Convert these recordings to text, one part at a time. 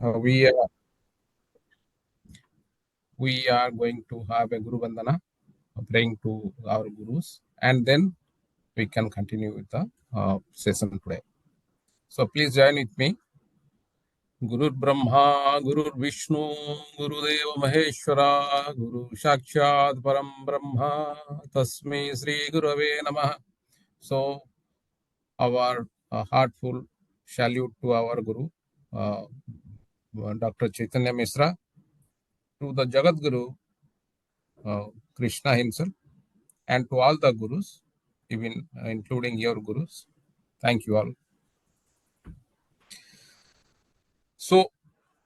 We are going to have a Guru Vandana, praying to our Gurus, and then we can continue with the session today. So please join with me. Guru Brahma, Guru Vishnu, Guru Deva Maheshwara, Guru Sakshat Param Brahma, Tasmai Sri Gurave Namah. So our heartful salute to our Guru, uh, Dr. Chaitanya Misra, to the Jagat Guru, Krishna himself, and to all the Gurus, even including your Gurus. Thank you all. So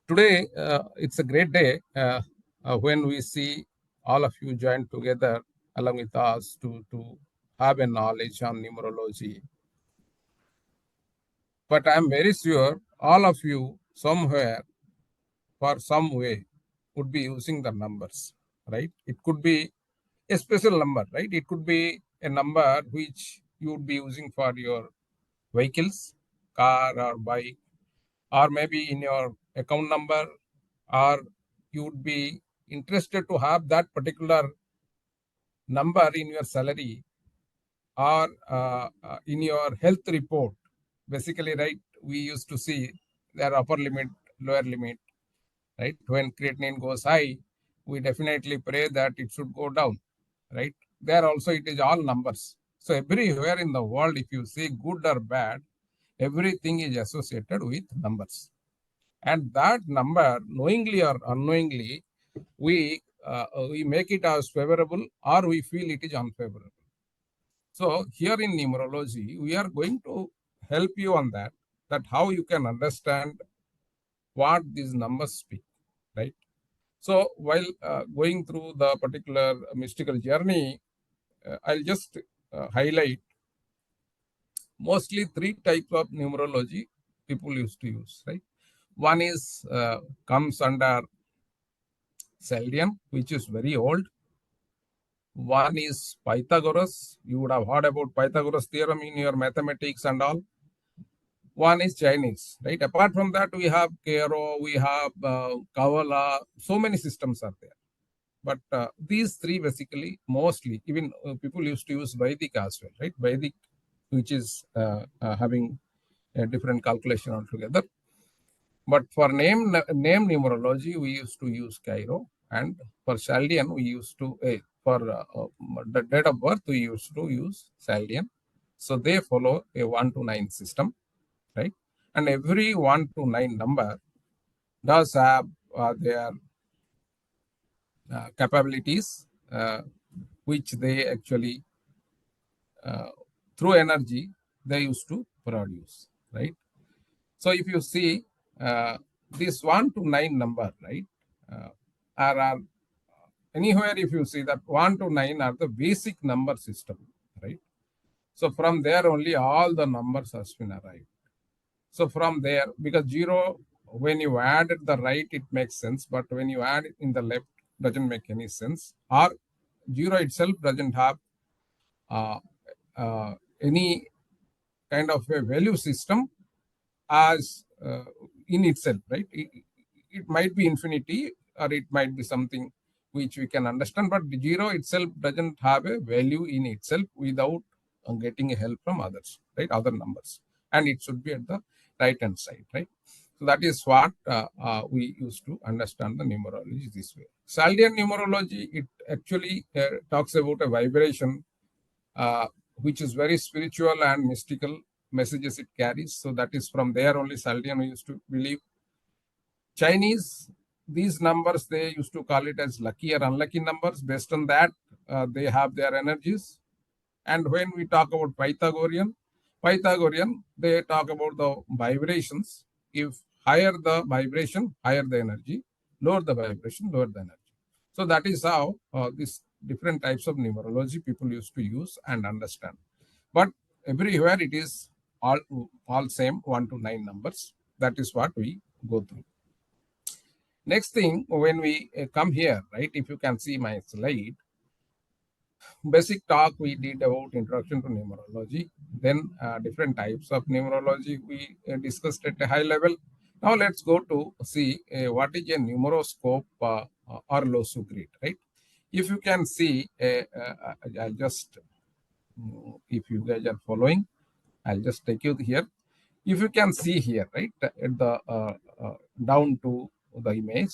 today it's a great day when we see all of you join together along with us to have a knowledge on numerology. But I'm very sure all of you somewhere for some way would be using the numbers, right? It could be a special number, right? It could be a number which you would be using for your vehicles, car or bike, or maybe in your account number, or you would be interested to have that particular number in your salary or in your health report. Basically, right, we used to see their upper limit, lower limit, right? When creatinine goes high, we definitely pray that it should go down, right? There also it is all numbers. So everywhere in the world, if you see good or bad, everything is associated with numbers. And that number, knowingly or unknowingly, we make it as favorable or we feel it is unfavorable. So here in numerology, we are going to help you on that how you can understand what these numbers speak, right? So while going through the particular mystical journey, I'll just highlight mostly three types of numerology people used to use, right? One is comes under Chaldean, which is very old. One is Pythagoras. You would have heard about Pythagoras theorem in your mathematics and all. One is Chinese, right? Apart from that, we have Cairo, we have Kabbalah. So many systems are there. But these three basically, mostly, even people used to use Vedic as well, right? Vedic, which is having a different calculation altogether. But for name numerology, we used to use Cairo, and for Chaldean, we used to for the date of birth, we used to use Chaldean. So they follow a 1 to 9 system, right? And every 1 to 9 number does have their capabilities, which they actually through energy they used to produce, right? So if you see this 1 to 9 number, right, are anywhere, if you see that 1 to 9 are the basic number system, right? So from there only all the numbers has been arrived. So from there, because 0, when you add at the right, it makes sense, but when you add it in the left, doesn't make any sense. Or 0 itself doesn't have any kind of a value system as in itself, right? It might be infinity or it might be something which we can understand, but 0 itself doesn't have a value in itself without getting help from others, right? Other numbers. And it should be at the right hand side, right? So that is what we used to understand the numerology this way. Chaldean numerology, it actually talks about a vibration which is very spiritual and mystical messages it carries. So that is from there only Chaldean we used to believe. Chinese, these numbers, they used to call it as lucky or unlucky numbers. Based on that, they have their energies. And when we talk about Pythagorean, they talk about the vibrations. If higher the vibration, higher the energy, lower the vibration, lower the energy. So that is how these different types of numerology people used to use and understand. But everywhere it is all same 1 to 9 numbers. That is what we go through. Next thing, when we come here, right, if you can see my slide, basic talk we did about introduction to numerology, then different types of numerology we discussed at a high level. Now let's go to see what is a numeroscope or losu grid, right? If you can see, I'll just, if you guys are following, I'll just take you here. If you can see here, right, at the down to the image,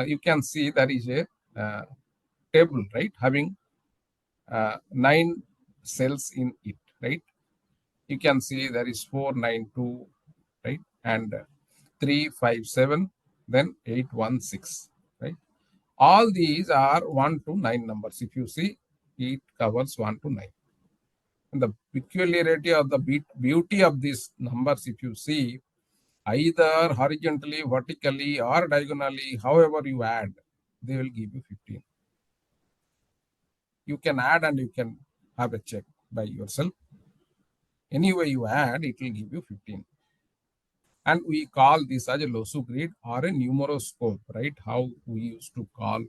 you can see there is a table, right, having 9 cells in it, right? You can see there is 492, right, and 357, then 816, right? All these are 1 to 9 numbers. If you see, it covers 1 to 9. And the peculiarity of the beauty of these numbers, if you see, either horizontally, vertically, or diagonally, however you add, they will give you 15. You can add and you can have a check by yourself. Any way you add, it will give you 15. And we call this as a losu grid or a numeroscope, right? How we used to call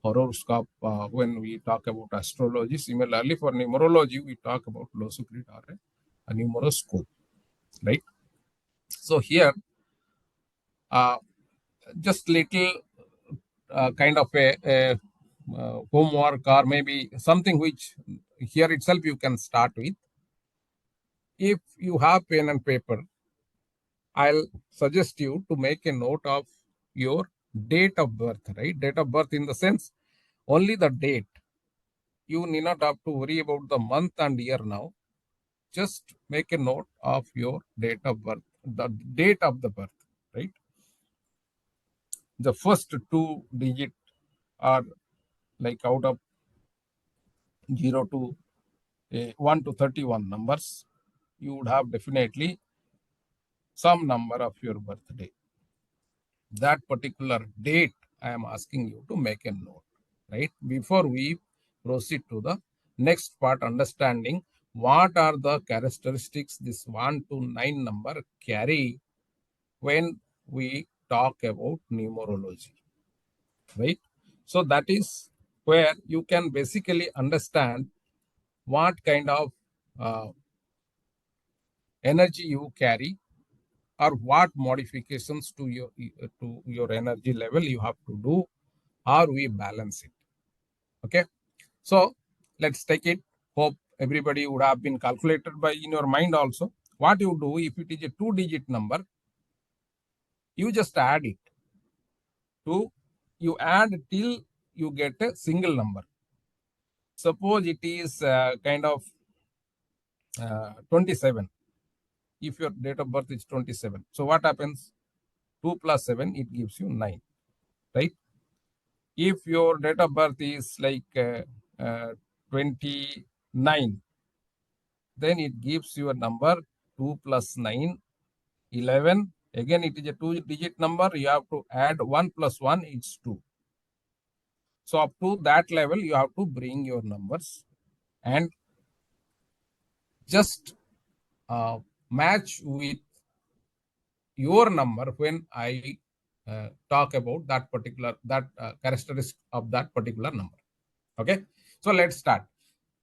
horoscope when we talk about astrology. Similarly, for numerology, we talk about losu grid or a numeroscope, right? So here, uh, just little kind of a homework or maybe something which here itself you can start with. If you have pen and paper, I'll suggest you to make a note of your date of birth, right? Date of birth in the sense only the date. You need not have to worry about the month and year now. Just make a note of your date of birth, the date of the birth, right? The first 2 digit are like out of 0 to 1 to 31 numbers. You would have definitely some number of your birthday. That particular date, I am asking you to make a note, right? Before we proceed to the next part, understanding what are the characteristics this 1 to 9 number carry when we talk about numerology, right? So that is where you can basically understand what kind of uh, energy you carry or what modifications to your energy level you have to do, or we balance it. Okay, so let's take it. Hope everybody would have been calculated by in your mind also. What you do, if it is a 2 digit number, you just add it to, you add till you get a single number. Suppose it is kind of 27. If your date of birth is 27, so what happens? 2 plus 7, it gives you 9, right? If your date of birth is like 29, then it gives you a number 2 plus 9, 11. Again, it is a 2 digit number. You have to add 1 plus 1, it's 2. So up to that level, you have to bring your numbers and just match with your number when I talk about that particular characteristic of that particular number. Okay, so let's start.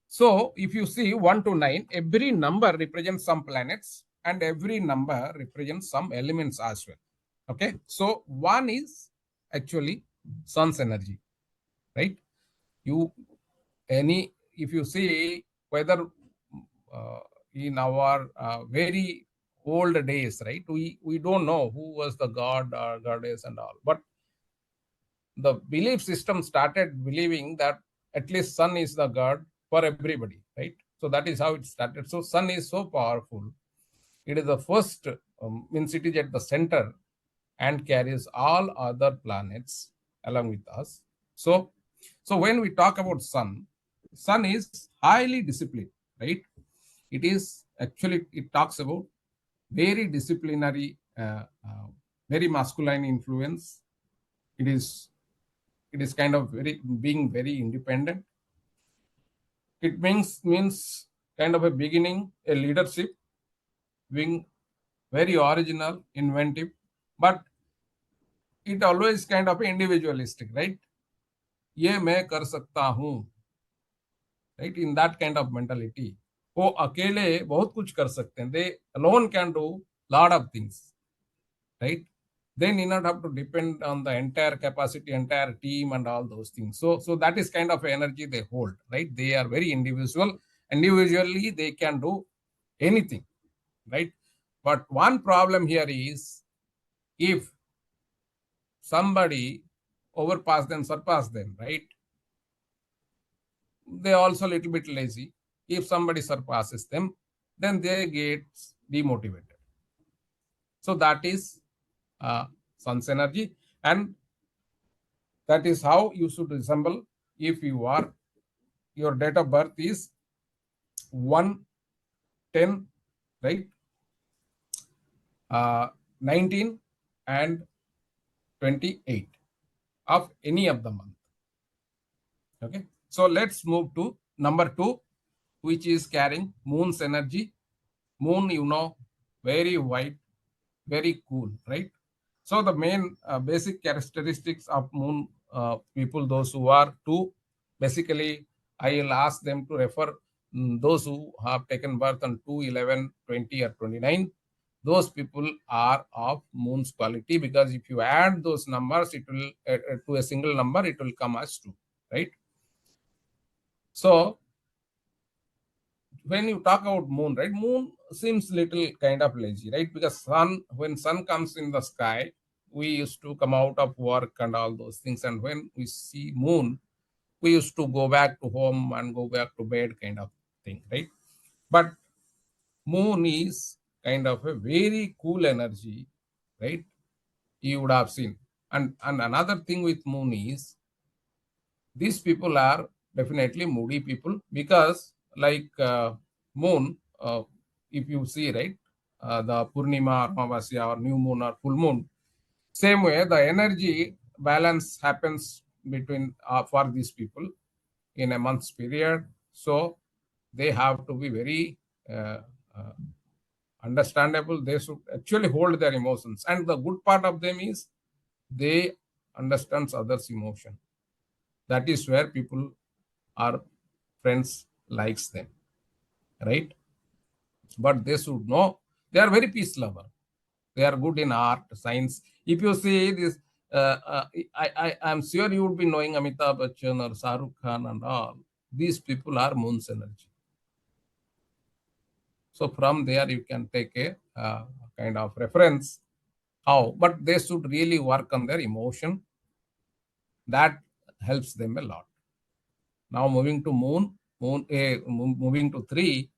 So if you see 1 to 9, every number represents some planets and every number represents some elements as well. Okay, so 1 is actually sun's energy, right? You if you see whether uh, in our very old days, right, we don't know who was the god or goddess and all, but the belief system started believing that at least sun is the god for everybody, right? So that is how it started. So sun is so powerful. It is the first, means it is at the center and carries all other planets along with us. So when we talk about sun is highly disciplined, right? It is actually, it talks about very disciplinary, very masculine influence. It is kind of very being very independent. It means kind of a beginning, a leadership, being very original, inventive, but it always kind of individualistic, right? ये मैं कर सकता हूँ, right? In that kind of mentality, वो अकेले बहुत कुछ कर सकते हैं. They alone can do lot of things, right? they need not have to depend on the entire capacity, entire team, and all those things. So that is kind of energy they hold, right? They are very individual. Individually, they can do anything, right? But one problem here is, if somebody overpass them, surpass them, right? They also a little bit lazy. If somebody surpasses them, then they get demotivated. So that is sun's energy, and that is how you should resemble. If you are, your date of birth is 110, right? 19 and 28 of any of the month. Okay, so let's move to number 2, which is carrying moon's energy. Moon, very white, very cool, right? So the main basic characteristics of moon people, those who are 2, basically I will ask them to refer those who have taken birth on 2, 11, 20 or 29. Those people are of moon's quality, because if you add those numbers, it will to a single number, it will come as 2, right? So when you talk about moon, right, moon seems little kind of lazy, right? Because when sun comes in the sky, we used to come out of work and all those things, and when we see moon, we used to go back to home and go back to bed, kind of thing, right? But moon is kind of a very cool energy, right? You would have seen. And another thing with moon is, these people are definitely moody people, because like moon, if you see, right, the Purnima, Amavasya, or new moon or full moon, same way the energy balance happens between for these people in a month's period. So they have to be very uh, understandable. They should actually hold their emotions, and the good part of them is they understands others emotion. That is where people are friends likes them, right? But they should know they are very peace lover. They are good in art, science. If you see this, I'm sure you would be knowing Amitabh Bachchan or Shahrukh Khan and all. These people are moon's energy. So from there you can take a kind of reference how, but they should really work on their emotion. That helps them a lot. Now moving to moving to 3,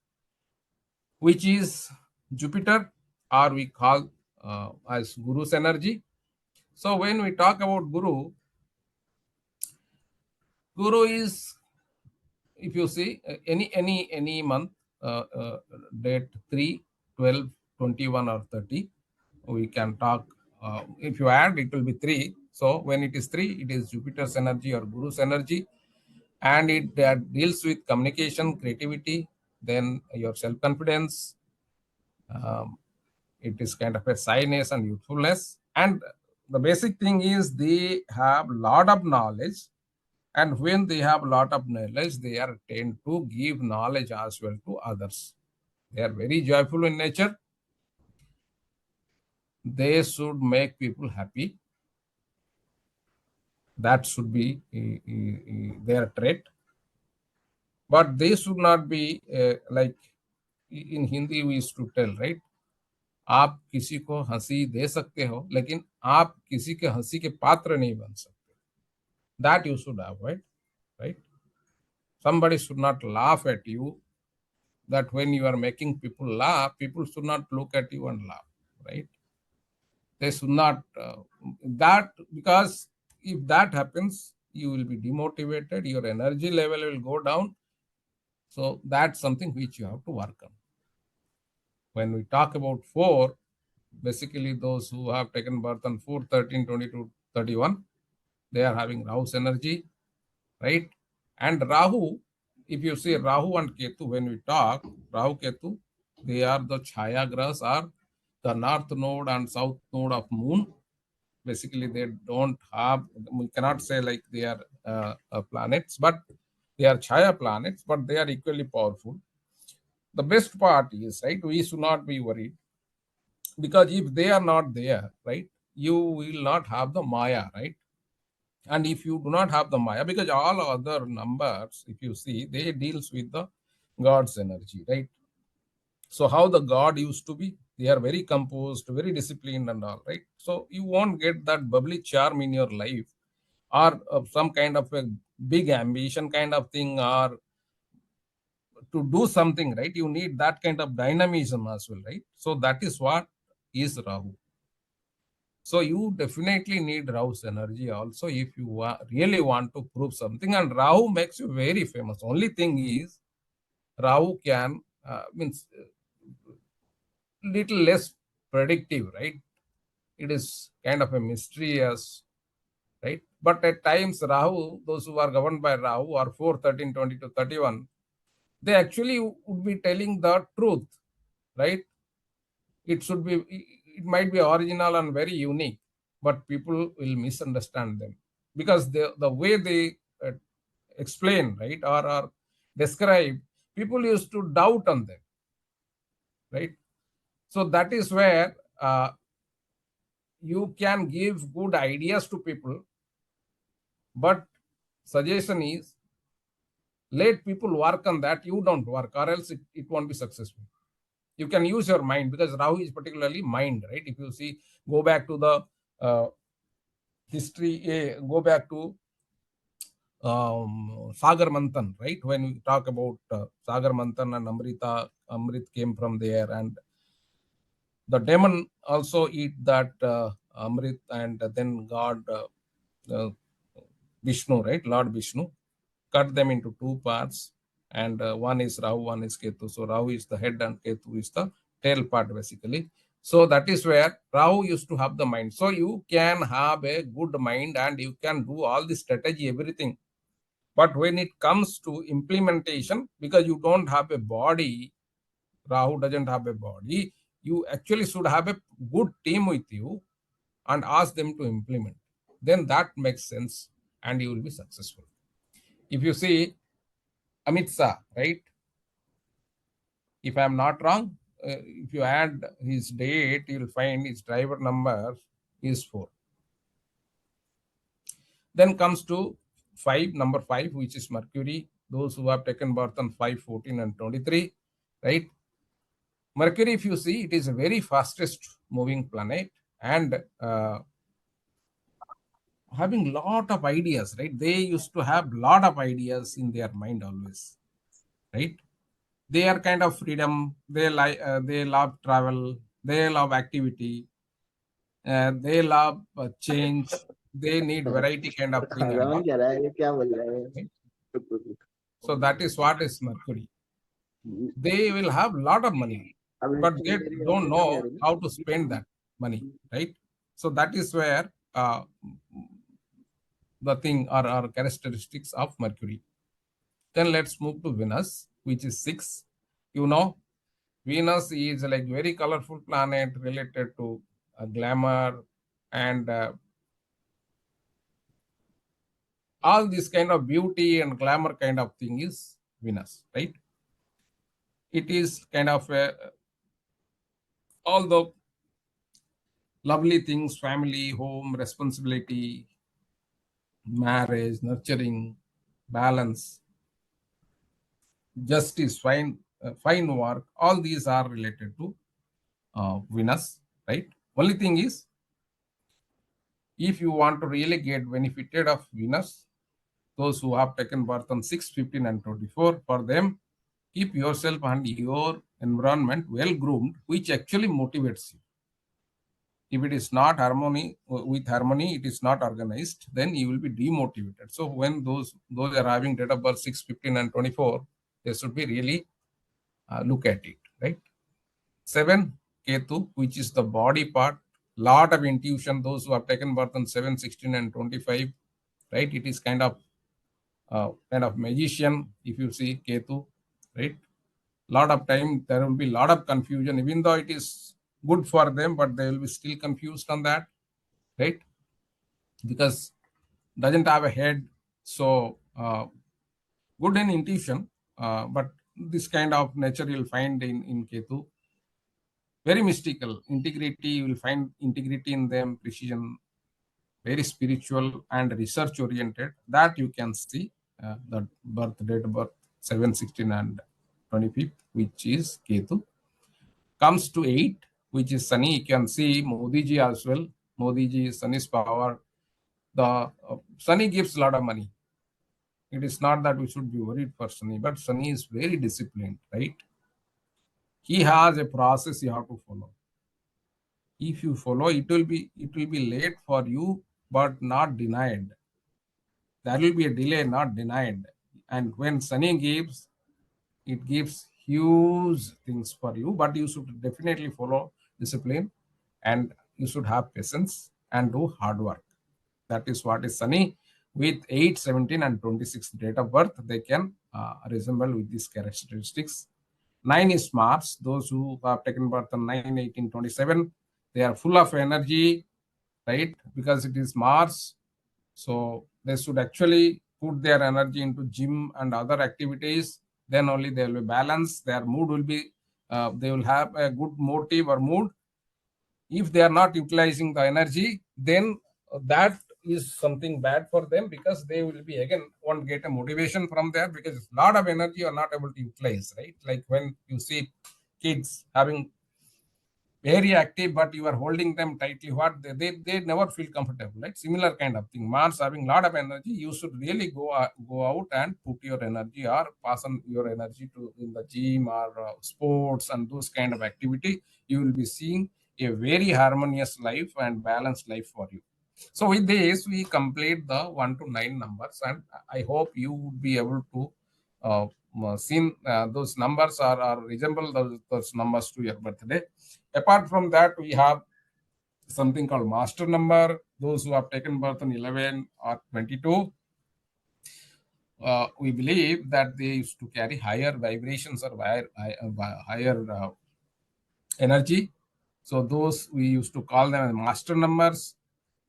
which is Jupiter, or we call as Guru's energy. So when we talk about Guru is, if you see any month, date 3, 12, 21 or 30, we can talk. If you add, it will be 3. So when it is 3, it is Jupiter's energy or Guru's energy, and it deals with communication, creativity, then your self-confidence. Um, it is kind of a shyness and youthfulness, and the basic thing is they have lot of knowledge, and when they have a lot of knowledge, they are tend to give knowledge as well to others. They are very joyful in nature. They should make people happy. That should be their trait. But they should not be like in Hindi we used to tell, right? आप किसी को हंसी दे सकते हो, लेकिन आप किसी के हंसी के पात्र नहीं बन सकते. That you should avoid, right? Somebody should not laugh at you. That when you are making people laugh, people should not look at you and laugh, right? They should not that, because if that happens, you will be demotivated. Your energy level will go down. So that's something which you have to work on. When we talk about 4, basically those who have taken birth on 4, 13, 22, 31, they are having Rahu's energy, right? And Rahu, if you see Rahu and Ketu, when we talk, Rahu, Ketu, they are the Chaya Grahas, are the north node and south node of moon. Basically, they don't have, we cannot say like they are planets, but they are Chaya planets, but they are equally powerful. The best part is, right, we should not be worried, because if they are not there, right, you will not have the Maya, right? And if you do not have the Maya, because all other numbers, if you see, they deals with the God's energy, right? So how the God used to be, they are very composed, very disciplined and all, right? So you won't get that bubbly charm in your life, or some kind of a big ambition kind of thing, or to do something, right? You need that kind of dynamism as well, right? So that is what is Rahu. So you definitely need Rahu's energy also if you really want to prove something. And Rahu makes you very famous. Only thing is, Rahu can means little less predictive, right? It is kind of a mysterious, right? But at times, Rahu, those who are governed by Rahu, or 4, 13, 20 to 31, they actually would be telling the truth, right? It should be, it might be original and very unique, but people will misunderstand them because the way they explain, right, or describe, people used to doubt on them, right? So that is where you can give good ideas to people, but suggestion is, let people work on that. You don't work, or else it won't be successful. You can use your mind, because Rahu is particularly mind, right? If you see, go back to the history, go back to Sagar Manthan, right? When we talk about Sagar Manthan and Amrit came from there, and the demon also eat that Amrit, and then God, uh, Vishnu, right? Lord Vishnu, cut them into two parts, and one is Rahu, one is Ketu. So Rahu is the head and Ketu is the tail part, basically. So that is where Rahu used to have the mind. So you can have a good mind and you can do all the strategy, everything. But when it comes to implementation, because you don't have a body, Rahu doesn't have a body, you actually should have a good team with you and ask them to implement. Then that makes sense and you will be successful. If you see Amit Shah, right? If I am not wrong, if you add his date, you will find his driver number is 4. Then comes to 5, number 5, which is Mercury. Those who have taken birth on 5, 14, and 23, right? Mercury, if you see, it is a very fastest moving planet, and having lot of ideas, right? They used to have lot of ideas in their mind always, right? They are kind of freedom. They love travel. They love activity. They love change. They need variety kind of thing and all. Raman कह रहा है ये क्या बोल रहा है Right? So that is what is Mercury. They will have lot of money, अब but they मेरी don't आवाज नहीं आ know रही how to spend that money, right? So that is where the thing or characteristics of Mercury. Then let's move to Venus, which is 6. You know, Venus is like very colorful planet related to glamour and all this kind of beauty and glamour kind of thing is Venus, right? It is kind of all the lovely things: family, home, responsibility, marriage, nurturing, balance, justice, fine work. All these are related to Venus, right? Only thing is, if you want to really get benefited of Venus, those who have taken birth on 6, 15, and 24, for them, keep yourself and your environment well groomed, which actually motivates you. If it is not with harmony, it is not organized, then you will be demotivated. So when those are having date of birth 6, 15, and 24, they should be really look at it, right? 7, Ketu, which is the body part, lot of intuition. Those who have taken birth on 7, 16, and 25, right? It is kind of magician, if you see Ketu, right? Lot of time there will be lot of confusion, even though it is good for them, but they will be still confused on that, right? Because doesn't have a head. So good in intuition, but this kind of nature you'll find in Ketu. very mystical. Integrity, you will find integrity in them, precision, very spiritual and research oriented. That you can see the date of birth 7, 16, and 25th, which is Ketu. Comes to 8, which is Sunny. You can see Modi ji as well. Modi ji, Sunny's power. The Sunny gives a lot of money. It is not that we should be worried for Sunny, but Sunny is very disciplined, right? He has a process you have to follow. If you follow, it will be late for you, but not denied. There will be a delay, not denied. And when Sunny gives, it gives huge things for you, but you should definitely follow discipline, and you should have patience and do hard work. That is what is Sunny. With 8, 17, and 26 date of birth, they can resemble with these characteristics. 9 is Mars. Those who have taken birth on 9, 18, 27, they are full of energy, right? Because it is Mars. So they should actually put their energy into gym and other activities. Then only they will be balanced. Their mood will be, they will have a good motive or mood. If they are not utilizing the energy, then that is something bad for them, because they will be again won't get a motivation from there, because a lot of energy are not able to utilize, right? Like when you see kids having very active, but you are holding them tightly, what they never feel comfortable, right? Similar kind of thing. Mars having a lot of energy, you should really go out and put your energy, or pass on your energy to in the gym or sports and those kind of activity. You will be seeing a very harmonious life and balanced life for you. So with this, we complete the 1 to 9 numbers, and I hope you would be able to uh, seen those numbers are resemble those numbers to your birthday. Apart from that, we have something called master number. Those who have taken birth on 11 or 22, we believe that they used to carry higher vibrations or higher energy. So those we used to call them as master numbers.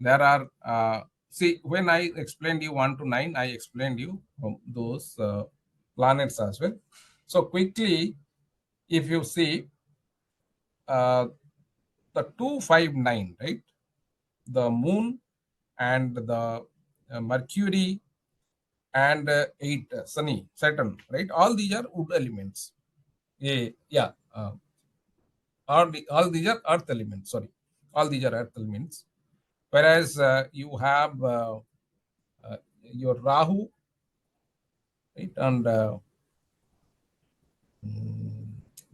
There are, see, when I explained you 1 to 9, I explained you those planets as well. So quickly, if you see the 259, right? The moon and the Mercury and 8 Sunny, Saturn, right? All these are wood elements. Yeah, all these are earth elements. Sorry, all these are earth elements. Whereas you have your Rahu, right, and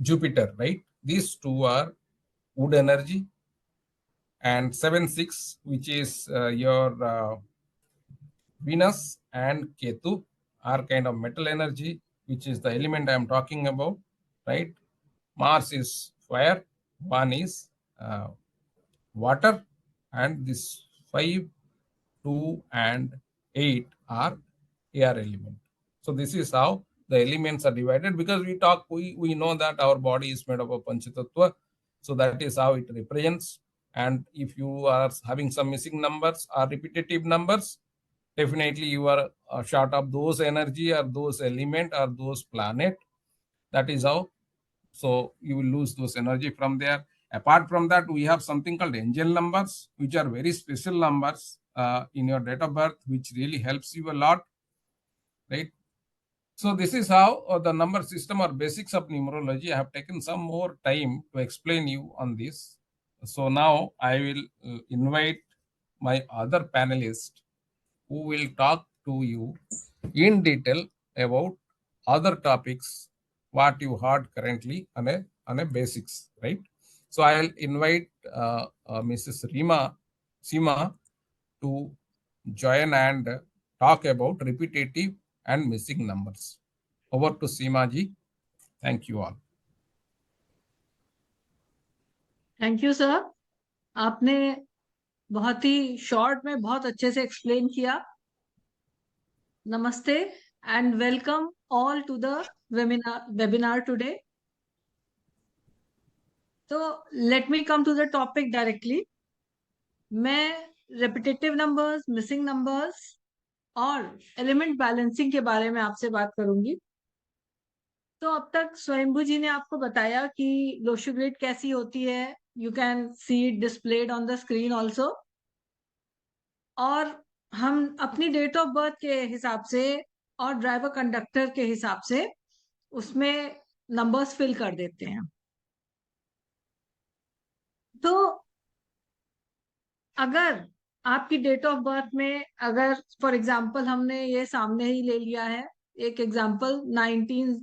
Jupiter, right? These two are wood energy, and 7, 6, which is your Venus and Ketu, are kind of metal energy, which is the element I am talking about, right? Mars is fire, one is water, and this 5, 2, and 8 are air element. So this is how the elements are divided, because we know that our body is made up of Panchatattva. So that is how it represents. And if you are having some missing numbers or repetitive numbers, definitely you are short of those energy or those element or those planet. That is how. So you will lose those energy from there. Apart from that, we have something called angel numbers, which are very special numbers in your date of birth, which really helps you a lot, right? So this is how the number system or basics of numerology. I have taken some more time to explain you on this. So now I will invite my other panelist, who will talk to you in detail about other topics what you heard currently on a basics, right? So I'll invite Mrs. Sima to join and talk about repetitive and missing numbers. Over to Seema ji. Thank you all. Thank you sir, आपने बहुत ही short में बहुत अच्छे से explain किया. नमस्ते and welcome all to the webinar today. तो let me come to the topic directly. मैं रेपिटेटिव नंबर्स, मिसिंग नंबर्स और एलिमेंट बैलेंसिंग के बारे में आपसे बात करूंगी. तो अब तक स्वयंभू जी ने आपको बताया कि लोशो ग्रिड कैसी होती है. You can see it displayed on the screen also. और हम अपनी डेट ऑफ बर्थ के हिसाब से और ड्राइवर कंडक्टर के हिसाब से उसमें नंबर्स फिल कर देते हैं. तो अगर आपकी डेट ऑफ बर्थ में, अगर फॉर एग्जांपल हमने ये सामने ही ले लिया है एक एग्जांपल, 19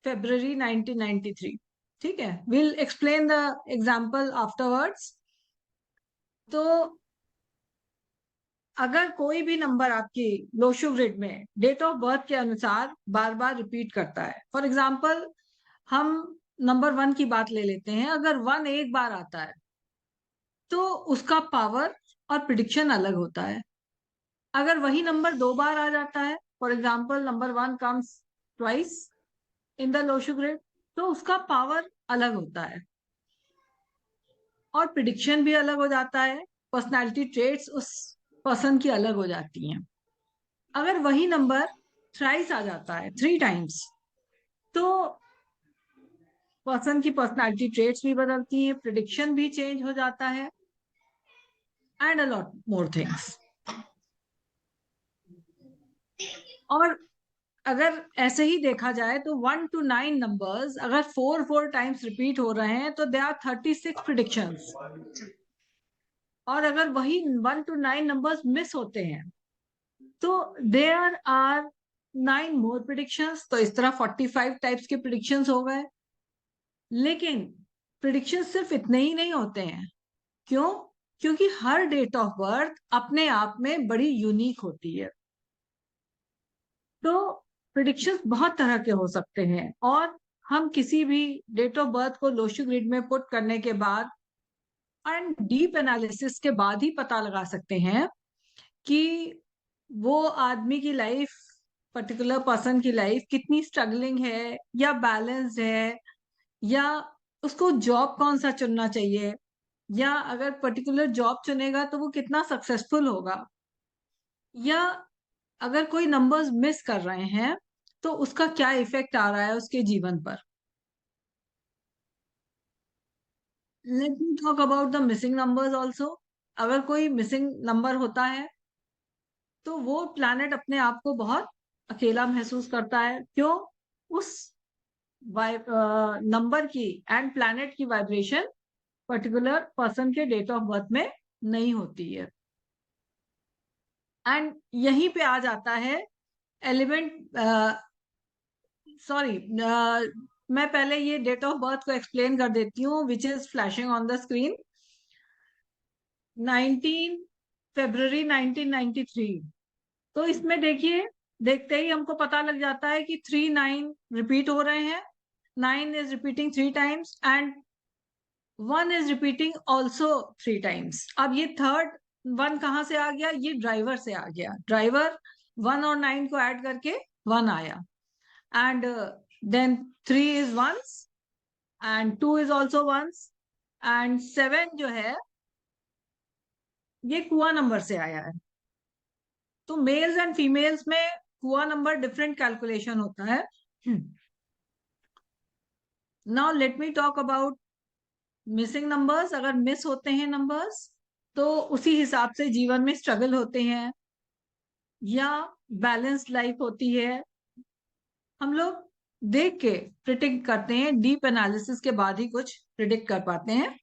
फरवरी 1993. ठीक है, will explain the example afterwards. तो अगर कोई भी नंबर आपकी लोशो ग्रिड में डेट ऑफ बर्थ के अनुसार बार बार रिपीट करता है, फॉर एग्जांपल हम नंबर 1 की बात ले लेते हैं. अगर 1 एक बार आता है तो उसका पावर और प्रिडिक्शन अलग होता है. अगर वही नंबर 2 बार आ जाता है, for example number 1 comes twice in the Lo Shu grid, तो उसका पावर अलग होता है और प्रिडिक्शन भी अलग हो जाता है. पर्सनालिटी ट्रेट्स उस पर्सन की अलग हो जाती हैं. अगर वही नंबर थ्राइस आ जाता है, 3 टाइम्स, तो पर्सन की पर्सनालिटी ट्रेट्स भी बदलती हैं, प्रिडिक्शन भी चेंज हो जाता है, and a lot more things. और अगर ऐसे ही देखा जाए तो 1 to 9 नंबर्स अगर 4 टाइम्स रिपीट हो रहे हैं तो दे आर 36 प्रिडिक्शंस. और अगर वही 1 to 9 नंबर्स मिस होते हैं तो देयर आर 9 मोर प्रिडिक्शंस. तो इस तरह 45 टाइप्स के प्रिडिक्शंस हो गए. लेकिन प्रिडिक्शन सिर्फ इतने ही नहीं होते हैं. क्यों? क्योंकि हर डेट ऑफ बर्थ अपने आप में बड़ी यूनिक होती है. तो प्रिडिक्शंस बहुत तरह के हो सकते हैं और हम किसी भी डेट ऑफ बर्थ को लोशो ग्रिड में पुट करने के बाद एंड डीप एनालिसिस के बाद ही पता लगा सकते हैं कि वो आदमी की लाइफ, पर्टिकुलर पर्सन की लाइफ कितनी स्ट्रगलिंग है या बैलेंस्ड है, या उसको जॉब कौन सा चुनना चाहिए, या अगर पर्टिकुलर जॉब चुनेगा तो वो कितना सक्सेसफुल होगा, या अगर कोई नंबर्स मिस कर रहे हैं तो उसका क्या इफेक्ट आ रहा है उसके जीवन पर. Let me talk about the missing numbers also. अगर कोई मिसिंग नंबर होता है तो वो प्लैनेट अपने आप को बहुत अकेला महसूस करता है. क्यों? उस नंबर की एंड प्लैनेट की वाइब्रेशन पर्टिकुलर पर्सन के डेट ऑफ बर्थ में नहीं होती है. एंड यहीं पे आ जाता है एलिमेंट. सॉरी, मैं पहले ये डेट ऑफ बर्थ को एक्सप्लेन कर देती हूँ which is flashing on the screen. 19 फरवरी 1993. तो इसमें देखिए, देखते ही हमको पता लग जाता है कि 3 9 रिपीट हो रहे हैं. 9 is repeating 3 times and 1 is repeating also 3 times. अब ये थर्ड 1 कहाँ से आ गया? ये ड्राइवर से आ गया. ड्राइवर 1 और 9 को ऐड करके 1 आया. And then 3 is once and 2 is also once and 7 जो है ये कुआ नंबर से आया है. तो मेल्स एंड फीमेल्स में कुआ नंबर डिफरेंट कैलकुलेशन होता है. Now let me talk about missing numbers. अगर मिस होते हैं नंबर्स तो उसी हिसाब से जीवन में स्ट्रगल होते हैं या बैलेंस्ड लाइफ होती है. हम लोग देख के प्रिडिक्ट करते हैं, डीप एनालिसिस के बाद ही कुछ प्रिडिक्ट कर पाते हैं.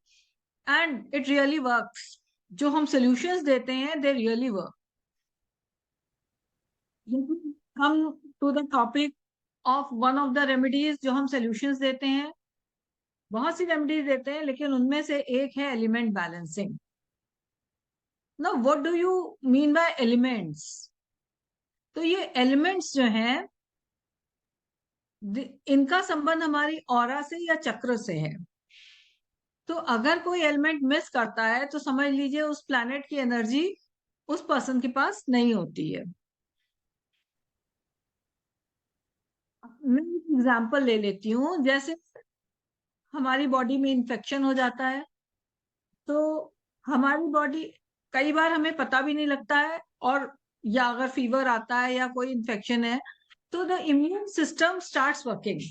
And it really works. जो हम सॉल्यूशंस देते हैं दे रियली वर्क. हम to the topic of one of the remedies जो हम सॉल्यूशंस देते हैं. बहुत सी रेमेडीज देते हैं लेकिन उनमें से एक है एलिमेंट बैलेंसिंग. ना what do you mean by elements? तो ये एलिमेंट्स जो हैं इनका संबंध हमारी ऑरा से या चक्र से है. तो अगर कोई एलिमेंट मिस करता है तो समझ लीजिए उस प्लैनेट की एनर्जी उस पर्सन के पास नहीं होती है. मैं एक एग्जांपल ले लेती हूँ. जैसे हमारी बॉडी में इन्फेक्शन हो जाता है तो हमारी बॉडी, कई बार हमें पता भी नहीं लगता है, और या अगर फीवर आता है या कोई इन्फेक्शन है तो the immune system starts working.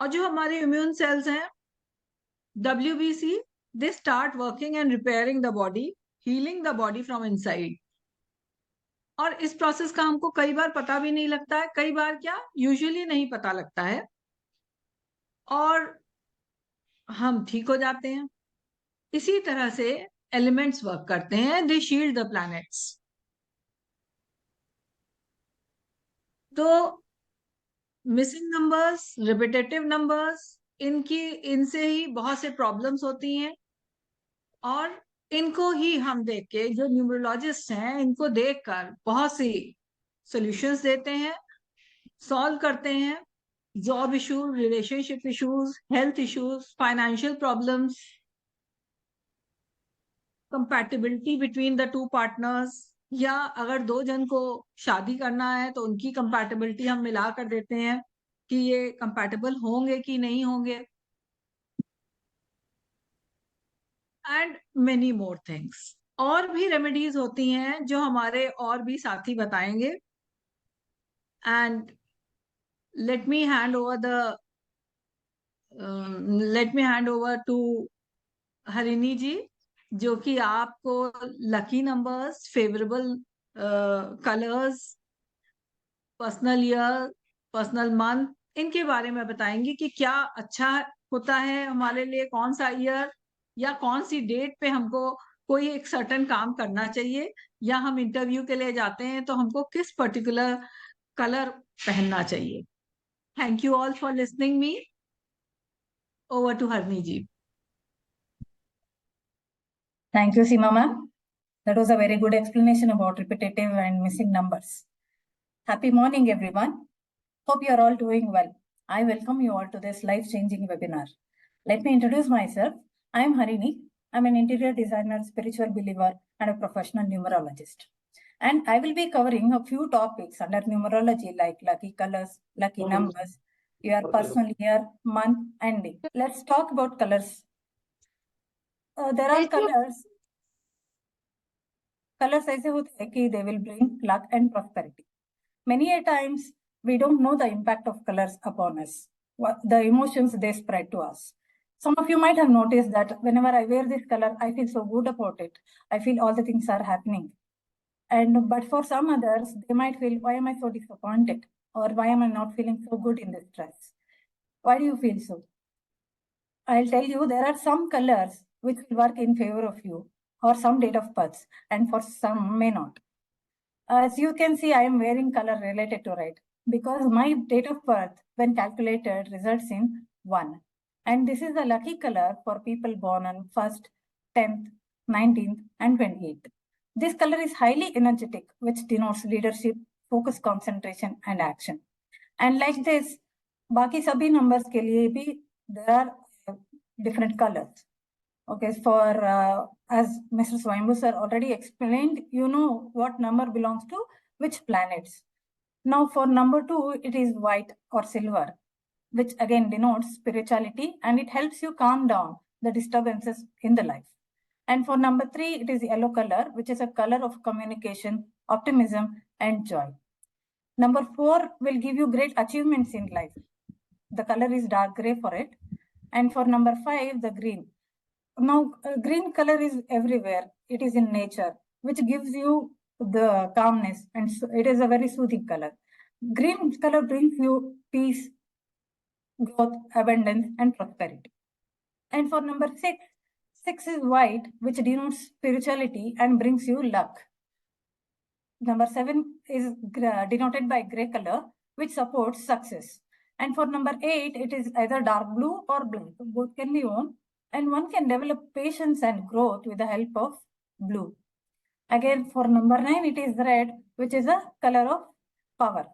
और जो हमारे इम्यून सेल्स हैं WBC, they start working and repairing the body, healing the body from inside. और इस प्रोसेस का हमको कई बार पता भी नहीं लगता है, कई बार क्या यूजुअली नहीं पता लगता है, और हम ठीक हो जाते हैं। इसी तरह से एलिमेंट्स वर्क करते हैं, दे शील्ड द प्लैनेट्स। तो मिसिंग नंबर्स, रिपीटेटिव नंबर्स, इनसे ही बहुत से प्रॉब्लम्स होती हैं, और इनको ही हम देख के, जो न्यूमरोलॉजिस्ट हैं, इनको देखकर बहुत सी सॉल्यूशंस देते हैं, सॉल्व करते हैं। Job issues, relationship issues, health issues, financial problems, compatibility between the two partners, या अगर दो जन को शादी करना है तो उनकी कंपैटिबिलिटी हम मिला कर देते हैं कि ये कंपैटिबल होंगे कि नहीं होंगे, एंड मेनी मोर थिंग्स। और भी रेमेडीज होती हैं जो हमारे और भी साथी बताएंगे। And let me hand over the let me hand over to Harini ji, जो कि आपको lucky numbers, favourable colours, personal year, personal month, इनके बारे में बताएंगी कि क्या अच्छा होता है हमारे लिए, कौन सा ईयर या कौन सी डेट पे हमको कोई एक सर्टेन काम करना चाहिए, या हम इंटरव्यू के लिए जाते हैं तो हमको किस पर्टिकुलर कलर पहनना चाहिए। Thank you all for listening me. Over to Harni ji. Thank you, Seema ma'am. That was a very good explanation about repetitive and missing numbers. Happy morning, everyone. Hope you are all doing well. I welcome you all to this life-changing webinar. Let me introduce myself. I am Harini. I'm an interior designer, spiritual believer, and a professional numerologist. And I will be covering a few topics under numerology like lucky colors, lucky numbers, your personal year, month, and day. Let's talk about colors. There are colors ऐसे होते हैं कि they will bring luck and prosperity. Many a times we don't know the impact of colors upon us, the emotions they spread to us. Some of you might have noticed that whenever I wear this color, I feel so good about it. I feel all the things are happening. But for some others, they might feel, why am I so disappointed? Or why am I not feeling so good in this dress? Why do you feel so? I'll tell you, there are some colors which will work in favor of you, or some date of birth, and for some may not. As you can see, I am wearing color related to red because my date of birth, when calculated, results in 1. And this is the lucky color for people born on 1st, 10th, 19th, and 28th. This color is highly energetic, which denotes leadership, focus, concentration, and action. And like this, बाकी सभी numbers के लिए भी there are different colors. Okay, for as Mr. Swayambhu sir already explained, you know what number belongs to which planets. Now for number 2, it is white or silver, which again denotes spirituality, and it helps you calm down the disturbances in the life. And for number 3, it is yellow color, which is a color of communication, optimism, and joy. Number 4 will give you great achievements in life. The color is dark gray for it. And for number 5, the green. Now, green color is everywhere. It is in nature, which gives you the calmness, and so it is a very soothing color. Green color brings you peace, growth, abundance, and prosperity. And for number 6, 6 is white, which denotes spirituality and brings you luck. Number 7 is denoted by gray color, which supports success. And for number 8, it is either dark blue or black. Both can be worn, and one can develop patience and growth with the help of blue. Again, for number 9, it is red, which is a color of power.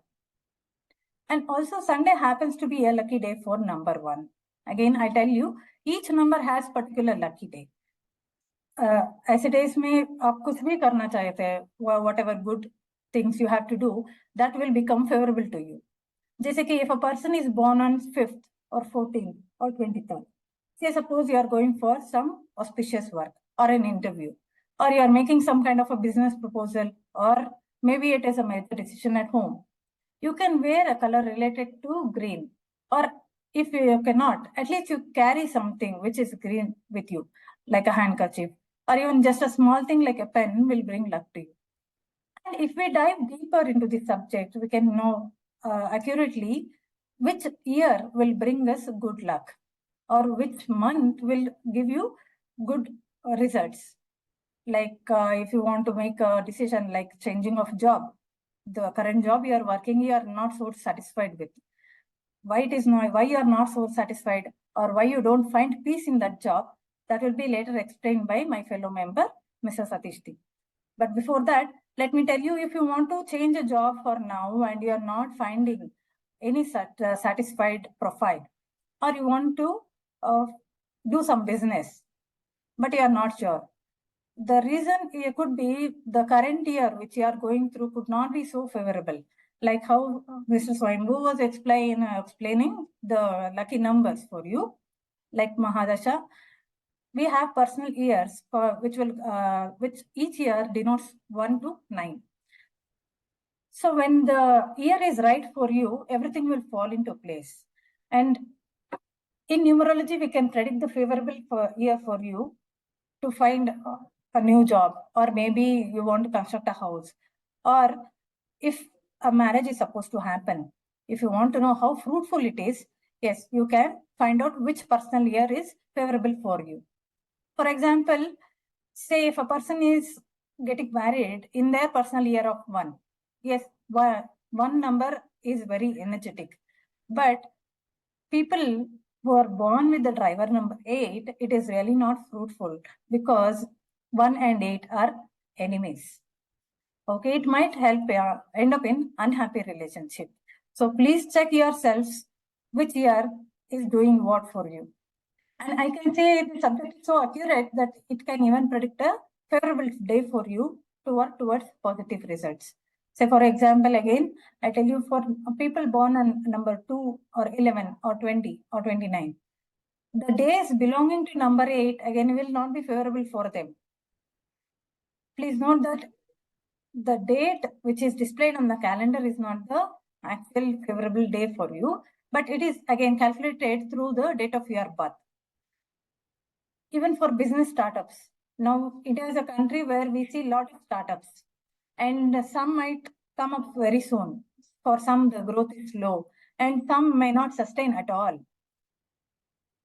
And also Sunday happens to be a lucky day for number 1. Again, I tell you, each number has particular lucky day. ऐसे days में आप कुछ भी करना चाहते हैं, whatever good things you have to do, that will become favorable to you. जैसे कि if a person is born on 5th or 14th or 23rd, say suppose you are going for some auspicious work or an interview, or you are making some kind of a business proposal, or maybe it is a major decision at home, you can wear a color related to green, or If you cannot, at least you carry something which is green with you, like a handkerchief, or even just a small thing like a pen will bring luck to you. And if we dive deeper into the subject, we can know accurately which year will bring us good luck, or which month will give you good results. Like if you want to make a decision like changing of job, the current job you are working, you are not so satisfied with. Why you are not so satisfied, or why you don't find peace in that job, that will be later explained by my fellow member, Mr. Satishti. But before that, let me tell you, if you want to change a job for now and you are not finding any satisfied profile, or you want to do some business, but you are not sure. The reason it could be the current year which you are going through could not be so favorable. Like how Mr. Swayambhu was explaining the lucky numbers for you, like Mahadasha, we have personal years for which each year denotes 1 to 9. So when the year is right for you, everything will fall into place. And in numerology, we can predict the favorable year for you to find a new job, or maybe you want to construct a house, or if a marriage is supposed to happen. If you want to know how fruitful it is, yes, you can find out which personal year is favorable for you. For example, say if a person is getting married in their personal year of 1, yes, one number is very energetic, but people who are born with the driver number 8, it is really not fruitful, because 1 and 8 are enemies. Okay, it might help end up in unhappy relationship. So please check yourselves which year is doing what for you. And I can say the subject is so accurate that it can even predict a favorable day for you to work towards positive results. Say, for example, again, I tell you, for people born on number 2 or 11 or 20 or 29, the days belonging to number 8 again will not be favorable for them. Please note that the date which is displayed on the calendar is not the actual favorable day for you, but it is again calculated through the date of your birth. Even for business startups, now India is a country where we see a lot of startups, and some might come up very soon. For some, the growth is low, and some may not sustain at all.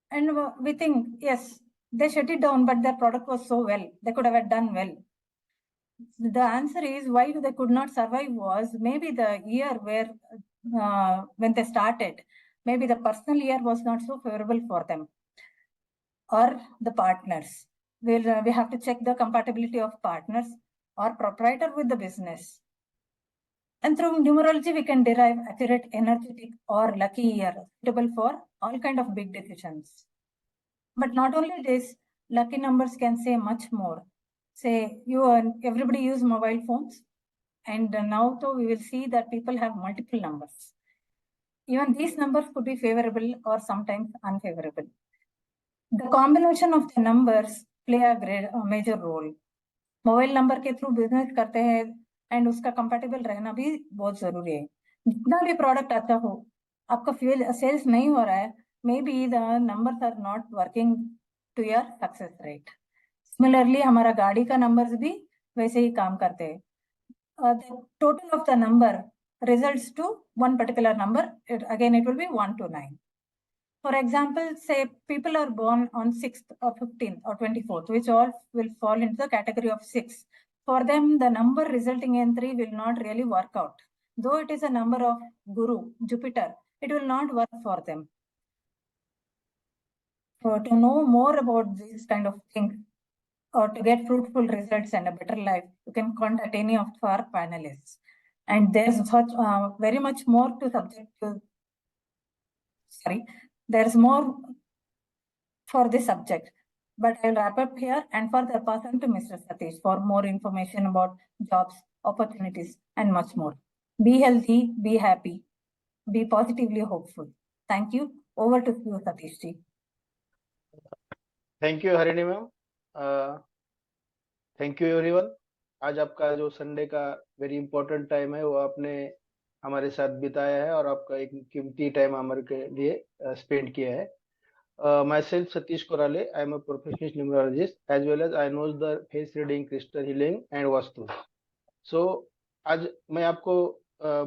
And we think, yes, they shut it down, but their product was so well, they could have done well. The answer is why they could not survive was maybe the year where when they started, maybe the personal year was not so favorable for them, or the partners. We have to check the compatibility of partners or proprietor with the business. And through numerology, we can derive accurate, energetic, or lucky year suitable for all kind of big decisions. But not only this, lucky numbers can say much more. Say everybody use mobile phones, and now though we will see that people have multiple numbers. Even these numbers could be favorable or sometimes unfavorable. The combination of the numbers play a major role. Mobile number के through business करते हैं, and उसका compatible रहना भी बहुत जरूरी है. जितना भी प्रोडक्ट आता हो, आपका सेल्स नहीं हो रहा है, maybe the numbers are not working to your success rate. Similarly हमारा गाड़ी का नंबर्स भी वैसे ही काम करते हैं. The total of the number results to one particular number. Again, it will be 1 to 9. For example, say people are born on 6th or 15th or 24th, which all will fall into the category of 6. For them, the number resulting in 3 will not really work out. Though it is a number of Guru, Jupiter, it will not work for them. So to know more about these kind of things, or to get fruitful results and a better life, you can contact any of our panelists. And there's such very much more to subject to. Sorry, there's more for this subject, but I'll wrap up here and further pass on to Mr. Satish for more information about jobs, opportunities, and much more. Be healthy, be happy, be positively hopeful. Thank you. Over to you, Satish ji. Thank you Harini ma'am. Thank you everyone. आज आपका जो Sunday का very important time है वो आपने हमारे साथ बिताया है और आपका एक कीमती टाइम हमारे के लिए स्पेंड किया है। Myself Satish Korale, I am a professional numerologist as well as I know the face reading, crystal healing and vastu. So आज मैं आपको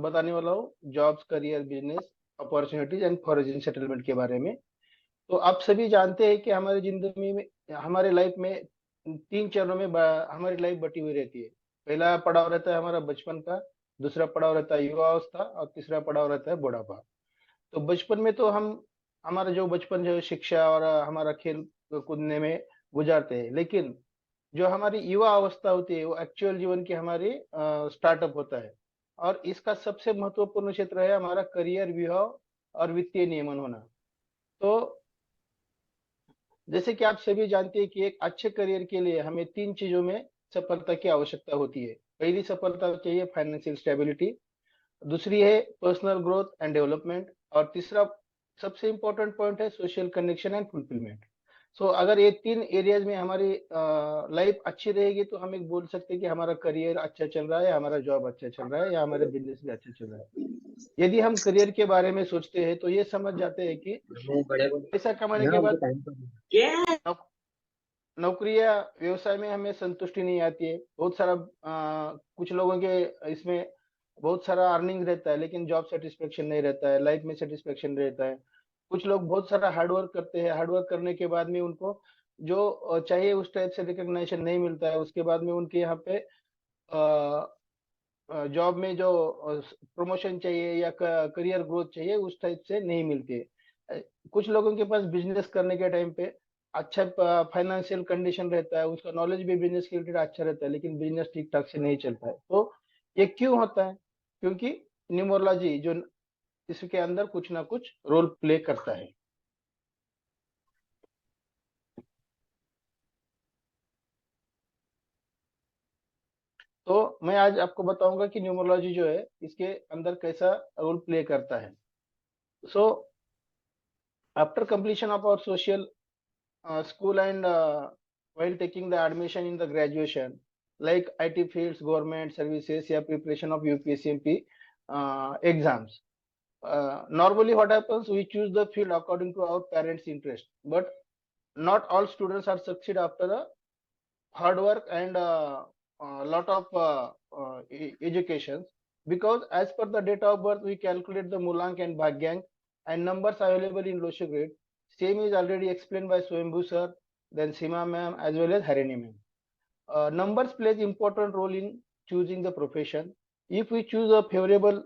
बताने वाला हूँ jobs, career, business opportunities and foreign settlement के बारे में। तो आप सभी जानते हैं कि हमारी जिंदगी में, हमारे लाइफ में 3 चरणों में हमारी लाइफ बटी हुई रहती है। पहला पड़ाव रहता है हमारा बचपन का, दूसरा पड़ाव रहता है युवावस्था और तीसरा पड़ाव रहता है बुढ़ापा। तो बचपन में तो हम हमारा जो बचपन जो शिक्षा और हमारा खेल कूदने में गुजारते हैं, लेकिन जो हमारी युवा अवस्था होती है वो एक्चुअल जीवन की हमारी स्टार्टअप होता है। और इसका सबसे महत्वपूर्ण क्षेत्र है हमारा करियर, विवाह और वित्तीय नियमन होना। तो जैसे कि आप सभी जानते हैं कि एक अच्छे करियर के लिए हमें 3 चीजों में सफलता की आवश्यकता होती है। पहली सफलता चाहिए फाइनेंशियल स्टेबिलिटी, दूसरी है पर्सनल ग्रोथ एंड डेवलपमेंट और तीसरा सबसे इंपॉर्टेंट पॉइंट है सोशल कनेक्शन एंड फुलफिलमेंट। सो अगर ये 3 एरियाज में हमारी लाइफ अच्छी रहेगी तो हम एक बोल सकते हैं कि हमारा करियर अच्छा चल रहा है, हमारा जॉब अच्छा चल रहा है या हमारे बिजनेस भी अच्छा चल रहा है। यदि हम करियर के बारे में सोचते हैं तो ये समझ जाते हैं कि पैसा कमाने के बाद नौकरी या व्यवसाय में हमें संतुष्टि नहीं आती है। बहुत सारा कुछ लोगों के इसमें बहुत सारा अर्निंग रहता है लेकिन जॉब सेटिस्फेक्शन नहीं रहता है, लाइफ में सेटिस्फेक्शन रहता है। कुछ लोग बहुत सारा हार्डवर्क करते हैं, हार्डवर्क करने के बाद में उनको जो चाहिए उस टाइप से रिकग्नाइजेशन नहीं मिलता है। उसके बाद में उनके यहाँ पे जॉब में जो प्रमोशन चाहिए या करियर ग्रोथ चाहिए उस टाइप से नहीं मिलती है। कुछ लोगों के पास बिजनेस करने के टाइम पे अच्छा फाइनेंशियल कंडीशन रहता है, उसका नॉलेज भी बिजनेस के रिलेटेड अच्छा रहता है, लेकिन बिजनेस ठीक ठाक से नहीं चलता है। तो ये क्यों होता है? क्योंकि न्यूमरोलॉजी जो इसके अंदर कुछ ना कुछ रोल प्ले करता है। तो मैं आज आपको बताऊंगा कि न्यूमरोलॉजी जो है इसके अंदर कैसा रोल प्ले करता है। So after completion of our social school and while taking the admission in the graduation like IT fields, government services या preparation of UPSC MP exams, normally what happens, we choose the field according to our parents interest, but not all students are succeed after a hard work and lot of educations, because as per the date of birth we calculate the Mulank and Bhagyank and numbers available in Losha grade. Same is already explained by Swayambhu sir, then Sima ma'am as well as Harini ma'am. Numbers plays important role in choosing the profession. If we choose a favorable,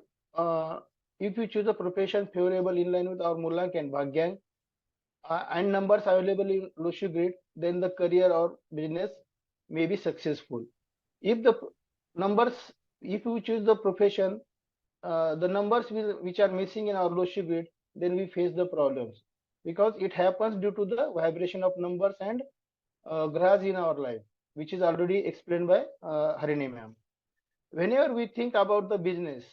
if we choose a profession favorable in line with our Mulank and Bhagyank and numbers available in Losha grade, then the career or business may be successful. If the numbers, if we choose the profession, the numbers which are missing in our Losha grade, then we face the problems, because it happens due to the vibration of numbers and grahas in our life, which is already explained by Harini ma'am. Whenever we think about the business,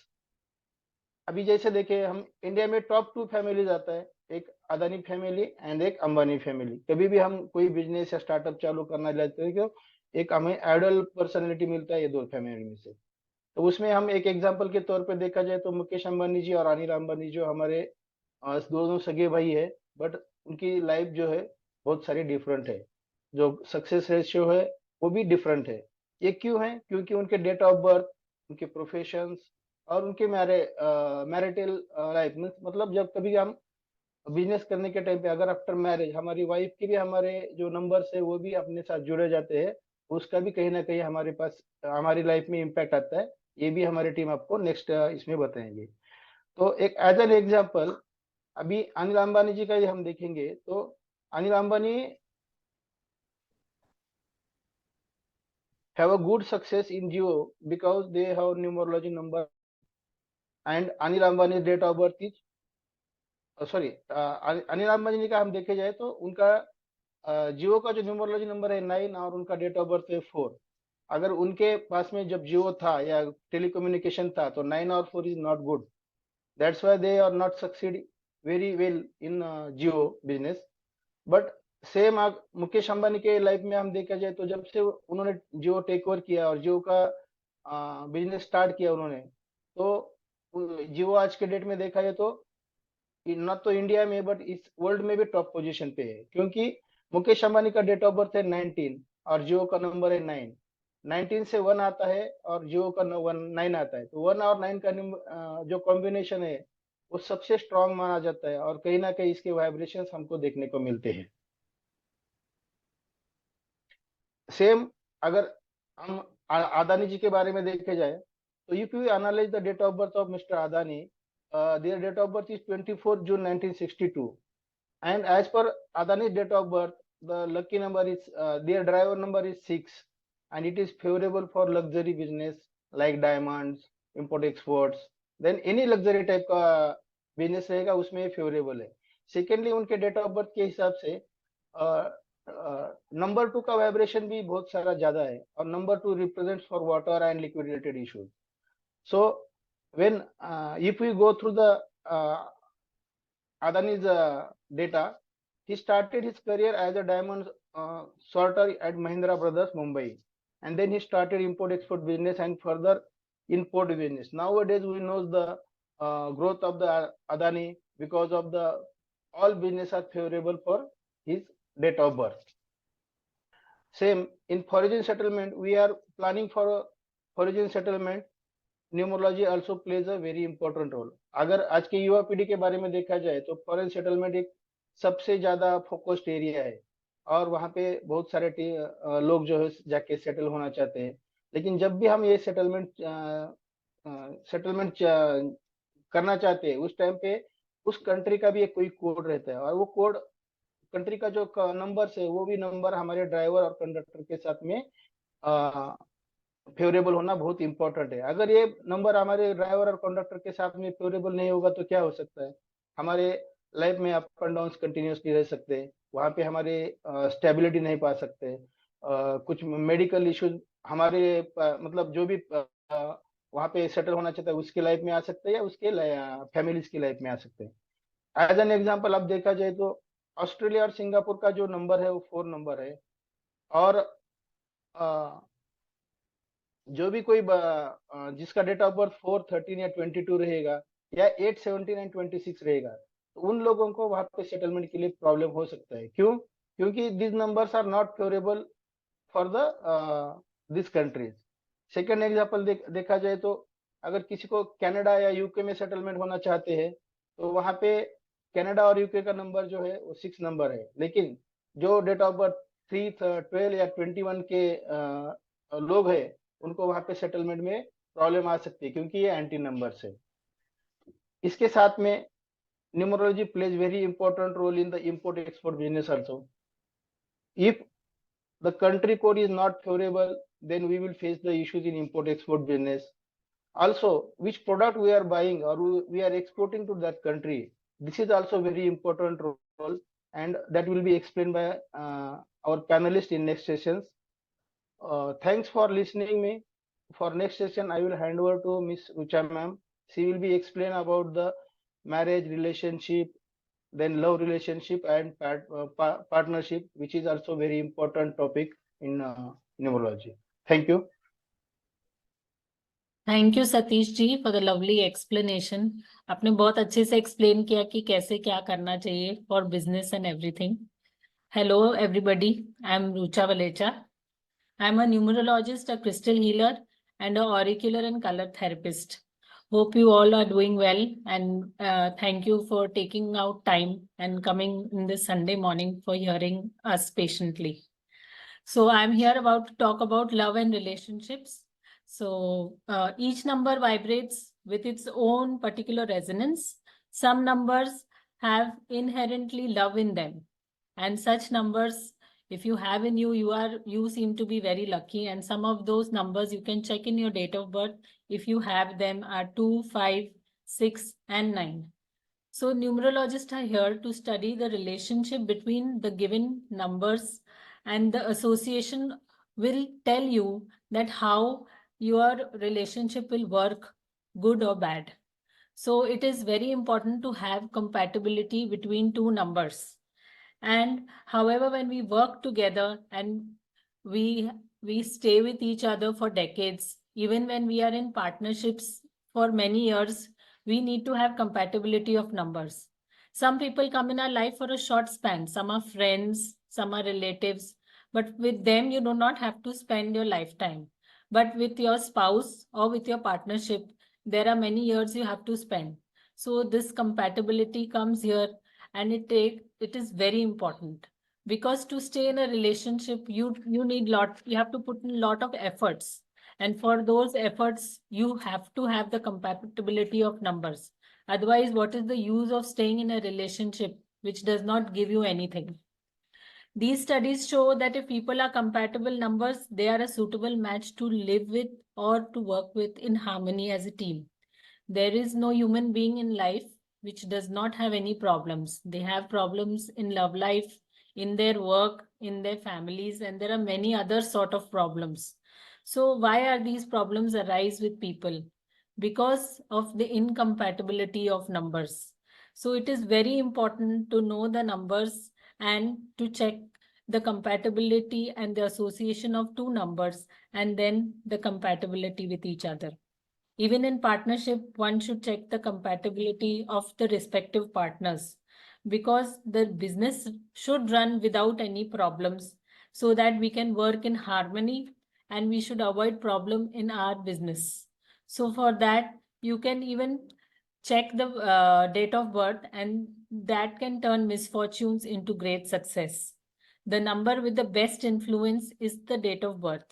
अभी जैसे देखे हम India में top 2 families आता है, एक Adani family and एक Ambani family. कभी भी हम कोई बिजनेस या स्टार्टअप चालू करना चाहते हैं क्यों, एक हमें आइडल पर्सनैलिटी मिलता है ये 2 फैमिली में से। तो उसमें हम एक एग्जांपल के तौर पे देखा जाए तो मुकेश अंबानी जी और अनिल अंबानी जो हमारे दोनों सगे भाई है, बट उनकी लाइफ जो है बहुत सारी डिफरेंट है, जो सक्सेस रेशियो है वो भी डिफरेंट है। ये क्यों है? क्योंकि उनके डेट ऑफ बर्थ, उनके प्रोफेशंस और उनके मैरिटल लाइफ में, मतलब जब कभी हम बिजनेस करने के टाइम पे अगर आफ्टर मैरिज हमारी वाइफ के भी हमारे जो नंबर्स है वो भी अपने साथ जुड़े जाते हैं, उसका भी कहीं ना कहीं हमारे पास हमारी लाइफ में इम्पैक्ट आता है। ये भी हमारी टीम आपको नेक्स्ट इसमें बताएंगे। तो एक एज एन एग्जाम्पल अभी अनिल अंबानी जी का ही हम देखेंगे तो Anil Ambani have a good success in Jio because they have numerology number, and Anil Ambani's date of birth is Anil Ambani जी का हम देखे जाए तो उनका जियो का जो न्यूमरोलॉजी नंबर है 9 और उनका डेट ऑफ बर्थ है 4। अगर उनके पास में जब जियो था या टेलीकम्युनिकेशन था तो 9 और 4 is not good, that's why they are not succeed very well in Jio business. But same Mukesh Ambani के लाइफ में हम देखा जाए तो जब से उन्होंने जियो टेक ओवर किया और जियो का बिजनेस स्टार्ट किया उन्होंने, तो जियो आज के डेट में देखा जाए तो नॉट तो इंडिया में बट इस वर्ल्ड में भी टॉप पोजीशन पे है, क्योंकि मुकेश अंबानी का डेट ऑफ बर्थ है 19 और जियो का नंबर है 9। 19 से 1 आता है और जियो का 9 आता है, तो 1 और 9 का जो कॉम्बिनेशन है वो सबसे स्ट्रांग माना जाता है, और कहीं ना कहीं इसके वाइब्रेशंस हमको देखने को मिलते हैं। सेम अगर हम अदानी जी के बारे में देखे जाए तो if you analyse the date of birth of mister Adani, their date of birth is 24 June 1962, and as per Adani's date of birth, the lucky number is their driver number is 6, and it is favorable for luxury business like diamonds, import exports, then any luxury type का business रहेगा उसमें favourable है। Secondly उनके date of birth के हिसाब से number 2 का vibration भी बहुत सारा ज्यादा है, और number 2 represents for water and liquid related issues. So when if we go through the Adani's data, he started his career as a diamond sorter at Mahindra Brothers, Mumbai, and then he started import-export business and further import business. Nowadays, we know the growth of the Adani because of the all business are favorable for his date of birth. Same in foreign settlement, we are planning for a foreign settlement. Numerology also plays a very important role. अगर आज के युवा पीढ़ी के बारे में देखा जाए तो फॉरेन सेटलमेंट एक सबसे ज्यादा फोकस्ड एरिया है, और वहाँ पे बहुत सारे लोग जो है जाके सेटल होना चाहते हैं। लेकिन जब भी हम ये सेटलमेंट करना चाहते हैं उस टाइम पे उस कंट्री का भी एक कोई कोड रहता है, और वो कोड कंट्री का जो नंबर है वो भी नंबर हमारे ड्राइवर और कंडक्टर के साथ में फेवरेबल होना बहुत इंपॉर्टेंट है। अगर ये नंबर हमारे ड्राइवर और कंडक्टर के साथ में फेवरेबल नहीं होगा तो क्या हो सकता है, हमारे लाइफ में अप एंड डाउन कंटिन्यूसली रह सकते हैं, वहाँ पे हमारे स्टेबिलिटी नहीं पा सकते, कुछ मेडिकल इश्यूज हमारे मतलब जो भी वहाँ पे सेटल होना चाहता है उसके लाइफ में आ सकते हैं या उसके फैमिलीज की लाइफ में आ सकते हैं। एज एन एग्जाम्पल अब देखा जाए तो ऑस्ट्रेलिया और सिंगापुर का जो नंबर है वो 4 नंबर है, और जो भी कोई जिसका डेट ऑफ बर्थ 4, 13 या 22 रहेगा या 8, 17 एंड 26 रहेगा, तो उन लोगों को वहां पे सेटलमेंट के लिए प्रॉब्लम हो सकता है। क्यों? क्योंकि this numbers are not favourable for the this countries. Second example देखा जाए तो अगर किसी को कनाडा या यूके में सेटलमेंट होना चाहते हैं तो वहां पे कनाडा और यूके का नंबर जो है वो 6 नंबर है, लेकिन जो डेट ऑफ बर्थ 3, 12 या 21 के लोग हैं उनको वहां पे सेटलमेंट में प्रॉब्लम आ सकती है क्योंकि ये एंटी नंबर्स है। इसके साथ में numerology plays very important role in the import export business also. If the country code is not favorable, then we will face the issues in import export business. Also, which product we are buying or we are exporting to that country, this is also very important role, and that will be explained by our panelists in next sessions. Thanks for listening me. For next session, I will hand over to Miss Rucha ma'am. She will be explain about the marriage relationship, then love relationship and partnership, which is also very important topic in numerology. Thank you. Thank you Satish ji for the lovely explanation. आपने बहुत अच्छे से explain किया कि कैसे क्या करना चाहिए for business and everything. Hello everybody, I am Rucha Valecha. I am a numerologist, a crystal healer and a auricular and colour therapist. Hope you all are doing well, and thank you for taking out time and coming in this Sunday morning for hearing us patiently. So I'm here to talk about love and relationships. So each number vibrates with its own particular resonance. Some numbers have inherently love in them, and such numbers, if you have in you, you seem to be very lucky. And some of those numbers you can check in your date of birth. If you have them are 2, 5, 6, and 9. So numerologists are here to study the relationship between the given numbers, and the association will tell you that how your relationship will work, good or bad. So it is very important to have compatibility between two numbers. And however, when we work together and we stay with each other for decades, even when we are in partnerships for many years, we need to have compatibility of numbers. Some people come in our life for a short span. Some are friends, some are relatives, but with them, you do not have to spend your lifetime. But with your spouse or with your partnership, there are many years you have to spend. So this compatibility comes here, and it is very important, because to stay in a relationship, you have to put in a lot of efforts. And for those efforts, you have to have the compatibility of numbers. Otherwise, what is the use of staying in a relationship which does not give you anything? These studies show that if people are compatible numbers, they are a suitable match to live with or to work with in harmony as a team. There is no human being in life which does not have any problems. They have problems in love life, in their work, in their families, and there are many other sort of problems. So why are these problems arise with people? Because of the incompatibility of numbers. So it is very important to know the numbers and to check the compatibility and the association of two numbers, and then the compatibility with each other. Even in partnership, one should check the compatibility of the respective partners, because the business should run without any problems, so that we can work in harmony and we should avoid problem in our business. So for that, you can even check the date of birth, and that can turn misfortunes into great success. The number with the best influence is the date of birth.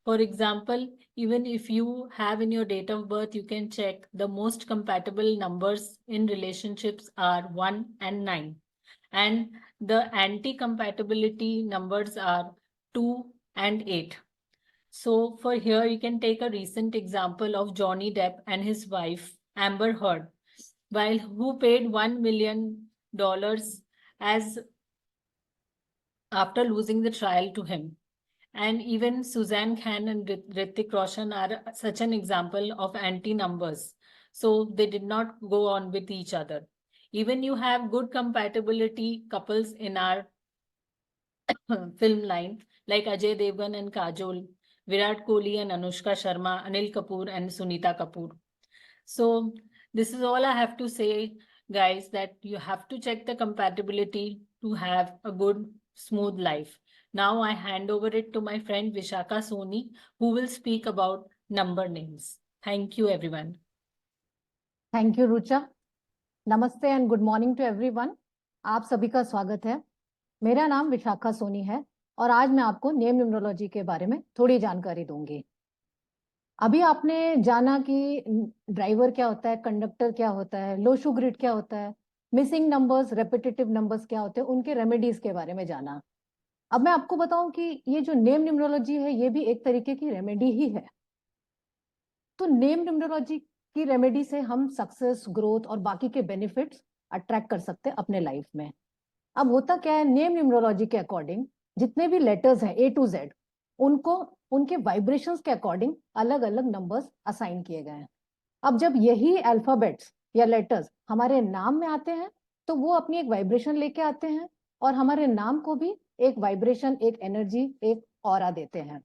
For example, even if you have in your date of birth, you can check the most compatible numbers in relationships are 1 and 9. And the anti-compatibility numbers are 2 and 8. So for here, you can take a recent example of Johnny Depp and his wife, Amber Heard, who paid $1 million as after losing the trial to him. And even Suzanne Khan and Hrithik Roshan are such an example of anti-numbers. So they did not go on with each other. Even you have good compatibility couples in our film line, like Ajay Devgan and Kajol, Virat Kohli and Anushka Sharma, Anil Kapoor and Sunita Kapoor. So this is all I have to say, guys, that you have to check the compatibility to have a good, smooth life. Now I hand over it to my friend Vishaka Soni, who will speak about number names. Thank you, everyone. Thank you, Rucha. Namaste and good morning to everyone. आप सभी का स्वागत है. मेरा नाम विशाखा सोनी है और आज मैं आपको नेम न्यूमरोलॉजी के बारे में थोड़ी जानकारी दूंगी. अभी आपने जाना कि ड्राइवर क्या होता है, कंडक्टर क्या होता है, लो शू ग्रिड क्या होता है, मिसिंग नंबर्स, रेपिटेटिव नंबर्स क्या होते हैं, उनके रेमेडीज के बारे में जाना. अब मैं आपको बताऊं कि ये जो नेम न्यूमरोलॉजी है, ये भी एक तरीके की रेमेडी ही है. तो नेम न्यूमरोलॉजी की रेमेडी से हम सक्सेस, ग्रोथ और बाकी के बेनिफिट्स अट्रैक्ट कर सकते हैं अपने लाइफ में. अब होता क्या है, नेम न्यूमरोलॉजी के अकॉर्डिंग जितने भी लेटर्स हैं A to Z, उनको उनके वाइब्रेशंस के अकॉर्डिंग अलग अलग नंबर्स असाइन किए गए हैं. अब जब यही अल्फाबेट्स या लेटर्स हमारे नाम में आते हैं, तो वो अपनी एक वाइब्रेशन लेके आते हैं और हमारे नाम को भी एक वाइब्रेशन, एक एनर्जी, एक ऑरा देते हैं.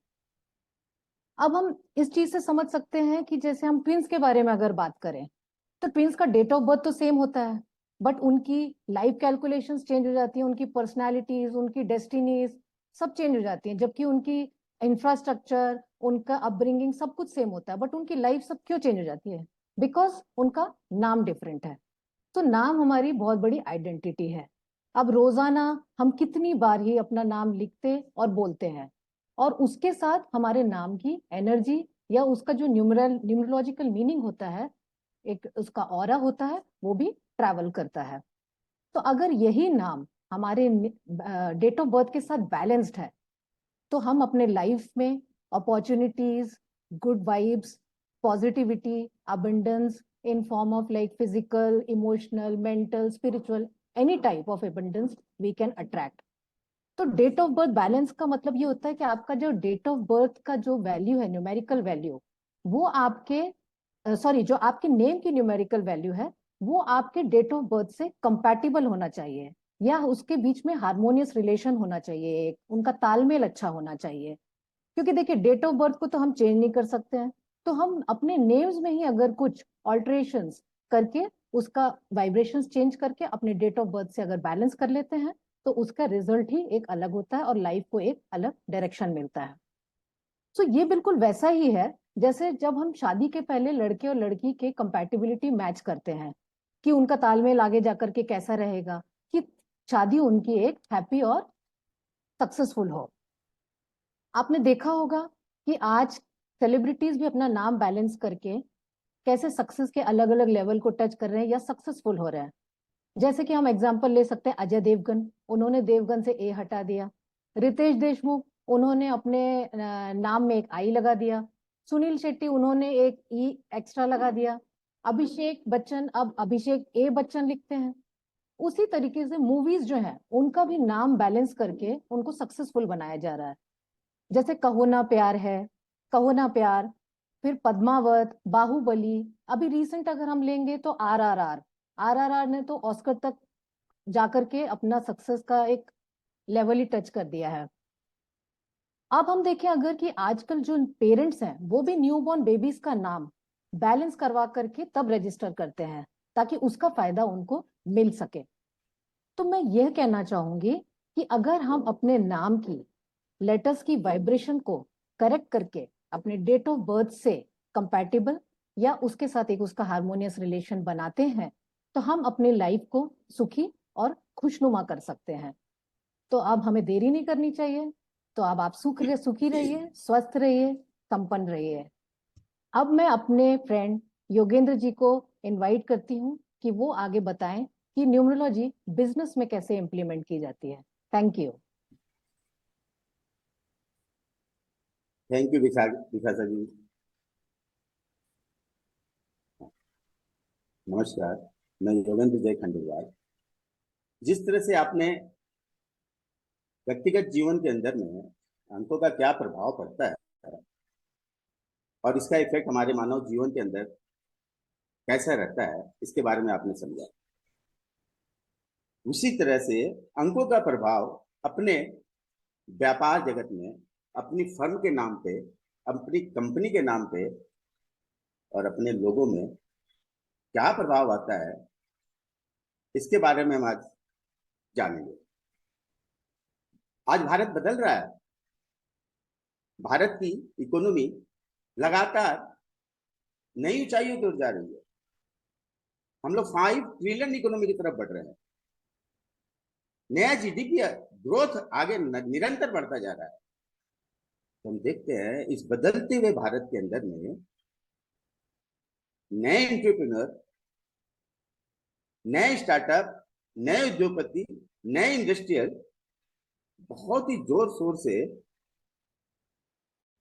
अब हम इस चीज से समझ सकते हैं कि जैसे हम ट्विंस के बारे में अगर बात करें, तो ट्विंस का डेट ऑफ बर्थ तो सेम होता है, बट उनकी लाइफ कैलकुलेशंस चेंज हो जाती हैं, उनकी पर्सनालिटीज, उनकी डेस्टिनीज सब चेंज हो जाती हैं, जबकि उनकी इंफ्रास्ट्रक्चर, उनका अपब्रिंगिंग सब कुछ सेम होता है, बट उनकी लाइफ सब क्यों चेंज हो जाती है? बिकॉज उनका नाम डिफरेंट है. तो नाम हमारी बहुत बड़ी आइडेंटिटी है. अब रोजाना हम कितनी बार ही अपना नाम लिखते और बोलते हैं, और उसके साथ हमारे नाम की एनर्जी या उसका जो न्यूमरोलॉजिकल मीनिंग होता है, एक उसका ऑरा होता है, वो भी ट्रैवल करता है. तो अगर यही नाम हमारे डेट ऑफ बर्थ के साथ बैलेंस्ड है, तो हम अपने लाइफ में opportunities, good vibes, positivity, abundance in form of like physical, emotional, mental, spiritual, any type of abundance we can attract. तो डेट ऑफ बर्थ बैलेंस का मतलब ये होता है कि आपका जो डेट ऑफ बर्थ का जो वैल्यू है, न्यूमेरिकल वैल्यू, वो आपके जो आपके नेम की न्यूमेरिकल वैल्यू है, वो आपके डेट ऑफ बर्थ से कंपैटिबल होना चाहिए, या उसके बीच में हार्मोनियस रिलेशन होना चाहिए, एक उनका तालमेल अच्छा होना चाहिए. क्योंकि देखिए, डेट ऑफ बर्थ को तो हम चेंज नहीं कर सकते हैं, तो हम अपने नेम्स में ही अगर कुछ ऑल्टरेशंस करके उसका वाइब्रेशंस चेंज करके अपने डेट ऑफ बर्थ से अगर बैलेंस कर लेते हैं तो उसका रिजल्ट ही एक अलग होता है और लाइफ को एक अलग डायरेक्शन मिलता है। सो ये बिल्कुल वैसा ही है जैसे जब हम शादी के पहले लड़के और लड़की के कंपैटिबिलिटी मैच करते हैं कि उनका तालमेल आगे जाकर के कैसा रहेगा, कि शादी उनकी एक हैप्पी और सक्सेसफुल हो। आपने देखा होगा कि आज सेलिब्रिटीज भी अपना नाम बैलेंस करके कैसे सक्सेस के अलग अलग लेवल को टच कर रहे हैं या सक्सेसफुल हो रहे हैं। जैसे कि हम एग्जांपल ले सकते हैं अजय देवगन, उन्होंने देवगन से ए हटा दिया। रितेश देशमुख, उन्होंने अपने नाम में एक आई लगा दिया। सुनील शेट्टी, उन्होंने एक ई एक्स्ट्रा लगा दिया। अभिषेक बच्चन अब अभिषेक ए बच्चन लिखते हैं। उसी तरीके से मूवीज जो है उनका भी नाम बैलेंस करके उनको सक्सेसफुल बनाया जा रहा है। जैसे कहो ना प्यार है, कहो ना प्यार, फिर पद्मावत, बाहुबली, अभी रिसेंट अगर हम लेंगे तो आरआरआर ने तो ऑस्कर तक जाकर के अपना सक्सेस का एक लेवल ही टच कर दिया है। अब हम देखें अगर कि आजकल जो पेरेंट्स हैं वो भी न्यूबॉर्न बेबीज का नाम बैलेंस करवा करके तब रजिस्टर करते हैं ताकि उसका फायदा उनको मिल सके। तो मैं यह कहना चाहूंगी कि अगर हम अपने नाम की लेटर्स की वाइब्रेशन को करेक्ट करके अपने डेट ऑफ बर्थ से कंपैटिबल या उसके साथ एक उसका हार्मोनियस रिलेशन बनाते हैं तो हम अपने लाइफ को सुखी और खुशनुमा कर सकते हैं। तो अब हमें देरी नहीं करनी चाहिए। तो अब आप सुखी रहिए, स्वस्थ रहिए, संपन्न रहिए। अब मैं अपने फ्रेंड योगेंद्र जी को इनवाइट करती हूँ कि वो आगे बताएं कि न्यूमरोलॉजी बिजनेस में कैसे इम्प्लीमेंट की जाती है। Thank you. Thank you Vishakha ji. नमस्कार, मैं योगेंद्र जय खंडेलवाल। जिस तरह से आपने व्यक्तिगत जीवन के अंदर में अंकों का क्या प्रभाव पड़ता है और इसका इफेक्ट हमारे मानव जीवन के अंदर कैसा रहता है, इसके बारे में आपने समझा। उसी तरह से अंकों का प्रभाव अपने व्यापार जगत में, अपनी फर्म के नाम पे, अपनी कंपनी के नाम पे और अपने लोगों में क्या प्रभाव आता है, इसके बारे में हम आज जानेंगे। आज भारत बदल रहा है। भारत की इकोनॉमी लगातार नई ऊंचाइयों की ओर जा रही है। हम लोग 5 ट्रिलियन इकोनॉमी की तरफ बढ़ रहे हैं। नया जीडीपी ग्रोथ आगे निरंतर बढ़ता जा रहा है। तो हम देखते हैं इस बदलते हुए भारत के अंदर में नए एंटरप्रेन्योर, नए स्टार्टअप, नए उद्योगपति, नए इंडस्ट्रियल बहुत ही जोर शोर से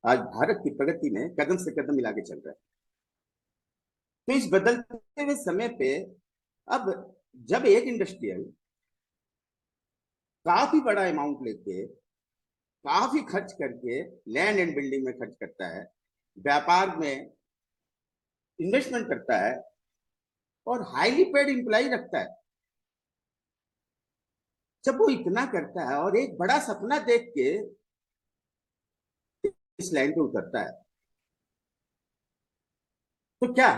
आज भारत की प्रगति में कदम से कदम मिला के चल रहा है। तो इस बदलते हुए समय पे अब जब एक इंडस्ट्रियल काफी बड़ा अमाउंट लेके, काफी खर्च करके लैंड एंड बिल्डिंग में खर्च करता है, व्यापार में इन्वेस्टमेंट करता है और हाईली पेड एम्प्लॉय रखता है, जब वो इतना करता है और एक बड़ा सपना देख के इस लाइन पे उतरता है, तो क्या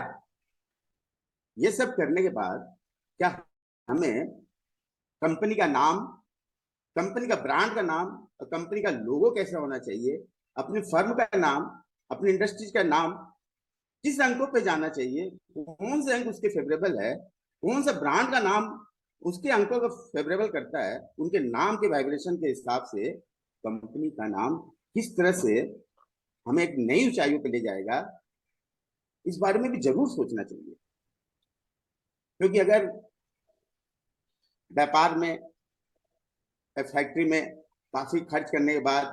ये सब करने के बाद क्या हमें कंपनी का नाम, कंपनी का ब्रांड का नाम और कंपनी का लोगो कैसा होना चाहिए, अपनी फर्म का नाम, अपनी इंडस्ट्रीज का नाम किस अंकों पे जाना चाहिए, कौन से अंक उसके फेवरेबल है, कौन सा ब्रांड का नाम उसके अंकों को फेवरेबल करता है, उनके नाम के वाइब्रेशन के हिसाब से कंपनी का नाम किस तरह से हमें एक नई ऊंचाइयों पे ले जाएगा, इस बारे में भी जरूर सोचना चाहिए। क्योंकि अगर व्यापार में, फैक्ट्री में काफी खर्च करने के बाद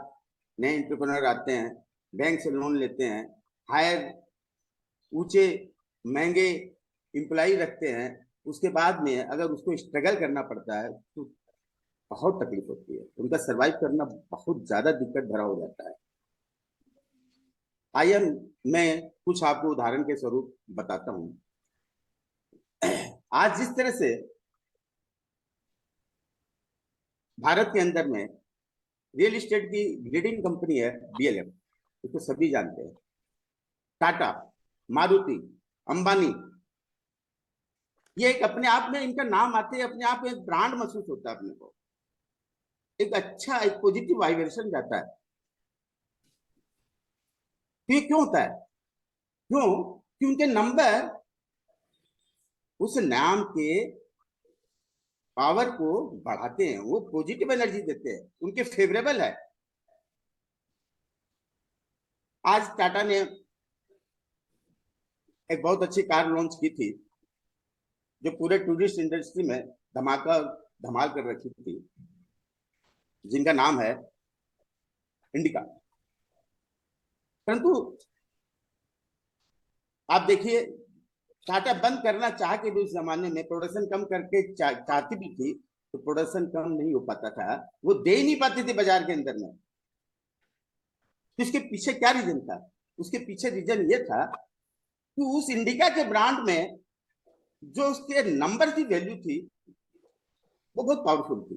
नए एंटरप्रेन्योर आते हैं, बैंक से लोन लेते हैं, हायर ऊंचे महंगे एम्प्लॉय रखते हैं, उसके बाद में अगर उसको स्ट्रगल करना पड़ता है तो बहुत तकलीफ होती है, उनका सरवाइव करना बहुत ज्यादा दिक्कत भरा हो जाता है। आइए मैं कुछ आपको उदाहरण के स्वरूप बताता हूं। आज जिस तरह से भारत के अंदर में रियल एस्टेट की लीडिंग कंपनी है DLF, इसको सभी जानते हैं। टाटा, मारुति, अंबानी, ये एक अपने आप में इनका नाम आते ही अपने आप में एक ब्रांड महसूस होता है अपने को, एक अच्छा एक पॉजिटिव वाइब्रेशन जाता है। तो ये क्यों होता है? क्यों? कि उनके नंबर उस नाम के पावर को बढ़ाते हैं, वो पॉजिटिव एनर्जी देते हैं, उनके फेवरेबल है। आज टाटा ने एक बहुत अच्छी कार लॉन्च की थी जो पूरे टूरिस्ट इंडस्ट्री में धमाका धमाल कर रखी थी, जिनका नाम है इंडिका। परंतु आप देखिए, टाटा बंद करना चाह के भी उस जमाने में प्रोडक्शन कम करके चाहती भी थी तो प्रोडक्शन कम नहीं हो पाता था, वो दे ही नहीं पाती थी बाजार के अंदर में। तो इसके पीछे क्या रीजन था? उसके पीछे रीजन ये था कि उस इंडिका के ब्रांड में जो उसके नंबर की वैल्यू थी वो बहुत पावरफुल थी।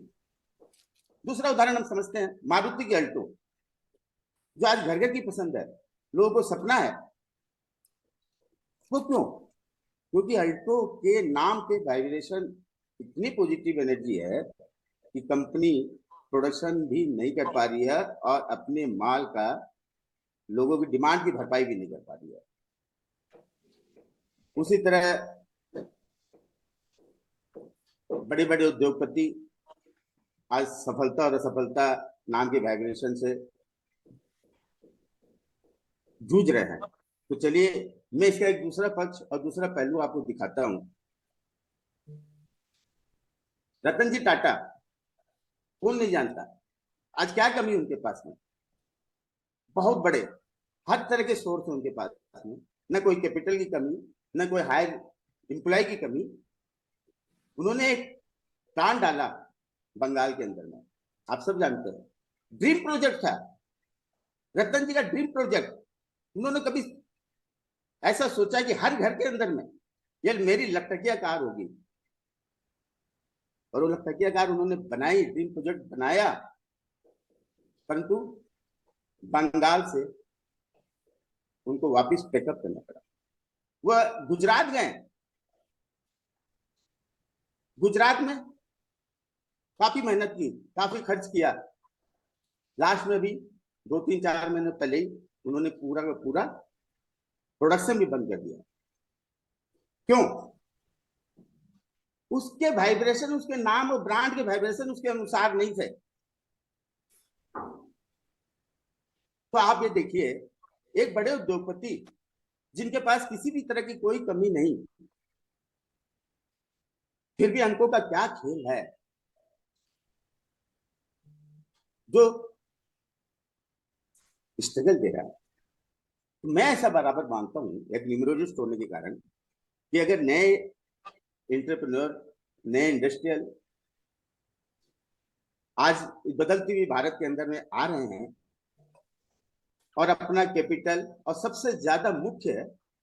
दूसरा उदाहरण हम समझते हैं मारुति की अल्टो, जो आज घर घर की पसंद है, लोगों को सपना है। वो क्यों? क्योंकि अल्टो के नाम पे वाइब्रेशन इतनी पॉजिटिव एनर्जी है कि कंपनी प्रोडक्शन भी नहीं कर पा रही है और अपने माल का लोगों की डिमांड की भरपाई भी नहीं कर पा रही है। उसी तरह बड़े बड़े उद्योगपति आज सफलता और असफलता नाम के वाइब्रेशन से जूझ रहे हैं। तो चलिए मैं इसका एक दूसरा पक्ष और दूसरा पहलू आपको दिखाता हूं। रतन जी टाटा कौन नहीं जानता, आज क्या कमी उनके पास में? बहुत बड़े हर तरह के सोर्स है उनके पास में, न कोई कैपिटल की कमी, न कोई हायर एम्प्लॉय की कमी। उन्होंने एक प्लान डाला बंगाल के अंदर में, आप सब जानते हैं, ड्रीम प्रोजेक्ट था रतन जी का, ड्रीम प्रोजेक्ट। उन्होंने कभी ऐसा सोचा कि हर घर के अंदर में ये मेरी लटकिया कार होगी, और वो लटकिया कार उन्होंने बनाई, ड्रीम प्रोजेक्ट बनाया। परंतु बंगाल से उनको वापस पैकअप करना पड़ा। वह गुजरात गए, गुजरात में काफी मेहनत की, काफी खर्च किया। लास्ट में भी 2-3-4 महीने पहले ही उन्होंने पूरा का पूरा प्रोडक्शन भी बंद कर दिया। क्यों? उसके वाइब्रेशन, उसके नाम और ब्रांड के वाइब्रेशन उसके अनुसार नहीं थे। तो आप ये देखिए, एक बड़े उद्योगपति जिनके पास किसी भी तरह की कोई कमी नहीं, फिर भी अंकों का क्या खेल है जो स्ट्रगल दे रहा है। तो मैं ऐसा बराबर मानता हूं, एक न्यूमरोलॉजिस्ट होने के कारण, कि अगर नए एंटरप्रेन्योर, नए इंडस्ट्रियल आज बदलती हुई भारत के अंदर में आ रहे हैं और अपना कैपिटल और सबसे ज्यादा मुख्य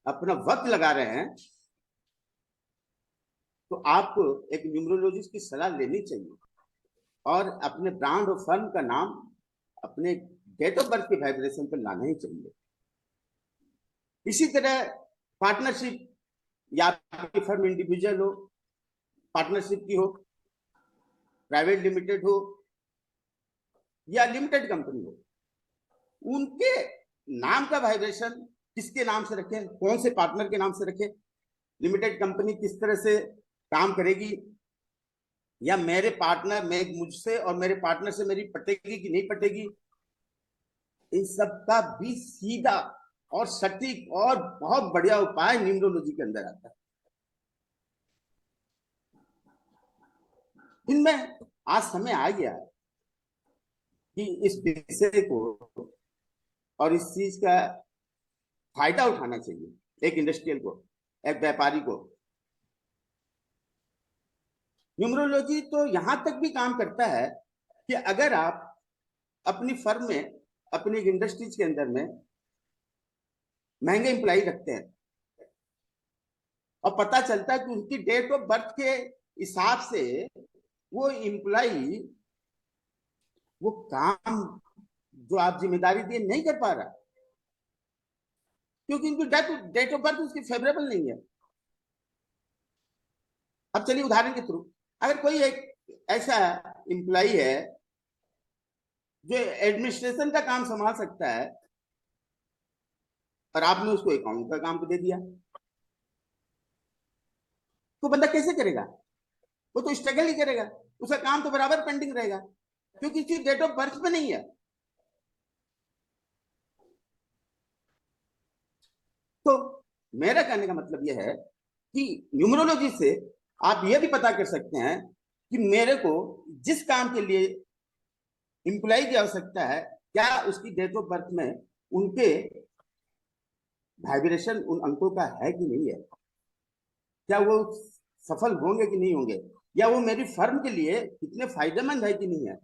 अपना वक्त लगा रहे हैं, तो आपको एक न्यूमरोलॉजिस्ट की सलाह लेनी चाहिए और अपने ब्रांड और फर्म का नाम अपने डेट ऑफ बर्थ के वाइब्रेशन पर लाना ही चाहिए। इसी तरह पार्टनरशिप, या आपकी फर्म इंडिविजुअल हो, पार्टनरशिप की हो, प्राइवेट लिमिटेड हो या लिमिटेड कंपनी हो, उनके नाम का वाइब्रेशन किसके नाम से रखें, कौन से पार्टनर के नाम से रखें, लिमिटेड कंपनी किस तरह से काम करेगी, या मेरे पार्टनर, मैं मुझसे और मेरे पार्टनर से मेरी पटेगी कि नहीं पटेगी, इन सब का भी सीधा और सटीक और बहुत बढ़िया उपाय न्यूमरोलॉजी के अंदर आता है। इनमें आज समय आ गया है कि इस विषय को और इस चीज का फायदा उठाना चाहिए एक इंडस्ट्रियल को, एक व्यापारी को। न्यूमरोलॉजी तो यहां तक भी काम करता है कि अगर आप अपनी फर्म में, अपनी इंडस्ट्रीज के अंदर में महंगे एम्प्लॉय रखते हैं और पता चलता है कि उनकी डेट ऑफ बर्थ के हिसाब से वो एम्प्लॉय वो काम जो आप जिम्मेदारी दिए नहीं कर पा रहा, क्योंकि उनकी डेट ऑफ बर्थ उसकी फेवरेबल नहीं है। अब चलिए उदाहरण के थ्रू, अगर कोई एक ऐसा एम्प्लॉय है जो एडमिनिस्ट्रेशन का काम संभाल सकता है और आपने उसको अकाउंट का काम दे दिया, तो बंदा कैसे करेगा? वो तो स्ट्रगल ही करेगा, उसका काम तो बराबर पेंडिंग रहेगा, क्योंकि इसकी डेट ऑफ बर्थ पे नहीं है। तो मेरा कहने का मतलब यह है कि न्यूमरोलॉजी से आप यह भी पता कर सकते हैं कि मेरे को जिस काम के लिए एम्प्लॉय की आवश्यकता है, क्या उसकी डेट ऑफ बर्थ में उनके वाइब्रेशन उन अंकों का है कि नहीं है, क्या वो सफल होंगे कि नहीं होंगे, या वो मेरी फर्म के लिए कितने फायदेमंद है कि नहीं है।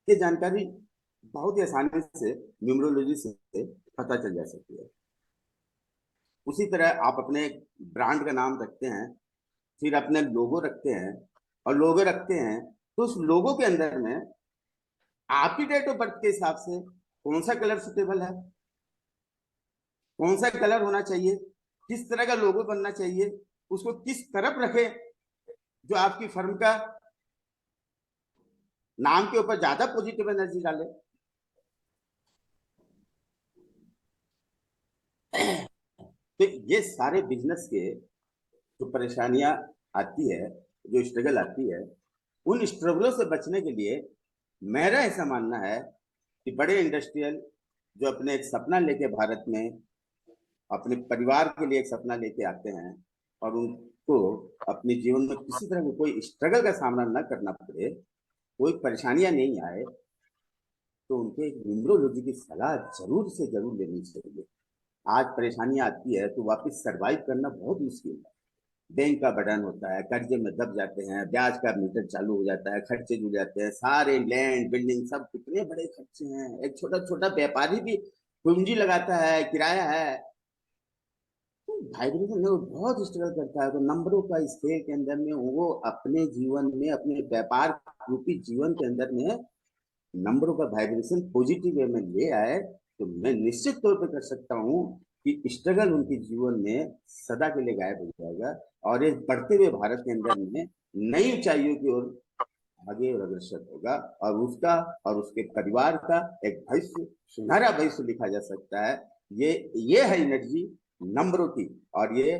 ये जानकारी बहुत ही आसानी से न्यूमरोलॉजी से पता चल जा सकती है। उसी तरह आप अपने ब्रांड का नाम रखते हैं, फिर अपने लोगो रखते हैं, और लोगो रखते हैं तो उस लोगो के अंदर में आपकी डेट ऑफ बर्थ के हिसाब से कौन सा कलर सुटेबल है, कौन सा कलर होना चाहिए, किस तरह का लोगो बनना चाहिए, उसको किस तरफ रखे जो आपकी फर्म का नाम के ऊपर ज्यादा पॉजिटिव एनर्जी डाले। तो ये सारे बिजनेस के जो परेशानियां आती है, जो स्ट्रगल आती है, उन स्ट्रगलों से बचने के लिए मेरा ऐसा मानना है कि बड़े इंडस्ट्रियल जो अपने एक सपना लेके भारत में अपने परिवार के लिए एक सपना लेके आते हैं और उनको अपने जीवन में किसी तरह का कोई स्ट्रगल का सामना न करना पड़े, कोई परेशानियां नहीं आए, तो उनके न्यूमरोलॉजी की सलाह जरूर से जरूर लेनी चाहिए। आज परेशानियां आती है तो वापस सरवाइव करना बहुत मुश्किल है। बैंक का बर्डन होता है, कर्जे में दब जाते हैं, ब्याज का मीटर चालू हो जाता है, खर्चे जुड़ जाते हैं, सारे लैंड बिल्डिंग सब कितने बड़े खर्चे हैं। एक छोटा छोटा व्यापारी भी पूंजी लगाता है, किराया है, तो वाइब्रेशन में वो बहुत स्ट्रगल करता है। तो नंबरों का स्केल के अंदर में वो अपने जीवन में, अपने व्यापार रूपी जीवन के अंदर में नंबरों का वाइब्रेशन पॉजिटिव वे में ले आए, तो मैं निश्चित तौर पर कर सकता हूँ कि स्ट्रगल उनके जीवन में सदा के लिए गायब हो जाएगा और ये बढ़ते हुए भारत के अंदर में नई ऊंचाइयों की ओर आगे और अग्रसर होगा, और उसका और उसके परिवार का एक भविष्य, सुनहरा भविष्य लिखा जा सकता है। ये है एनर्जी नंबरों की, और ये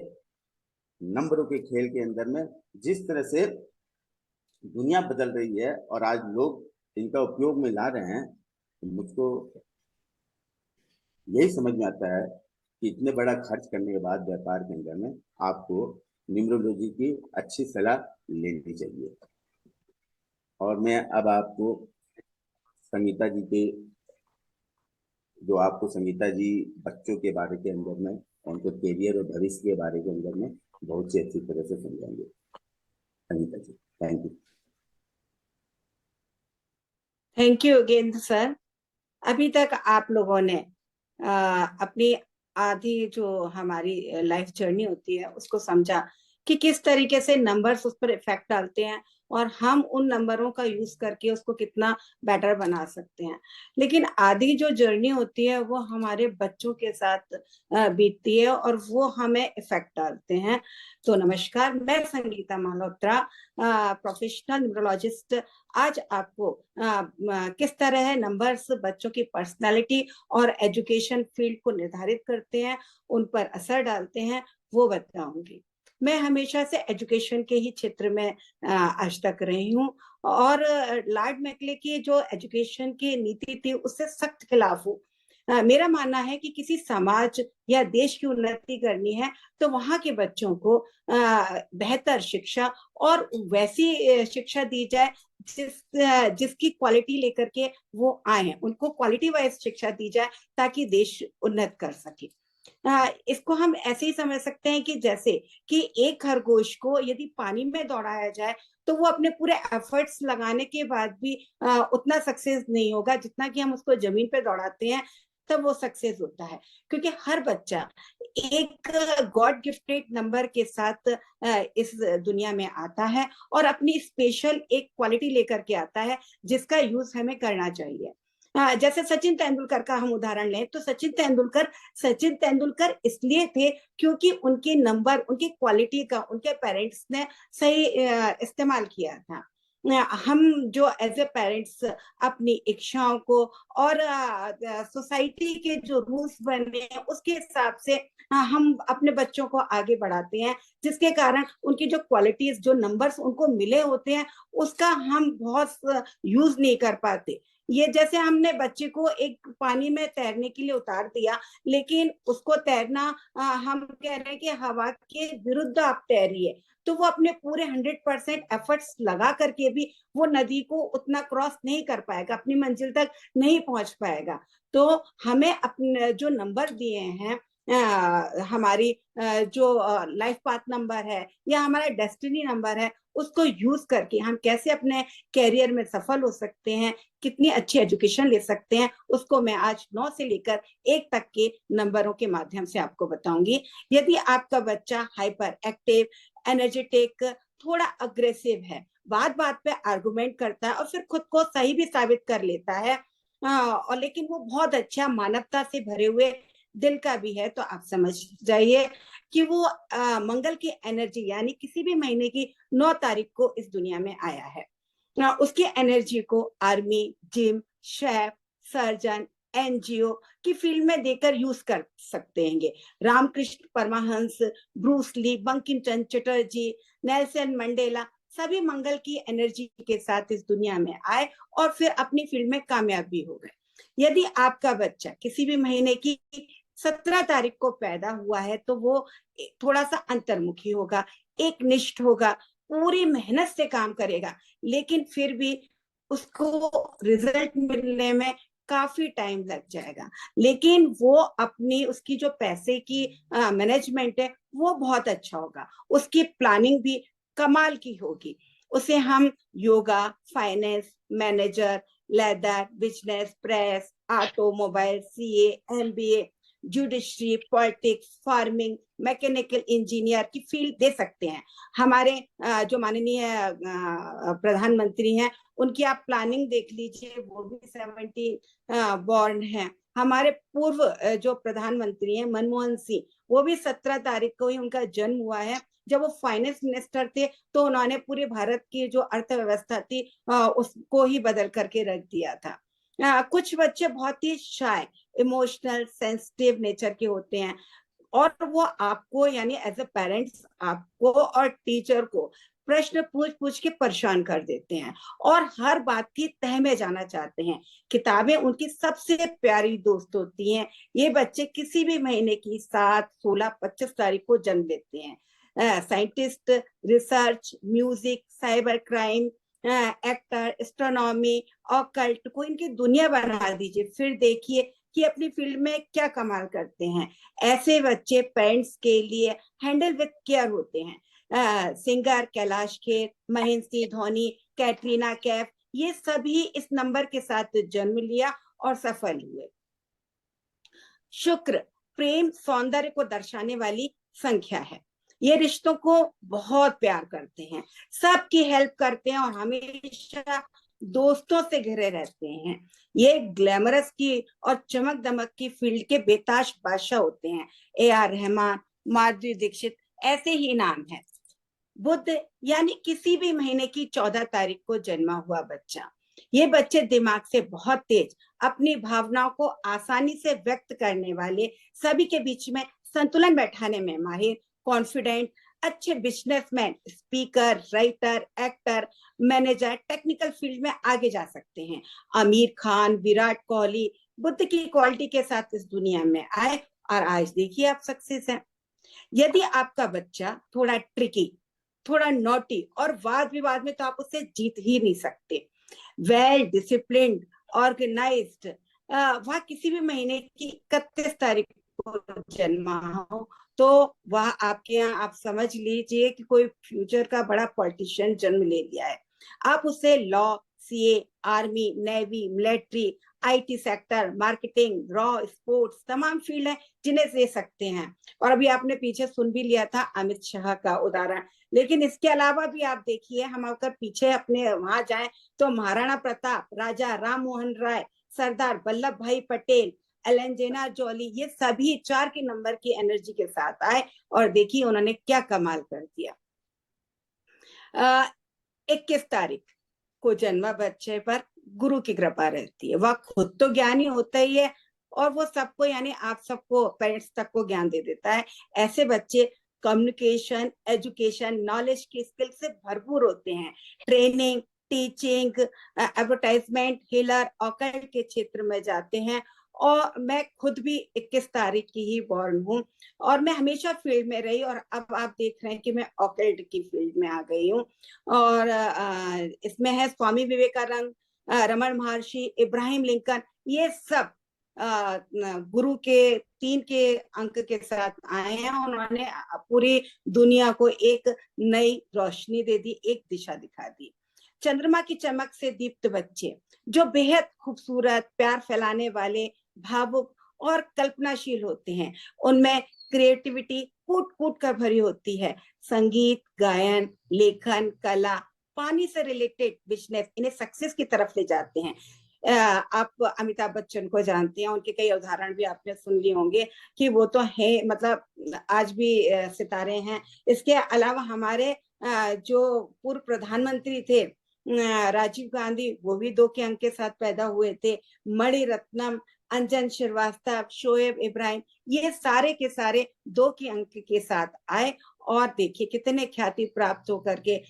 नंबरों के खेल के अंदर में जिस तरह से दुनिया बदल रही है और आज लोग इनका उपयोग में ला रहे हैं, तो मुझको यही समझ में आता है कि इतने बड़ा खर्च करने के बाद व्यापार के अंदर में आपको न्यूमरोलॉजी की अच्छी सलाह लेनी चाहिए। और मैं अब आपको संगीता जी के, जो आपको संगीता जी बच्चों के बारे के अंदर में, उनको कैरियर और भविष्य के बारे के अंदर में बहुत ही अच्छी तरह से समझाएंगे। Sangeeta ji, thank you. Thank you Yogendra sir. अभी तक आप लोगों ने अपनी आधी जो हमारी लाइफ जर्नी होती है उसको समझा कि किस तरीके से नंबर्स उस पर इफेक्ट डालते हैं और हम उन नंबरों का यूज करके उसको कितना बेटर बना सकते हैं। लेकिन आधी जो जर्नी होती है वो हमारे बच्चों के साथ बीतती है और वो हमें इफेक्ट डालते हैं। तो नमस्कार, मैं संगीता मल्होत्रा, प्रोफेशनल न्यूमरोलॉजिस्ट, आज आपको किस तरह नंबर्स बच्चों की पर्सनालिटी और एजुकेशन फील्ड को निर्धारित करते हैं, उन पर असर डालते हैं, वो बताऊंगी। मैं हमेशा से एजुकेशन के ही क्षेत्र में आज तक रही हूँ और लॉर्ड मैकले की जो एजुकेशन की नीति थी उससे सख्त खिलाफ हूँ। मेरा मानना है कि किसी समाज या देश की उन्नति करनी है तो वहां के बच्चों को बेहतर शिक्षा और वैसी शिक्षा दी जाए जिसकी क्वालिटी लेकर के वो आए, उनको क्वालिटी वाइज शिक्षा दी जाए ताकि देश उन्नत कर सके। इसको हम ऐसे ही समझ सकते हैं कि जैसे कि एक खरगोश को यदि पानी में दौड़ाया जाए तो वो अपने पूरे एफर्ट्स लगाने के बाद भी उतना सक्सेस नहीं होगा जितना कि हम उसको जमीन पे दौड़ाते हैं तब वो सक्सेस होता है। क्योंकि हर बच्चा एक गॉड गिफ्टेड नंबर के साथ इस दुनिया में आता है और अपनी स्पेशल एक क्वालिटी लेकर के आता है जिसका यूज हमें करना चाहिए। जैसे सचिन तेंदुलकर का हम उदाहरण लें तो सचिन तेंदुलकर इसलिए थे क्योंकि उनके नंबर, उनकी क्वालिटी का उनके पेरेंट्स ने सही इस्तेमाल किया था। हम जो एज ए पेरेंट्स अपनी इच्छाओं को और सोसाइटी के जो रूल्स बने हैं उसके हिसाब से हम अपने बच्चों को आगे बढ़ाते हैं, जिसके कारण उनकी जो क्वालिटीज, जो नंबर्स उनको मिले होते हैं उसका हम बहुत यूज नहीं कर पाते। ये जैसे हमने बच्चे को एक पानी में तैरने के लिए उतार दिया, लेकिन उसको तैरना हम कह रहे हैं कि हवा के विरुद्ध आप तैरिए, तो वो अपने पूरे 100% एफर्ट्स लगा करके भी वो नदी को उतना क्रॉस नहीं कर पाएगा, अपनी मंजिल तक नहीं पहुंच पाएगा। तो हमें अपने जो नंबर दिए हैं, हमारी जो लाइफ पाथ नंबर है या हमारा डेस्टिनी नंबर है, उसको यूज करके हम कैसे अपने कैरियर में सफल हो सकते हैं, कितनी अच्छी एजुकेशन ले सकते हैं, उसको मैं आज 9 से लेकर 1 तक के नंबरों के माध्यम से आपको बताऊंगी। यदि आपका बच्चा हाइपर एक्टिव, एनर्जेटिक, थोड़ा अग्रेसिव है, बात बात पे आर्गुमेंट करता है और फिर खुद को सही भी साबित कर लेता है, और लेकिन वो बहुत अच्छा मानवता से भरे हुए दिल का भी है, तो आप समझ जाइए कि वो मंगल की एनर्जी, यानी किसी भी महीने की 9 तारीख को इस दुनिया में आया है। उसकी एनर्जी को army, gym, chef, surgeon, NGO की फील्ड में देकर यूज कर सकते हैं। Ramakrishna Paramahamsa, Bruce Lee, Bankimchandra Chatterjee, Nelson Mandela सभी मंगल की एनर्जी के साथ इस दुनिया में आए और फिर अपनी फील्ड में कामयाब भी हो गए। यदि आपका बच्चा किसी भी महीने की 17 तारीख को पैदा हुआ है तो वो थोड़ा सा अंतर्मुखी होगा, एक निष्ठ होगा, पूरी मेहनत से काम करेगा, लेकिन फिर भी उसको रिजल्ट मिलने में काफी टाइम लग जाएगा। लेकिन वो अपनी, उसकी जो पैसे की मैनेजमेंट है वो बहुत अच्छा होगा, उसकी प्लानिंग भी कमाल की होगी। उसे हम yoga, finance, manager, leather, business, press, automobile, CA, MBA, judiciary, politics, farming, mechanical engineer की फील्ड दे सकते हैं। हमारे जो माननीय प्रधानमंत्री हैं उनकी आप प्लानिंग देख लीजिए, वो भी 70 बॉर्न हैं। हमारे पूर्व जो प्रधानमंत्री हैं मनमोहन सिंह, वो भी 17 तारीख को ही उनका जन्म हुआ है। जब वो फाइनेंस मिनिस्टर थे तो उन्होंने पूरे भारत की जो अर्थव्यवस्था थी उसको ही बदल करके रख दिया था। कुछ बच्चे बहुत ही शाय, इमोशनल, सेंसिटिव नेचर के होते हैं और वो आपको, यानी एज अ पेरेंट्स, आपको और टीचर को प्रश्न पूछ पूछ के परेशान कर देते हैं और हर बात की तह में जाना चाहते हैं। किताबें उनकी सबसे प्यारी दोस्त होती हैं। ये बच्चे किसी भी महीने की 7, 16, 25 तारीख को जन्म लेते हैं। Scientist, research, music, cyber crime, actor, astronomy, occult को इनकी दुनिया बना दीजिए, फिर देखिए कि अपनी फील्ड में क्या कमाल करते हैं। ऐसे बच्चे पेरेंट्स के लिए हैंडल विद केयर होते हैं। सिंगर कैलाश खेर, महेंद्र सिंह धोनी, कैटरीना कैफ, ये सभी इस नंबर के साथ जन्म लिया और सफल हुए। शुक्र प्रेम, सौंदर्य को दर्शाने वाली संख्या है। ये रिश्तों को बहुत प्यार करते हैं, सबकी हेल्प करते हैं और हमेशा दोस्तों से घिरे रहते हैं। ये ग्लैमरस की और चमक दमक की फील्ड के बेताज बादशाह होते हैं। AR रहमान, माधुरी दीक्षित ऐसे ही नाम है। बुध यानी किसी भी महीने की 14 तारीख को जन्मा हुआ बच्चा, ये बच्चे दिमाग से बहुत तेज, अपनी भावनाओं को आसानी से व्यक्त करने वाले, सभी के बीच में संतुलन बैठाने में माहिर, कॉन्फिडेंट, अच्छे businessman, speaker, writer, actor, manager, technical field में आगे जा सकते हैं। आमिर खान, विराट कोहली बुद्ध की क्वालिटी के साथ इस दुनिया में आए और आज देखिए आप सक्सेस है। यदि आपका बच्चा थोड़ा ट्रिकी, थोड़ा नॉटी और वाद विवाद में, तो आप उससे जीत ही नहीं सकते। वेल डिसिप्लिन्ड, ऑर्गेनाइज्ड, वह किसी भी महीने की 31 तारीख को जन्मा हो तो वह आपके यहाँ, आप समझ लीजिए कि कोई फ्यूचर का बड़ा पॉलिटिशियन जन्म ले लिया है। आप उसे law, CA, army, navy, military, IT sector, marketing, raw, sports, तमाम फील्ड है जिन्हें दे सकते हैं। और अभी आपने पीछे सुन भी लिया था अमित शाह का उदाहरण, लेकिन इसके अलावा भी आप देखिए, हम अगर पीछे अपने वहां जाएं तो महाराणा प्रताप, राजा राम मोहन राय, सरदार वल्लभ भाई पटेल, एलेंजेना जोली, ये सभी 4 के नंबर की एनर्जी के साथ आए और देखिए उन्होंने क्या कमाल कर दिया। 21 तारीख को जन्मा बच्चे पर गुरु की कृपा रहती है। वह खुद तो ज्ञानी होता ही है और वो सबको यानी आप सबको पेरेंट्स तक को ज्ञान दे देता है। ऐसे बच्चे कम्युनिकेशन, एजुकेशन, नॉलेज की स्किल से भरपूर होते हैं। Training, teaching, advertisement, healer, occult के क्षेत्र में जाते हैं। और मैं खुद भी 21 तारीख की ही बॉर्न हूँ और मैं हमेशा फील्ड में रही और अब आप देख रहे हैं कि मैं ऑकल्ट की फील्ड में आ गई हूँ। और इसमें है स्वामी विवेकानंद, रमन महर्षि, इब्राहिम लिंकन, ये सब गुरु के 3 के अंक के साथ आए हैं। उन्होंने पूरी दुनिया को एक नई रोशनी दे दी, एक दिशा दिखा दी। चंद्रमा की चमक से दीप्त बच्चे जो बेहद खूबसूरत, प्यार फैलाने वाले, भावुक और कल्पनाशील होते हैं। उनमें क्रिएटिविटी कूट कूट कर भरी होती है। संगीत, गायन, लेखन, कला, पानी से रिलेटेड बिजनेस इन्हें सक्सेस की तरफ ले जाते हैं। आप अमिताभ बच्चन को जानते हैं, उनके कई उदाहरण भी आपने सुन लिए होंगे कि वो तो है मतलब आज भी सितारे हैं। इसके अलावा हमारे जो पूर्व प्रधानमंत्री थे राजीव गांधी, वो भी 2 के अंक के साथ पैदा हुए थे। मणि रत्नम, अंजन श्रीवास्तव, शोएब इब्राहिम, ये सारे के सारे 2 के अंक के साथ आए और देखिए कितने ख्याति प्राप्त होकर के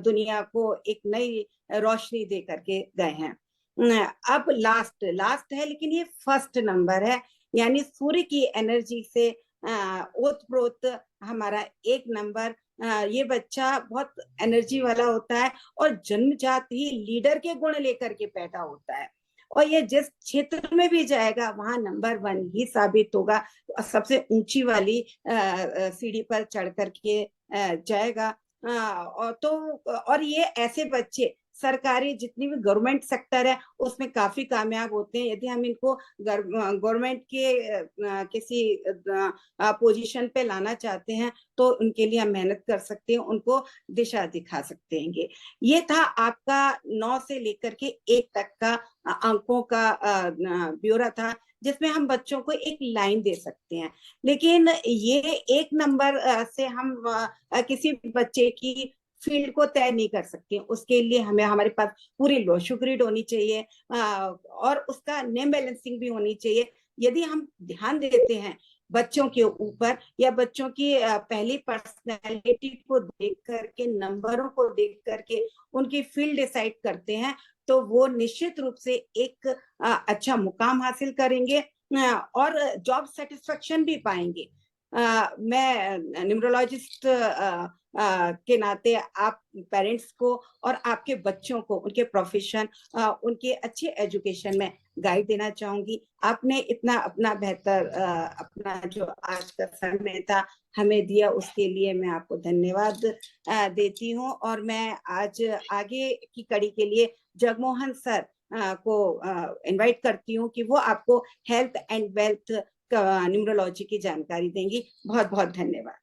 दुनिया को एक नई रोशनी दे करके गए हैं। अब लास्ट है लेकिन ये फर्स्ट नंबर है, यानी सूर्य की एनर्जी से ओतप्रोत हमारा 1 नंबर। ये बच्चा बहुत एनर्जी वाला होता है और जन्मजात ही लीडर के गुण लेकर के पैदा होता है और ये जिस क्षेत्र में भी जाएगा वहां नंबर 1 ही साबित होगा। सबसे ऊंची वाली सीढ़ी पर चढ़ करके जाएगा। और ये ऐसे बच्चे सरकारी जितनी भी गवर्नमेंट सेक्टर है उसमें काफी कामयाब होते हैं। यदि हम इनको गवर्नमेंट के किसी पोजीशन पे लाना चाहते हैं तो उनके लिए हम मेहनत कर सकते हैं, उनको दिशा दिखा सकते हैं। ये था आपका 9 से लेकर के 1 तक का अंकों का ब्यौरा था, जिसमें हम बच्चों को एक लाइन दे सकते हैं। लेकिन ये 1 नंबर से हम किसी बच्चे की फील्ड को तय नहीं कर सकते। उसके लिए हमें हमारे पास पूरी लॉजिक ग्रिड होनी चाहिए और उसका नेम बैलेंसिंग भी होनी चाहिए। यदि हम ध्यान देते हैं बच्चों के ऊपर या बच्चों की पहली पर्सनैलिटी को देख करके, नंबरों को देख करके उनकी फील्ड डिसाइड करते हैं तो वो निश्चित रूप से एक अच्छा मुकाम हासिल करेंगे और जॉब सेटिस्फेक्शन भी पाएंगे। मैं न्यूमरोलॉजिस्ट के नाते आप पेरेंट्स को और आपके बच्चों को उनके प्रोफेशन, उनके अच्छे एजुकेशन में गाइड देना चाहूंगी। आपने इतना अपना बेहतर अपना जो आज का समय था हमें दिया, उसके लिए मैं आपको धन्यवाद देती हूँ। और मैं आज आगे की कड़ी के लिए जगमोहन सर को इनवाइट करती हूँ कि वो आपको हेल्थ एंड वेल्थ न्यूमरोलॉजी की जानकारी देंगी। बहुत बहुत धन्यवाद।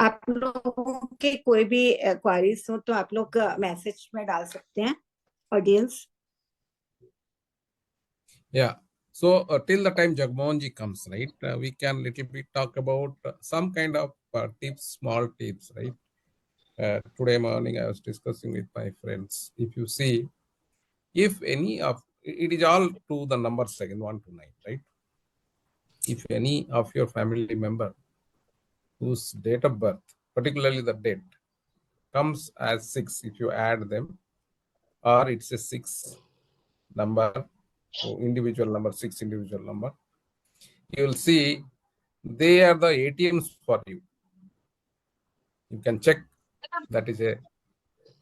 आप लोगों के कोई भी क्वारीज हो तो आप लोग मैसेज में डाल सकते हैं, audience. Yeah. So till the time Jagmohan ji comes, right, we can little bit talk about some kind of tips, small tips, right? Today morning I was discussing with my friends. If you see, if any of it is all to the number second 1 to 9, right? If any of your family member whose date of birth, particularly the date, comes as 6, if you add them, or it's a 6 number, individual number, 6 individual number, you will see they are the ATMs for you. You can check that is a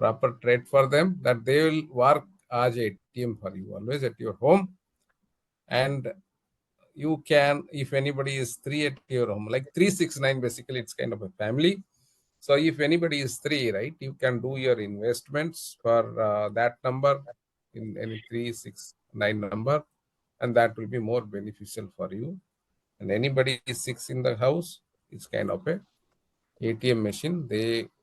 proper trait for them, that they will work as ATM for you, always at your home. And you can, if anybody is 3 at your home, like 369, basically it's kind of a family. So if anybody is 3, right, you can do your investments for that number in any 369 number, and that will be more beneficial for you. And anybody is sick in the house, it's kind of a ATM machine.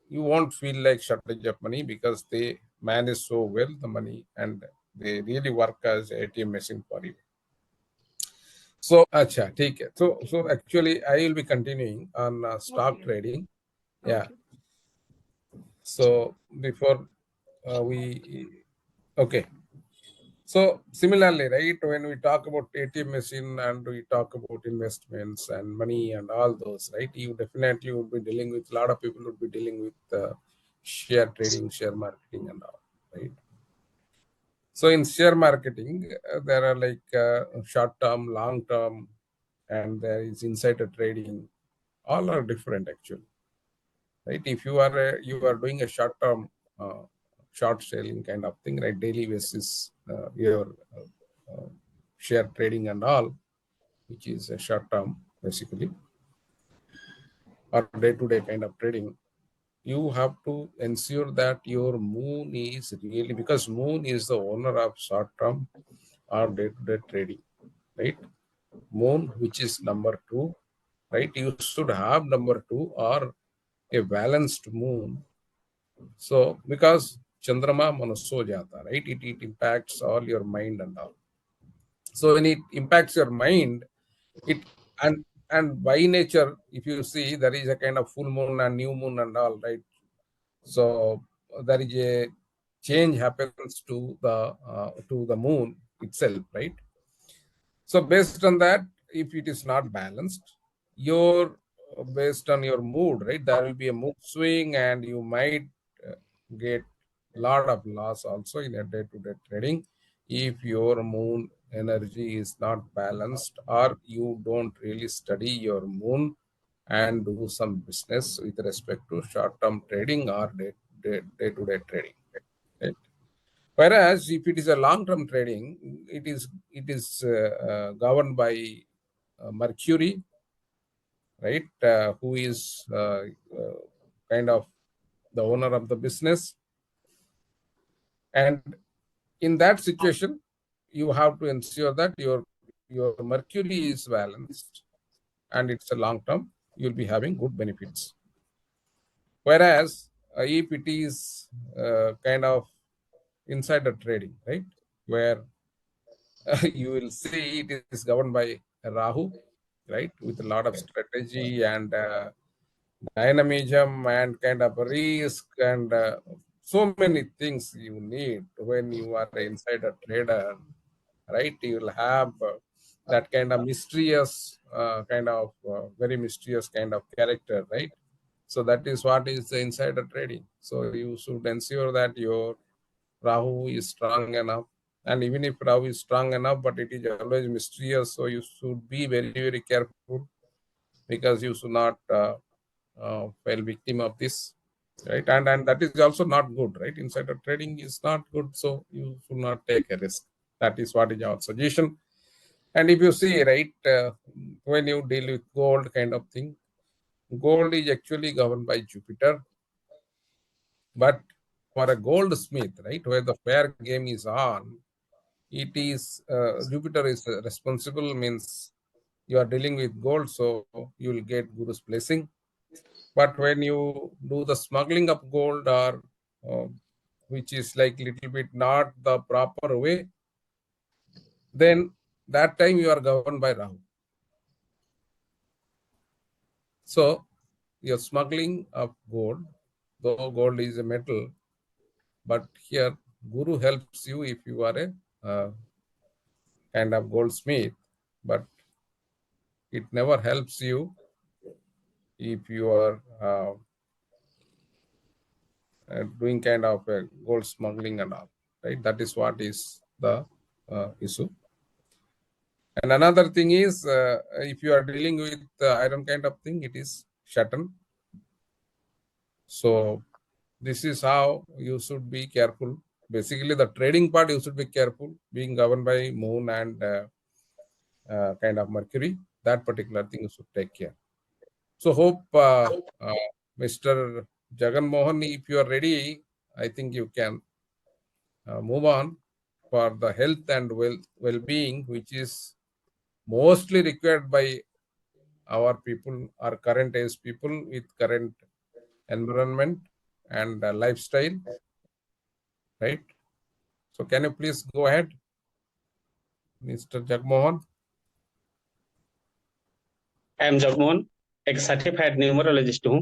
You won't feel like shortage of money because they manage so well the money and they really work as ATM machine for you. So, acha, take it. So actually, I will be continuing on stock trading. Yeah. So before okay. So similarly, right, when we talk about ATM machine and we talk about investments and money and all those, right, you definitely would be dealing with, a lot of people would be dealing with share trading, share marketing and all, right? So in share marketing, there are like short term, long term, and there is insider trading. All are different actually, right? If you are doing a short term, short selling kind of thing, right, daily basis, your share trading and all, which is a short term basically, or day to day kind of trading, you have to ensure that your moon is really, because moon is the owner of short term or day to day trading, right? Moon, which is number 2, right? You should have number 2 or a balanced moon. So because Chandrama Manaso Jata, right? It impacts all your mind and all. So when it impacts your mind, it and by nature, if you see, there is a kind of full moon and new moon and all, right? So there is a change happens to the moon itself, right? So based on that, if it is not balanced, your based on your mood, right, there will be a mood swing, and you might get lot of loss also in a day-to-day trading if your moon energy is not balanced, or you don't really study your moon and do some business with respect to short-term trading or day-to-day trading. Right? Whereas if it is a long-term trading, it is governed by Mercury, right? Who is kind of the owner of the business, and in that situation, you have to ensure that your Mercury is balanced, and it's a long term. You'll be having good benefits. Whereas if it is kind of insider trading, right, where you will see it is governed by Rahu, right, with a lot of strategy and dynamism and kind of risk and so many things you need when you are an insider trader, right? You will have that kind of mysterious, very mysterious kind of character, right? So that is what is the insider trading. So you should ensure that your Rahu is strong enough. And even if Rahu is strong enough, but it is always mysterious, so you should be very, very careful, because you should not fall victim of this, right? And that is also not good, right? Insider trading is not good, so you should not take a risk. That is what is our suggestion. And if you see, right, when you deal with gold kind of thing, gold is actually governed by Jupiter. But for a goldsmith, right, where the fair game is on, it is Jupiter is responsible, means you are dealing with gold, so you will get Guru's blessing. But when you do the smuggling of gold, or which is like little bit not the proper way, then that time you are governed by Rahu. So your smuggling of gold, though gold is a metal, but here Guru helps you if you are a kind of goldsmith, but it never helps you if you are doing kind of gold smuggling and all, right? That is what is the issue. And another thing is, if you are dealing with iron kind of thing, it is Saturn. So this is how you should be careful. Basically, the trading part you should be careful, being governed by Moon and kind of Mercury. That particular thing you should take care. So hope Mr. Jagan Mohan, if you are ready, I think you can move on. for the health and well-being, which is mostly required by our people, our current age people with current environment and lifestyle, right? So can you please go ahead, Mr. Jagmohan? I am Jagmohan, एक certified numerologist हूँ।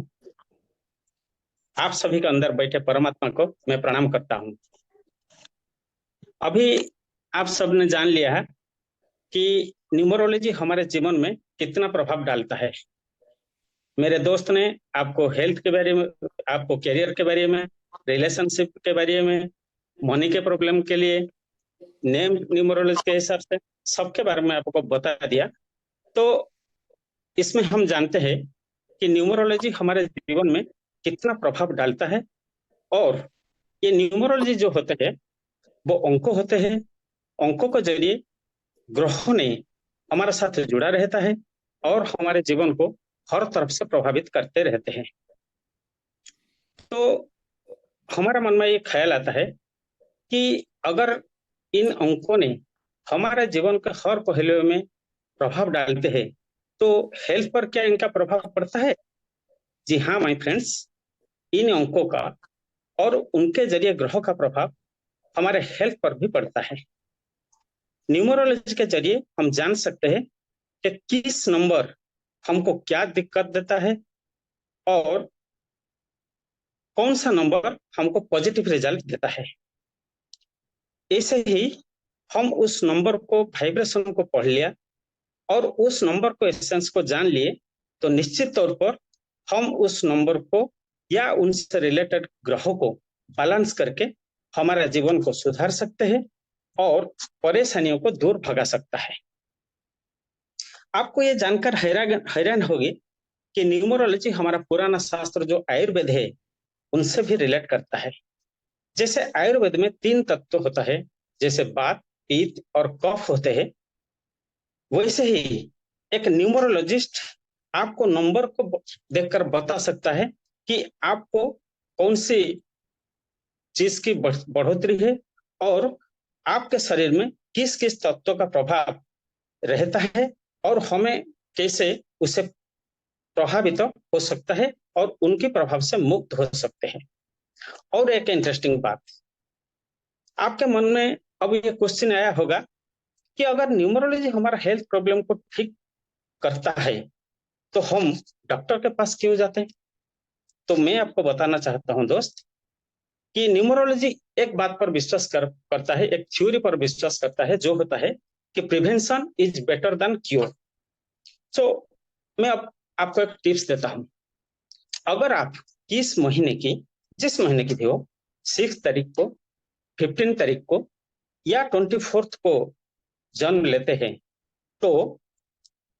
आप सभी के अंदर बैठे परमात्मा को मैं प्रणाम करता हूँ। अभी आप सबने जान लिया है कि न्यूमरोलॉजी हमारे जीवन में कितना प्रभाव डालता है। मेरे दोस्त ने आपको हेल्थ के बारे में, आपको करियर के बारे में, रिलेशनशिप के बारे में, मनी के प्रॉब्लम के लिए नेम न्यूमरोलॉजी के हिसाब से सबके बारे में आपको बता दिया। तो इसमें हम जानते हैं कि न्यूमरोलॉजी हमारे जीवन में कितना प्रभाव डालता है। और ये न्यूमरोलॉजी जो होते हैं वो अंक होते हैं। अंकों के जरिए ग्रहों ने हमारे साथ जुड़ा रहता है और हमारे जीवन को हर तरफ से प्रभावित करते रहते हैं। तो हमारे मन में ये ख्याल आता है कि अगर इन अंकों ने हमारे जीवन के हर पहलुओं में प्रभाव डालते हैं तो हेल्थ पर क्या इनका प्रभाव पड़ता है? जी हाँ माय फ्रेंड्स, इन अंकों का और उनके जरिए ग्रहों का प्रभाव हमारे हेल्थ पर भी पड़ता है। न्यूमरोलॉजी के जरिए हम जान सकते हैं कि किस नंबर हमको क्या दिक्कत देता है और कौन सा नंबर हमको पॉजिटिव रिजल्ट देता है। ऐसे ही हम उस नंबर को, वाइब्रेशन को पढ़ लिया और उस नंबर को, एसेंस को जान लिए तो निश्चित तौर पर हम उस नंबर को या उनसे रिलेटेड ग्रहों को बैलेंस करके हमारे जीवन को सुधार सकते हैं और परेशानियों को दूर भगा सकता है। आपको ये जानकर हैरान होगी कि न्यूमरोलॉजी हमारा पुराना शास्त्र जो आयुर्वेद है उनसे भी रिलेट करता है। जैसे आयुर्वेद में 3 तत्व होता है, जैसे वात, पित्त और कफ होते हैं, वैसे ही एक न्यूमरोलॉजिस्ट आपको नंबर को देखकर बता सकता है कि आपको कौन सी चीज की बढ़ोतरी है और आपके शरीर में किस किस तत्वों का प्रभाव रहता है और हमें कैसे उसे प्रभावित हो सकता है और उनके प्रभाव से मुक्त हो सकते हैं। और एक इंटरेस्टिंग बात, आपके मन में अब ये क्वेश्चन आया होगा कि अगर न्यूमरोलॉजी हमारा हेल्थ प्रॉब्लम को ठीक करता है तो हम डॉक्टर के पास क्यों जाते हैं? तो मैं आपको बताना चाहता हूं दोस्त कि न्यूमरोलॉजी एक बात पर विश्वास करता है, एक थ्योरी पर विश्वास करता है जो होता है कि prevention is better than cure. So मैं आपको एक टिप्स देता हूं। अगर आप जिस महीने की भी हो, 6 तारीख को, 15 तारीख को या 24 को जन्म लेते हैं तो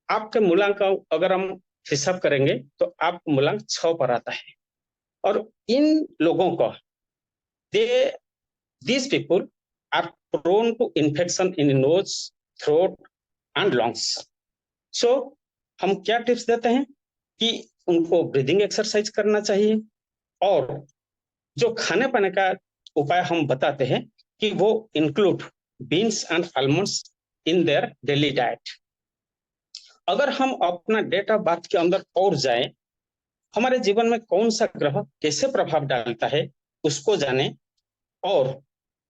आपके मूलांक अगर हम हिसाब करेंगे तो आपको मूलांक 6 पर आता है। और इन लोगों को these people are prone to infection in nose, throat and lungs. So हम क्या टिप्स देते हैं कि उनको ब्रीदिंग एक्सरसाइज करना चाहिए और जो खाने पाने का उपाय हम बताते हैं कि वो include beans and almonds in their daily diet. अगर हम अपना डेट ऑफ बर्थ के अंदर और जाएं, हमारे जीवन में कौन सा ग्रह कैसे प्रभाव डालता है उसको जाने और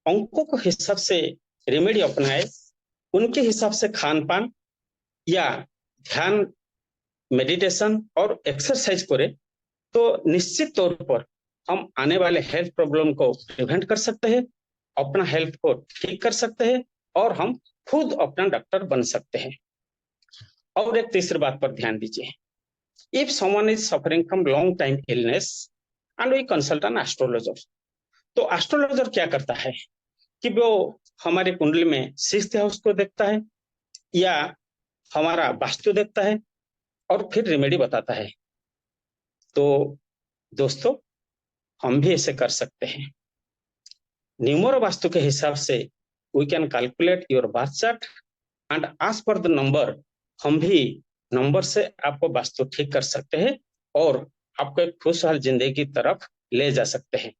अंकों के हिसाब से रेमेडी अपनाए, उनके हिसाब से खान पान या ध्यान, मेडिटेशन और एक्सरसाइज करें तो निश्चित तौर पर हम आने वाले हेल्थ प्रॉब्लम को प्रिवेंट कर सकते हैं, अपना हेल्थ को ठीक कर सकते हैं और हम खुद अपना डॉक्टर बन सकते हैं। और एक तीसरी बात पर ध्यान दीजिए, if someone is suffering from long time illness and we consult an astrologer, तो एस्ट्रोलॉजर क्या करता है कि वो हमारे कुंडली में 6th हाउस को देखता है या हमारा वास्तु देखता है और फिर रेमेडी बताता है। तो दोस्तों हम भी ऐसे कर सकते हैं। न्यूमरो वास्तु के हिसाब से we can calculate your birth chart and as per the number हम भी नंबर से आपको वास्तु ठीक कर सकते हैं और आपको एक खुशहाल जिंदगी की तरफ ले जा सकते हैं।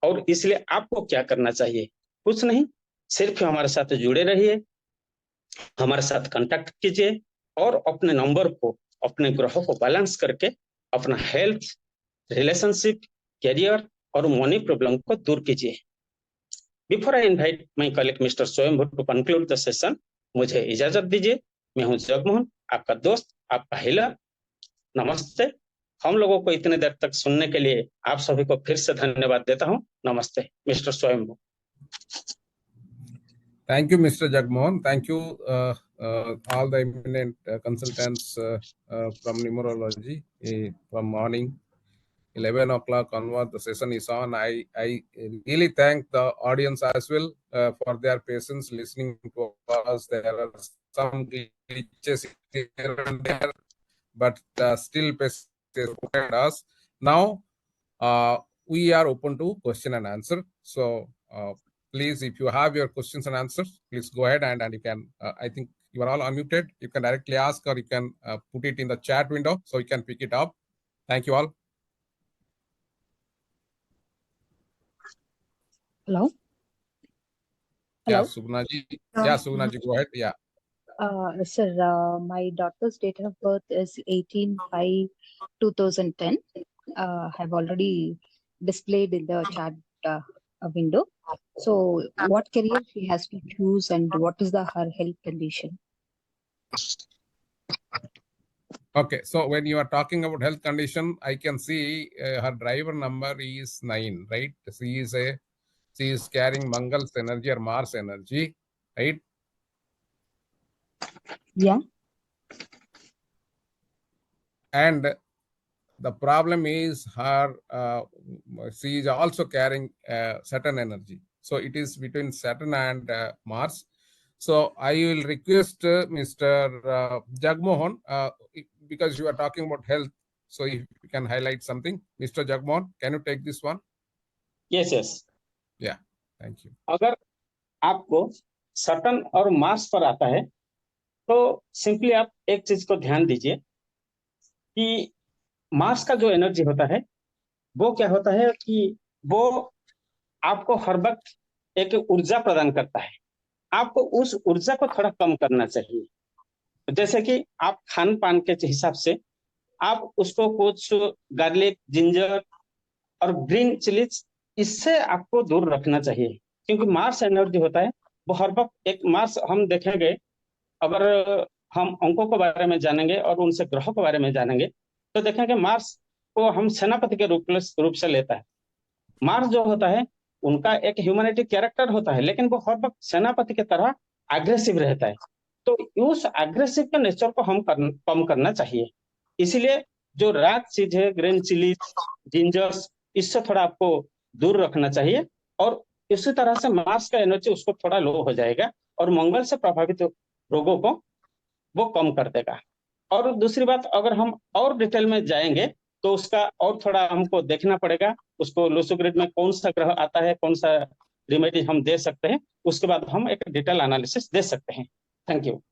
और इसलिए आपको क्या करना चाहिए? कुछ नहीं, सिर्फ हमारे साथ जुड़े रहिए, हमारे साथ कांटेक्ट कीजिए और अपने नंबर को, अपने ग्रहों को बैलेंस करके अपना हेल्थ, रिलेशनशिप, करियर और मनी प्रॉब्लम को दूर कीजिए। Before I invite my colleague mister स्वयंभू टू कंक्लूड द सेशन, मुझे इजाजत दीजिए। मैं हूं जगमोहन, आपका दोस्त, आपका हीलर। नमस्ते। हम लोगों को इतने देर तक सुनने के लिए आप सभी को फिर से धन्यवाद देता हूं। नमस्ते मिस्टर स्वयंभू। Thank you, Mr. Jagmohan. Thank you, all the eminent consultants from numerology. From morning 11 o'clock onward, the session is on. I really thank the audience as well for their patience listening to us. There are some glitches here and there, but still patience us. Now, we are open to question and answer. So, please, if you have your questions and answers, please go ahead and you can, I think you are all unmuted. You can directly ask or you can put it in the chat window so you can pick it up. Thank you all. Hello. Yeah, Hello. Subhana ji. Yeah, Subhana ji, go ahead. Yeah. Sir, my daughter's date of birth is 18/5/2010. Have already displayed in the chat window. So, what career she has to choose and what is her health condition? Okay, so when you are talking about health condition, I can see her driver number is 9, right? She is carrying Mangal's energy or Mars energy, right? Yeah. And the problem is her, she is also carrying Saturn energy. So it is between Saturn and Mars. So I will request Mr. Jagmohan, because you are talking about health, so if you can highlight something. Mr. Jagmohan, can you take this one? Yes. Yeah, thank you. अगर आपको Saturn और Mars पर आता है तो simply आप एक चीज को ध्यान दीजिए कि मार्स का जो एनर्जी होता है वो क्या होता है कि वो आपको हर वक्त एक ऊर्जा प्रदान करता है। आपको उस ऊर्जा को थोड़ा कम करना चाहिए। जैसे कि आप खान पान के हिसाब से आप उसको कुछ गार्लिक, जिंजर और ग्रीन चिलीज, इससे आपको दूर रखना चाहिए, क्योंकि मार्स एनर्जी होता है वो हर वक्त एक मार्स हम देखेंगे। अगर हम अंकों के बारे में जानेंगे और उनसे ग्रहों के बारे में जानेंगे तो देखेंगे मार्स को हम सेनापति के रूप से लेता है। मार्स जो होता है उनका एक ह्यूमैनिटी कैरेक्टर होता है, लेकिन वो हर वक्त सेनापति की तरह एग्रेसिव रहता है। तो उस एग्रेसिव के नेचर को हम कम करना चाहिए। इसीलिए जो रात चीज है, ग्रीन चिली, जिंजर्स, इससे थोड़ा आपको दूर रखना चाहिए और इसी तरह से मार्स का एनर्जी उसको थोड़ा लो हो जाएगा और मंगल से प्रभावित रोगों को वो कम कर देगा। और दूसरी बात, अगर हम और डिटेल में जाएंगे तो उसका और थोड़ा हमको देखना पड़ेगा, उसको लूसोग्रिड में कौन सा ग्रह आता है, कौन सा रेमेडी हम दे सकते हैं, उसके बाद हम एक डिटेल एनालिसिस दे सकते हैं। Thank you.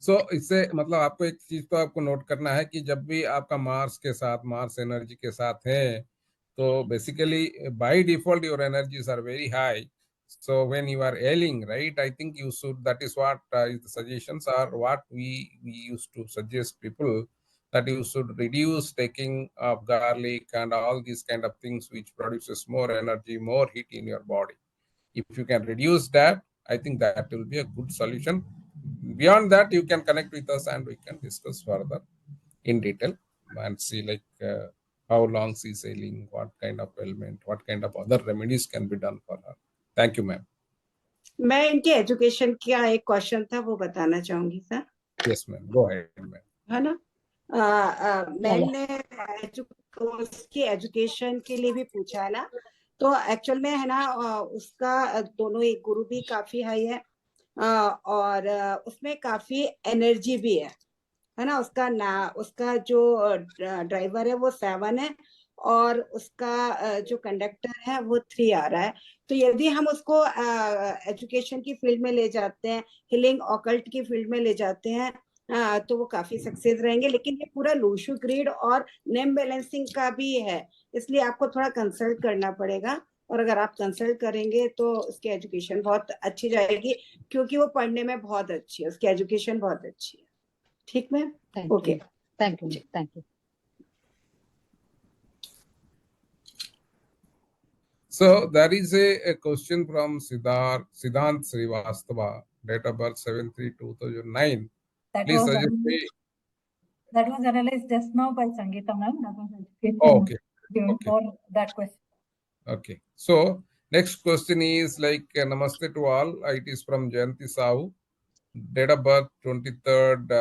सो इससे मतलब आपको एक चीज तो आपको नोट करना है कि जब भी आपका मार्स के साथ, मार्स एनर्जी के साथ है, तो basically by default your energies are very high. So when you are ailing, right, I think you should, that is what the suggestions are, what we used to suggest people, that you should reduce taking of garlic and all these kind of things which produces more energy, more heat in your body. If you can reduce that, I think that will be a good solution. Beyond that, you can connect with us and we can discuss further in detail and see like how long she's ailing, what kind of ailment, what kind of other remedies can be done for her. Thank you, ma'am. मैं इनके education का एक question था वो बताना चाहूंगी sir. Yes, ma'am. Go ahead, ma'am. है ना, मैम ने उसकी एजुकेशन के लिए भी पूछा है ना, तो एक्चुअल में है ना उसका दोनों एक गुरु भी काफी हाई है और उसमें काफी एनर्जी भी है ना। उसका जो ड्राइवर है वो 7 है और उसका जो कंडक्टर है वो 3 आ रहा है। तो यदि हम उसको एजुकेशन की फील्ड में ले जाते हैं, हीलिंग ऑकल्ट की फील्ड में ले जाते हैं, तो वो काफी सक्सेस रहेंगे। लेकिन ये पूरा लूशो ग्रिड और नेम बैलेंसिंग का भी है, इसलिए आपको थोड़ा कंसल्ट करना पड़ेगा। और अगर आप कंसल्ट करेंगे तो उसकी एजुकेशन बहुत अच्छी जाएगी, क्योंकि वो पढ़ने में बहुत अच्छी है, उसकी एजुकेशन बहुत अच्छी है। ठीक ma'am? Okay, thank you, thank you. So there is a question from Siddhant Srivastava, date of birth 7/3/2009. Please suggest me. That was analyzed just now by Sangeeta ma'am. That was education Okay. given Okay. for that question. Okay. So next question is like Namaste to all. It is from Jayanti Sahu. Date of birth 23rd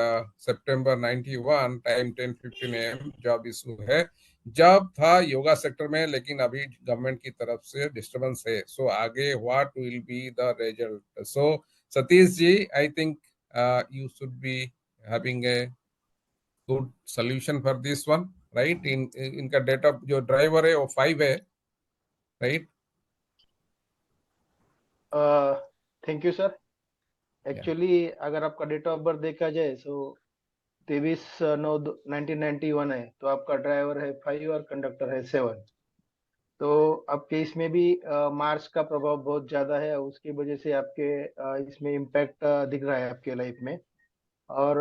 September 91, time 10:15 AM. Job issue है, job था yoga sector में, लेकिन अभी government की तरफ से disturbance है। So आगे what will be the result? So Satish ji, I think you should be having a good solution for this one, right? इनका डेट ऑफ जो ड्राइवर है वो 5 है, right? Thank you sir. Actually अगर आपका डेट ऑफ बर्थ देखा जाए तो 23/9/1991 है, तो आपका ड्राइवर है 5 और कंडक्टर है 7। तो आपके इसमें भी मार्स का प्रभाव बहुत ज्यादा है, उसकी वजह से आपके इसमें इम्पैक्ट दिख रहा है आपके लाइफ में। और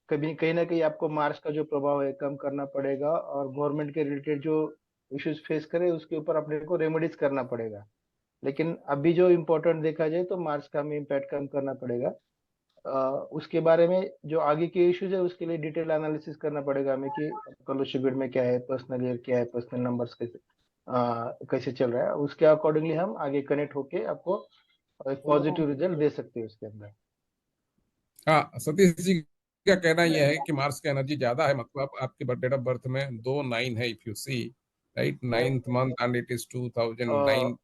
कभी कहीं ना कहीं आपको मार्स का जो प्रभाव है कम करना पड़ेगा, और गवर्नमेंट के रिलेटेड जो इश्यूज फेस करे उसके ऊपर अपने को रेमेडीज करना पड़ेगा। लेकिन अभी जो इम्पोर्टेंट देखा जाए तो मार्स का हमें इम्पैक्ट कम करना पड़ेगा। उसके बारे में जो आगे के इश्यूज है उसके लिए डिटेल एनालिसिस करना पड़ेगा हमें कि फेलोशिप में क्या है, पर्सनल ईयर क्या है, पर्सनल नंबर्स कैसे चल रहा है। उसके अकॉर्डिंगली हम आगे कनेक्ट होके आपको एक पॉजिटिव रिजल्ट दे सकते हैं उसके अंदर। हाँ, सतीश जी का कहना यह है कि मार्स की एनर्जी ज्यादा है, मतलब आपके डेट ऑफ बर्थ में 2/9 है, if you see right, 9th month and it is 2009.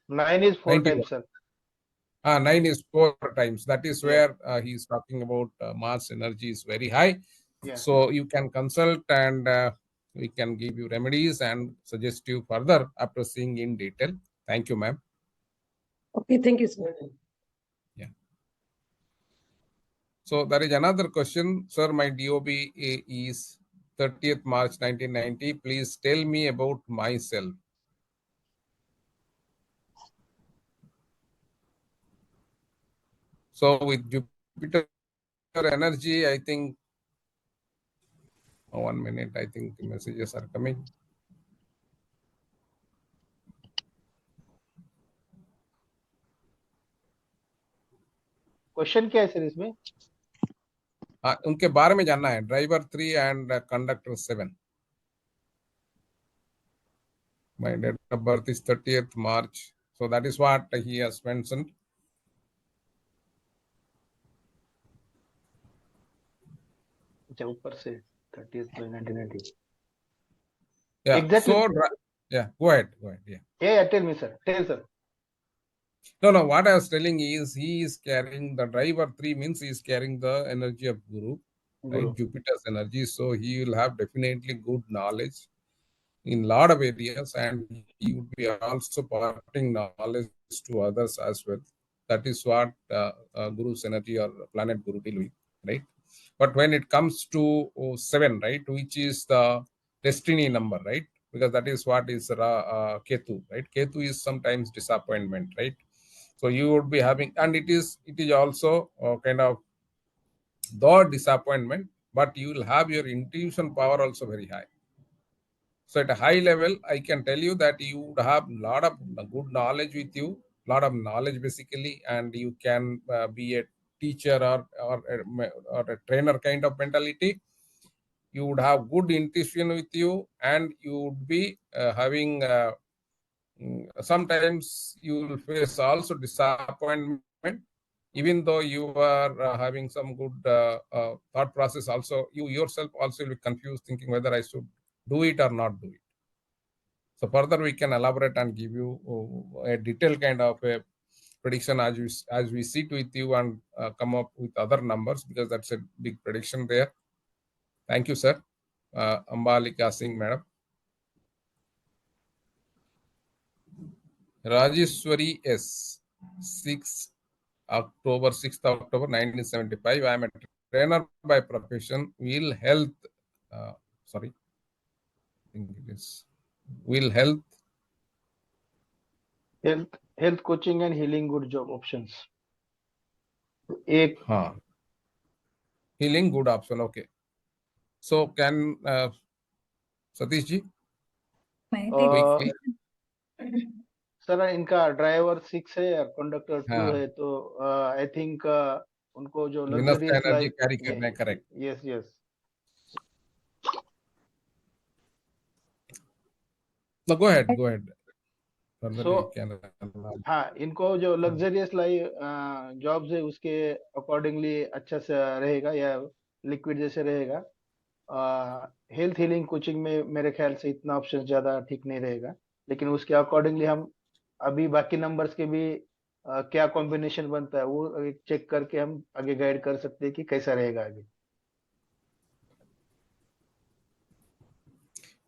9 is 4 times sir. 9 is 4 times. That is where he is talking about Mars energy is very high. Yeah. So you can consult and we can give you remedies and suggest you further after seeing in detail. Thank you, ma'am. Okay, thank you sir. Yeah. So there is another question. Sir, my DOB is 30th March 1990. Please tell me about myself. So with Jupiter energy, I think, 1 minute, I think messages are coming. Question क्या है sir इसमें? उनके बारे में जानना है, driver 3 and conductor 7. My date of birth is 30th March. So that is what he has mentioned. ऊपर से 30th May 1990. Yeah. Exactly. So yeah, go ahead. Yeah, tell me sir. Tell sir. No, what I was telling is he is carrying the driver 3 means he is carrying the energy of Guru, right? Jupiter's energy. So he will have definitely good knowledge in lot of areas, and he would be also parting knowledge to others as well. That is what Guru's energy or planet Guru deal with, right? But when it comes to 7, right, which is the destiny number, right? Because that is what is Ketu, right? Ketu is sometimes disappointment, right? So you would be having, and it is also kind of the disappointment, but you will have your intuition power also very high. So at a high level, I can tell you that you would have a lot of good knowledge with you, lot of knowledge basically, and you can be a teacher or a trainer kind of mentality. You would have good intuition with you, and you would be having sometimes you will face also disappointment, even though you are having some good thought process. Also, you yourself also will be confused, thinking whether I should do it or not do it. So further we can elaborate and give you a detailed kind of a prediction as we sit with you and come up with other numbers, because that's a big prediction there. Thank you, sir. Ambalika Singh, madam. Rajeshwari S. 6th October 1975. I am a trainer by profession. Will health, sorry, I think it is will health health coaching and healing good job options एक हाँ, healing good option. Okay. So can Satish ji मैं quickly? Sir इनका driver 6 है और conductor 2 हाँ, है, तो I think उनको जो विनस का लग्जरियस एनर्जी लाइफ, कैरी करना है, correct. Yes yes, No, go ahead, go ahead. Further so we can. हाँ, इनको जो लग्जरियस लाइफ जॉब्स है उसके अकॉर्डिंगली अच्छा से रहेगा या लिक्विड जैसे रहेगा. हेल्थ हीलिंग कोचिंग में मेरे ख्याल से इतना ऑप्शन ज्यादा ठीक नहीं रहेगा, लेकिन उसके अकॉर्डिंगली हम अभी बाकी नंबर्स के भी क्या कॉम्बिनेशन बनता है वो चेक करके हम आगे गाइड कर सकते हैं कि कैसा रहेगा आगे.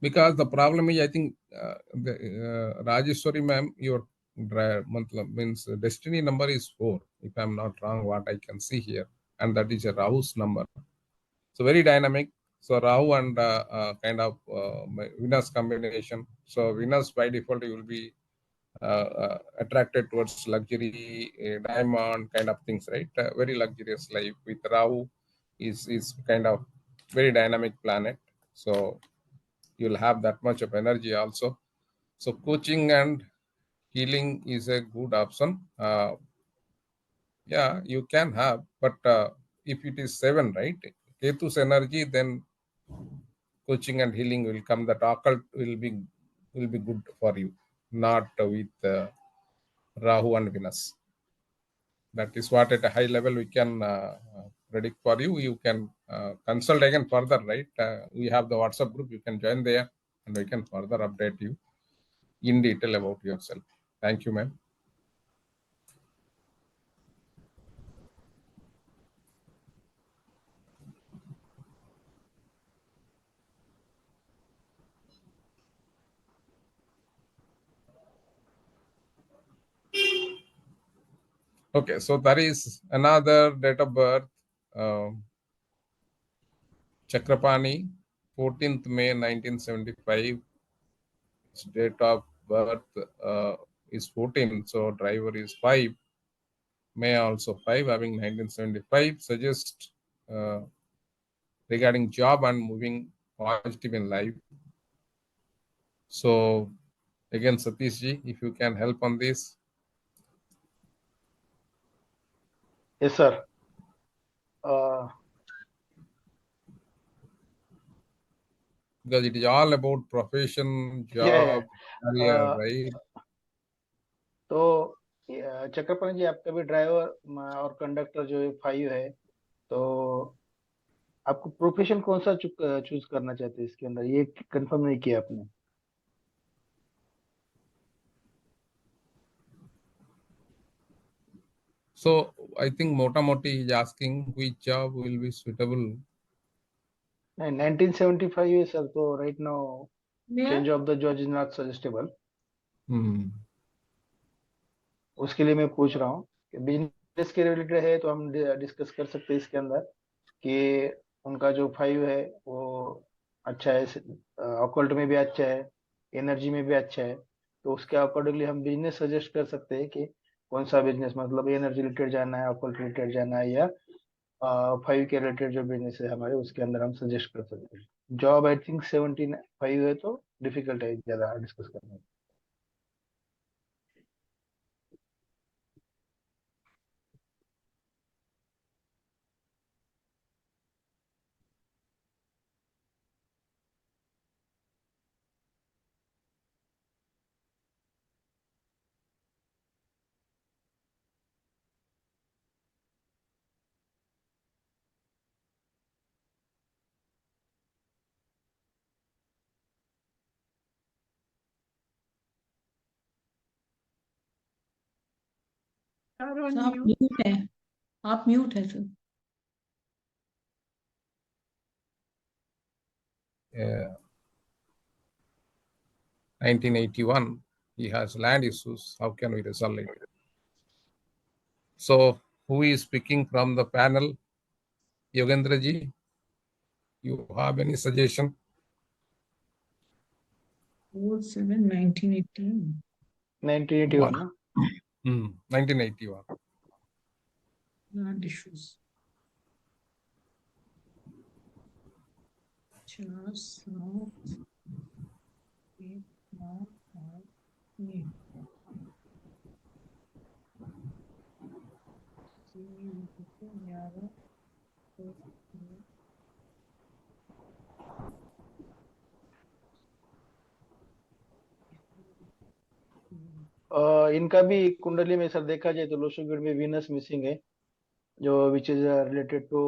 Because the problem is, I think Rajeshwari ma'am, your means destiny number is 4, if I'm not wrong, what I can see here, and that is a Rahu's number. So very dynamic. So Rahu and kind of Venus combination. So Venus by default you will be attracted towards luxury, diamond kind of things, right? Very luxurious life with Rahu is kind of very dynamic planet. So you'll have that much of energy also. So coaching and healing is a good option. Yeah, you can have, but if it is 7, right? Ketu's energy, then coaching and healing will come. That occult will be good for you, not with Rahu and Venus. That is what at a high level we can predict for you. You can consult again further, right? We have the WhatsApp group. You can join there, and we can further update you in detail about yourself. Thank you, ma'am. Okay, so that is another date of birth. Chakrapani, 14th May 1975. Its date of birth is 14, so driver is 5. May also 5, having 1975. Suggest regarding job and moving positive in life. So again, Satish ji, if you can help on this. Yes, sir. Because it is all about profession, job, career, right? तो चक्रपाणी जी, आपका भी driver और conductor जो है 5 है, तो आपको profession कौन सा चूज करना चाहते हैं इसके अंदर, ये कंफर्म नहीं किया आपने. So I think Mota Moti is asking which job will be suitable. नहीं, 1975 है सर, तो right now change of the job is not suggestible. उसके लिए मैं पूछ रहा हूँ कि बिजनेस के रिलेटेड है तो हम डिस्कस कर सकते हैं इसके अंदर कि उनका जो 5 है वो अच्छा है, ऑकल्ट में भी अच्छा है, एनर्जी में भी अच्छा है, तो उसके अकॉर्डिंगली हम बिजनेस सजेस्ट कर सकते हैं कि कौन सा बिजनेस, मतलब एनर्जी रिलेटेड जाना है, ऑकल्ट रिलेटेड जाना है, या 5 के रिलेटेड जो बिजनेस है हमारे उसके अंदर हम सजेस्ट कर सकते हैं. जॉब आई थिंक 75 है तो डिफिकल्ट है ज्यादा डिस्कस करना. आप म्यूट है, आप म्यूट है sir. 1981, he has land issues. How can we resolve it? So who is speaking from the panel? Yogendra ji, you have any suggestion? 4/7/1918. 1981 ना 1981. Land issues. 4, 7, 8, 9, 8. इनका भी कुंडली में सर देखा जाए तो लोशोगुड में वीनस मिसिंग है, जो which is related to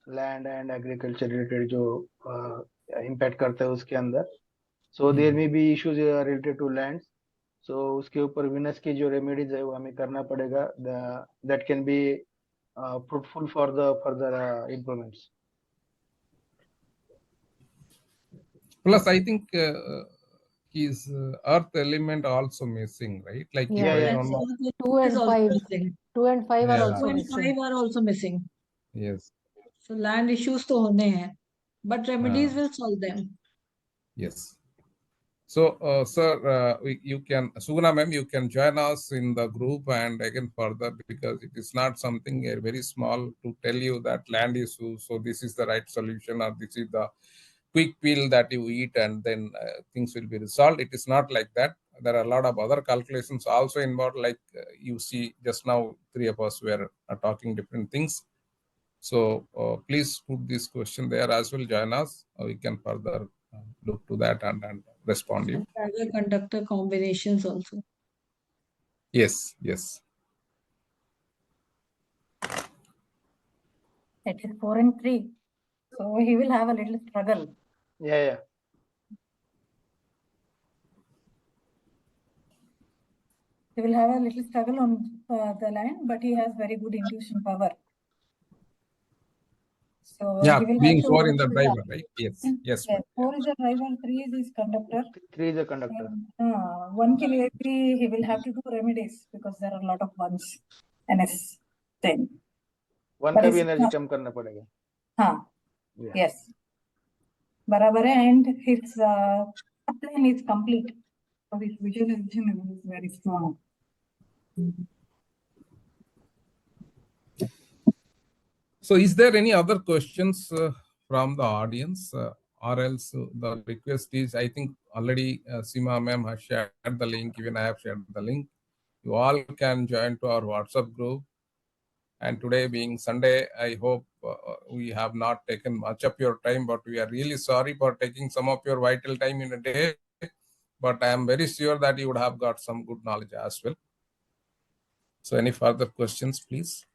land and agriculture related जो इम्पैक्ट करता है उसके अंदर. सो देयर में भी issues related to land. So उसके ऊपर वीनस की जो रेमेडीज है वो हमें करना पड़ेगा, that can be fruitful for the further improvements. Plus, I think his earth element also missing, right? Like if Yeah, I yeah. don't know. 2 and 5. 2 and 5 are Yeah. also 2 and missing. 5 are also missing. Yes. So land issues तो होने हैं, but remedies will solve them. Yes. So, sir, you can, Suguna ma'am, you can join us in the group and again further, because it is not something very small to tell you that land issues, so this is the right solution or this is the quick pill that you eat and then things will be resolved. It is not like that. There are a lot of other calculations also involved, like you see just now, three of us were talking different things. So please put this question there as well, join us. We can further look to that and respond you. Driver conductor combinations also. Yes, yes. It is 4 and 3. So he will have a little struggle. Yeah. He will have a little struggle on the land, but he has very good intuition power. So Yeah, he will being have to 4 in work the with driver, that. right? Yes, yes. Yes, 4 is the driver, 3 is his conductor. 3 is a conductor. 1 के लिए भी he will have to do remedies because there are a lot of ones and it's 10. 1 But का भी it's energy कम करना पड़ेगा. हाँ, Yeah. yes. बराबर है, and his plan is complete. So his visualization is very strong. So is there any other questions from the audience, or else the request is, I think already Seema ma'am has shared the link, even I have shared the link. You all can join to our WhatsApp group. And today being Sunday, I hope we have not taken much of your time, but we are really sorry for taking some of your vital time in a day. But I am very sure that you would have got some good knowledge as well. So any further questions, please?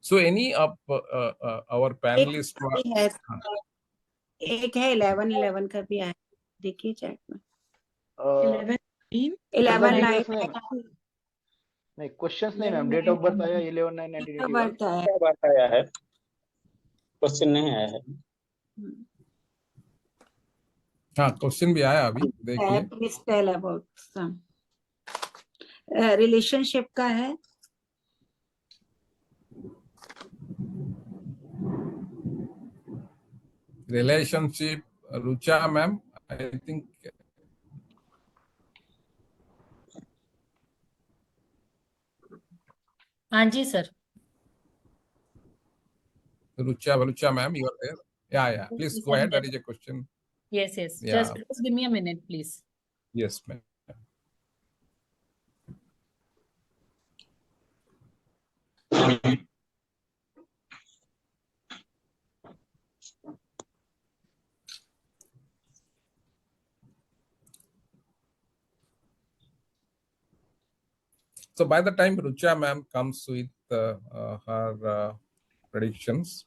So any of our panelists एक है 11 का भी आया, देखिए chat में. 11, 11 9 नहीं, questions नहीं ma'am. Date of birth आया 11/9/1981. बात आया है, क्वेश्चन नहीं आया है. हाँ, क्वेश्चन भी आया अभी, देखिए. Please tell about some relationship का है. Relationship, Rucha ma'am, I think. हाँ जी सर. Rucha ma'am, you are there. Yeah. Please go ahead. That is a question. Yes. Yeah. Just give me a minute, please. Yes, ma'am. So by the time Rucha ma'am comes with her predictions,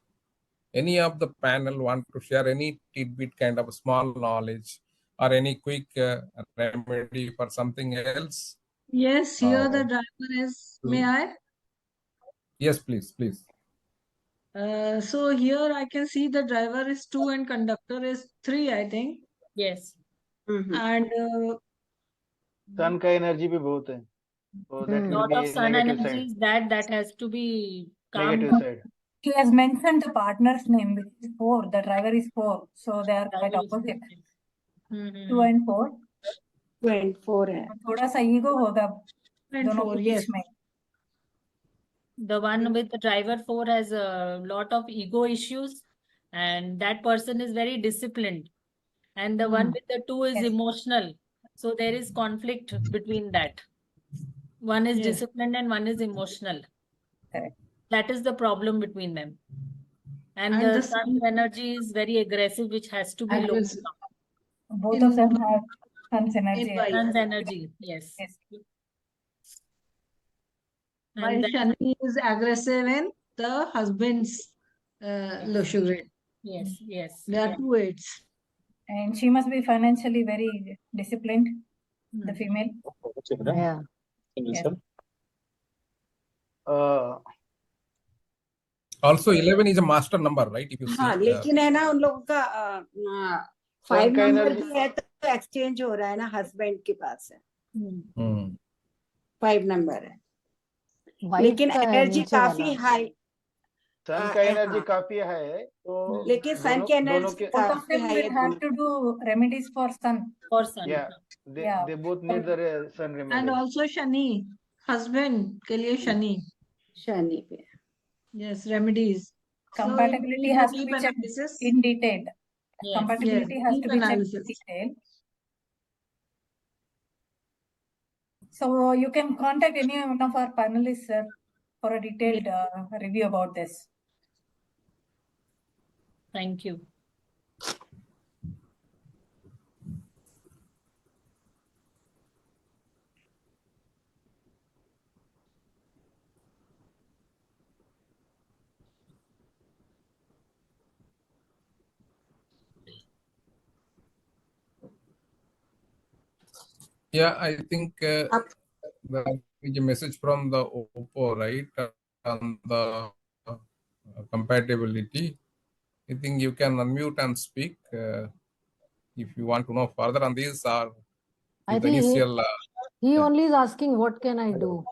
any of the panel want to share any tidbit kind of small knowledge or any quick remedy for something else? Yes, here the driver is. May I? Yes, please. So here I can see the driver is 2 and conductor is 3, I think. Yes. And सन का energy भी बहुत है, so that will Lot be of sun negative energy side, is that has to be negative calmed. side. He has mentioned the partner's name, which is 4. The driver is 4. So they are quite opposite. 2 and 4. 2 and 4 है. थोड़ा सा ego होगा 2 and दोनों 4, के yes. बीच में. The one with the driver 4 has a lot of ego issues, and that person is very disciplined. And the one with the 2 is Yes. emotional. So there is conflict between that. One is Yes. disciplined and one is emotional. Correct. That is the problem between them. And And the the sun's energy is very aggressive, which has to be low. Aggressive. Both In- of them have sun's energy. wife. Sun's energy, yes. Yes. While And that, Shani is aggressive in the husband's Loshu grade. yes, yes. There are 2 8s. And she must be financially very disciplined, the female. Yeah. Yes. Also, 11 is a master number, right? If you see. हाँ, लेकिन है ना उन लोगों का 5 का number energy- भी है तो एक्सचेंज हो रहा है ना, हस्बैंड के पास है, Hmm. 5 नंबर है, Wife लेकिन का है एनर्जी नीचे काफी वाला। हाई. सन का एनर्जी काफी है, तो लेकिन सन की एनर्जी Both of काफी them हाई will है. have to do remedies for sun. For sun. yeah, Yeah. they both need the sun And remedy. also Shani, husband के लिए Shani. शनि पे. Yes, remedies. Compatibility So has it to needs be a deep checked analysis. in detail. Yes. Compatibility Yes, has deep to be checked in analysis. detail. So you can contact any one of our panelists, sir, for a detailed review about this. Thank you. Yeah, I think there is a message from the Oppo, right, on the compatibility. I think you can unmute and speak if you want to know further on this, or I the think initial. he only is asking, what can I do?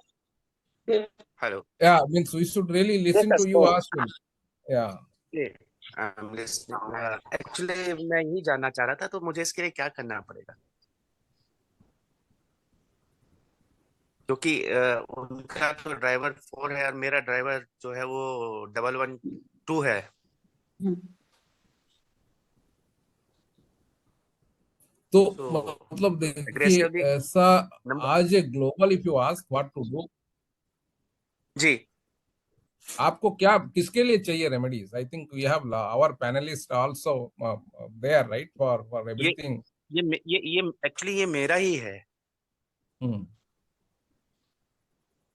Hello. Yeah, means we should really listen to you as well. Yeah. I'm listening. Actually, मैं यही जानना चाह रहा था, तो मुझे इसके लिए क्या करना पड़ेगा? क्योंकि उनका तो ड्राइवर 4 है और मेरा ड्राइवर जो है वो 112 है. तो So, मतलब देखिए aggressively ऐसा आज a global, if you ask what to do, जी, आपको क्या किसके लिए चाहिए remedies? I think we have our panelist also there, right, for everything. ये एक्चुअली ये मेरा ही है.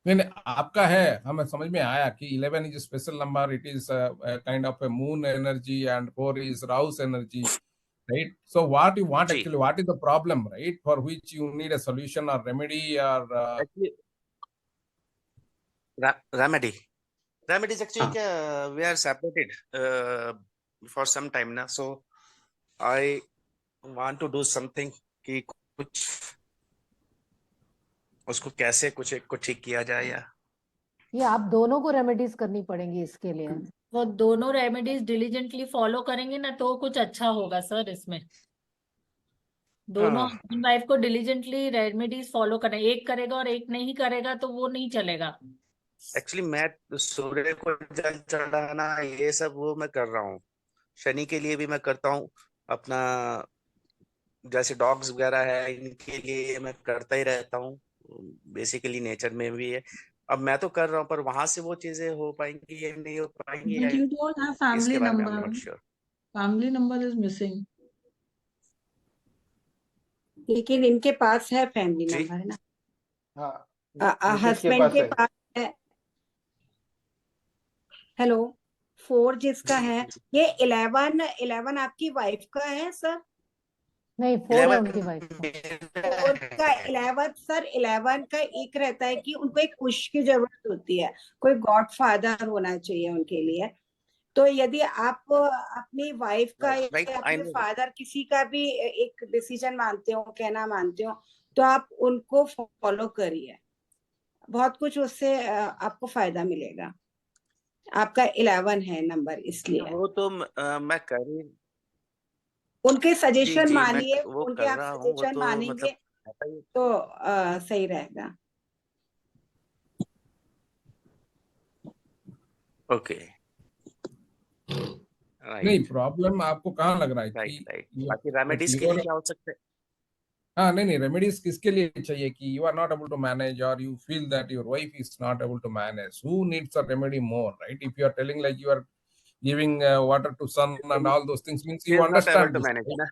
नहीं, आपका है, हमें समझ में आया कि 11 is special number, it is kind of A moon energy and 4 is Rouse energy, right? So what you want actually, what is the problem, right, for which you need a solution or remedy or Actually, remedy is actually we are separated for some time now, so I want to do something कि कुछ उसको कैसे कुछ एक को ठीक किया जाए. या ये आप दोनों को रेमेडीज करनी पड़ेंगी इसके लिए. वो दोनों रेमेडीज डिलीजेंटली फॉलो करेंगे ना तो कुछ अच्छा होगा सर. इसमें दोनों हस्बैंड वाइफ को डिलीजेंटली रेमेडीज फॉलो करना. एक करेगा और एक नहीं करेगा तो वो नहीं चलेगा. एक्चुअली मैं सूर्य को जल चढ़ाना ये सब वो मैं कर रहा हूँ. शनि के लिए भी मैं करता हूँ. अपना जैसे डॉग्स वगैरह है इनके लिए मैं करता ही रहता हूँ. बेसिकली नेचर में भी है. अब मैं तो कर रहा हूँ, पर वहां से वो चीजें हो पाएंगी या नहीं हो पाएंगी, But you don't have family इसके बारे में number. I'm not sure. Family number is missing. लेकिन इनके पास है फैमिली जी? नंबर है ना. हाँ, हस्बैंड के पास है. हेलो, 4 जिसका है, ये 11 आपकी वाइफ का है सर? नहीं, 4 है उनकी वाइफ का. 4 का 11 सर. 11 का एक रहता है कि उनको एक पुश की जरूरत होती है, कोई गॉड फादर होना चाहिए उनके लिए. तो यदि आप अपनी वाइफ का या Right, I अपने know. फादर किसी का भी एक डिसीजन मानते हो, कहना मानते हो, तो आप उनको फॉलो करिए, बहुत कुछ उससे आपको फायदा मिलेगा। आपका 11 है नंबर, इसलिए वो तो मैं कर ही उनके जी सजेशन जी मैं मानिए, वो उनके कर आप रहा हूँ, वो सजेशन तो मानेंगे मतलब ऐसा ही। तो सही रहेगा। ओके, नहीं, राइट प्रॉब्लम आपको कहाँ लग रहा है राइट कि राइट। बाकी रेमेडीज के लिए क्या हो सकते हैं? हाँ, नहीं, रेमेडीज किसके लिए चाहिए कि you are not able to manage और you feel that your wife is not able to manage, who needs a remedy more, right? If you are telling like you are giving water to sun and all those things, means She you is not able understand to this, manage right? ना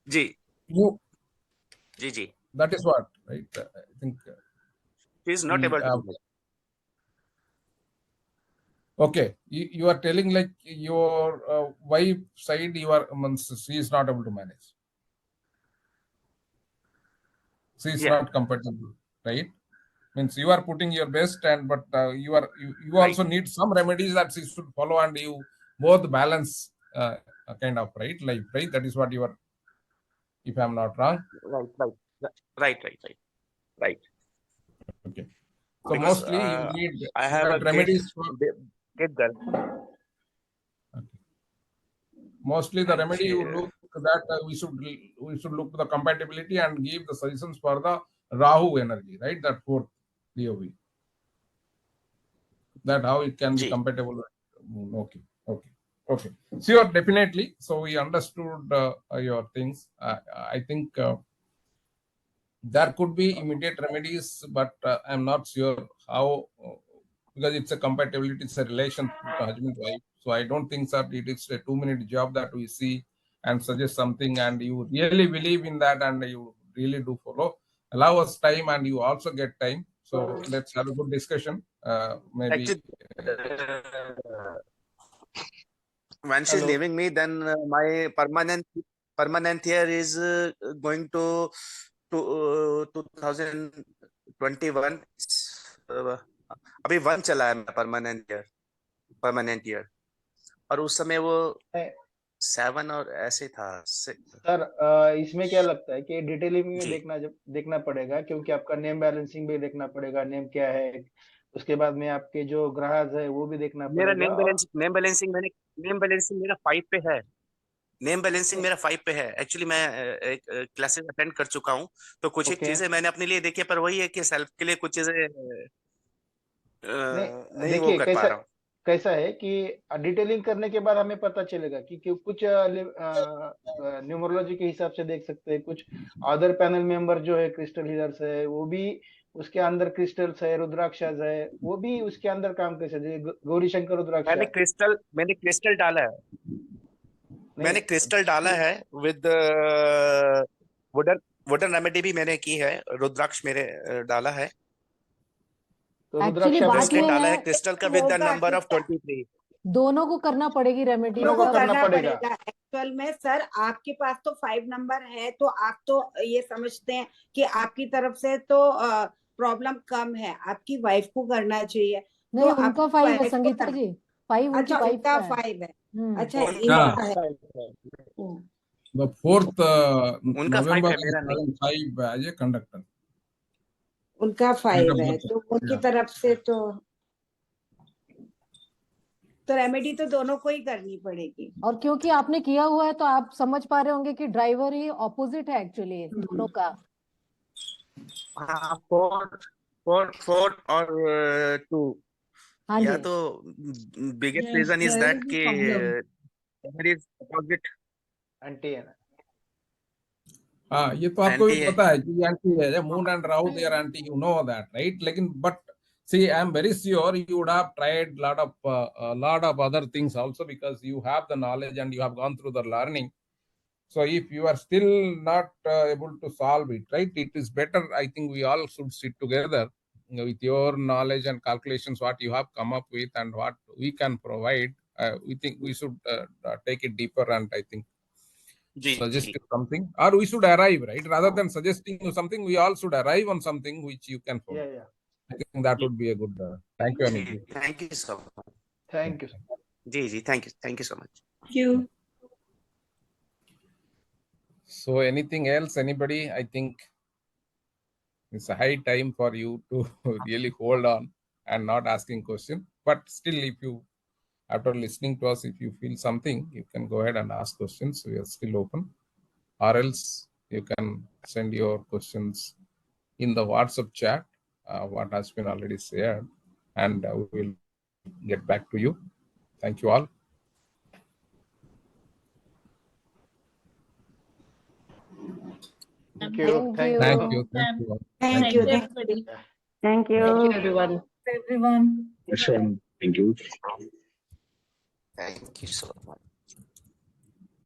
जी You, ji ji. that is what, right? I think She is not we able to have, manage. okay, you are telling like your wife side, you are, she is not able to manage, she is Yeah, not compatible, right? Means you are putting your best, and but you right also need some remedies that she should follow, and you both balance kind of right life, right? That is what you are, if I am not wrong. right right right right right right. Okay, so Because mostly you need I have a that remedies for, kid girl okay. Mostly the and remedy she you look that we should look to the compatibility and give the suggestions for the Rahu energy, right? That fourth DOV, that how it can be ji compatible with moon. Okay, okay, okay. Sure, definitely. So we understood your things. I think there could be immediate remedies, but I'm not sure how, because it's a compatibility, it's a relation to husband wife. So I don't think that it is a 2-minute job that we see and suggest something, and you really believe in that and you really do follow. Allow us time, and you also get time. So let's have a good discussion. Maybe. actually when she's Hello. leaving me, then my permanent here is going to 2021. uh, अभी 1 चला है permanent year और उस समय वो 7 और ऐसे था सर इसमें क्या लगता है कि डिटेलिंग में जी देखना पड़ेगा, क्योंकि आपका नेम बैलेंसिंग भी देखना पड़ेगा, नेम क्या है, उसके बाद में आपके जो ग्राहक है वो भी देखना मेरा पड़ेगा। नेम बैलेंसिंग मेरा 5 पे है। नेम बैलेंसिंग मेरा 5 पे है। एक्चुअली मैं एक क्लासेस अटेंड कर चुका हूँ, तो कुछ एक ओके, चीजें मैंने अपने लिए देखी है, पर वही है कि सेल्फ के लिए कुछ चीजें नहीं नहीं वो देखिए कर पा कैसा रहा हूँ। कैसा है कि डिटेलिंग करने के बाद हमें पता चलेगा कि कुछ न्यूमरोलॉजी के हिसाब से देख सकते हैं, कुछ अदर पैनल मेंबर जो है क्रिस्टल हीलर्स है वो भी उसके अंदर क्रिस्टल्स है, रुद्राक्षस है, वो भी उसके अंदर काम कैसे, जैसे गौरी शंकर रुद्राक्ष मैंने क्रिस्टल डाला है। नहीं मैंने क्रिस्टल डाला है विद वुडन वुडन रेमेडी भी मैंने की है। रुद्राक्ष मेरे डाला है। तो एक्चुअली रुद्राक्ष आप बात ब्रेसलेट ये डाला है है, क्रिस्टल का विद द होगा नंबर कि ऑफ 23। दोनों को करना पड़ेगी रेमेडी, दोनों को को तब करना करना पड़ेगा। पड़ेगा। एक्चुअल में सर आपके पास तो 5 नंबर है, तो आप तो ये समझते हैं कि आपकी तरफ से तो प्रॉब्लम कम है, आपकी वाइफ को करना चाहिए। तो नहीं, उनका आपकी 5 है वाइफ को संगीता करना, जी, 5 उनकी अच्छा वाइफ उनका का है। 5 है, अच्छा Yeah, इनका है। the 4th उनका 5 November है, is मेरा नहीं। having 5 as a conductor. उनका End 5 of है, the, तो उनकी yeah. तरफ से तो रेमेडी तो दोनों को ही करनी पड़ेगी। और क्योंकि आपने किया हुआ है तो आप समझ पा रहे होंगे कि ड्राइवर ही ऑपोजिट है एक्चुअली दोनों का। हाँ 4 और 2, हाँ या जी, तो बिगेस्ट रीजन इज दैट कि अपोजिट आंटी है ना। हाँ, ये तो आपको भी एंटी है। पता है कि एंटी है, moon and Rahu they are anti, you know that, right? लेकिन but see, I am very sure you would have tried lot of other things also, because you have the knowledge and you have gone through the learning. So if you are still not able to solve it, right, it is better, I think we all should sit together, with your knowledge and calculations, what you have come up with and what we can provide. We think we should take it deeper, and I think जी suggest जी you something, or we should arrive, right? Rather than suggesting you something, we all should arrive on something which you can follow. या I think that would be a good. Thank you, Anil. Thank you so much. Thank you. Ji, thank you so much. Thank you. So, anything else, anybody? I think it's a high time for you to really hold on and not asking question. But still, if you, after listening to us, if you feel something, you can go ahead and ask questions. We are still open. Or else you can send your questions in the WhatsApp chat, what has been already shared, and we will get back to you. Thank you all. Thank you. Thank you. Thank you. Thank you all. Thank you. everybody. Thank you. Thank you, everyone. Everyone. Thank you. Thank you so much.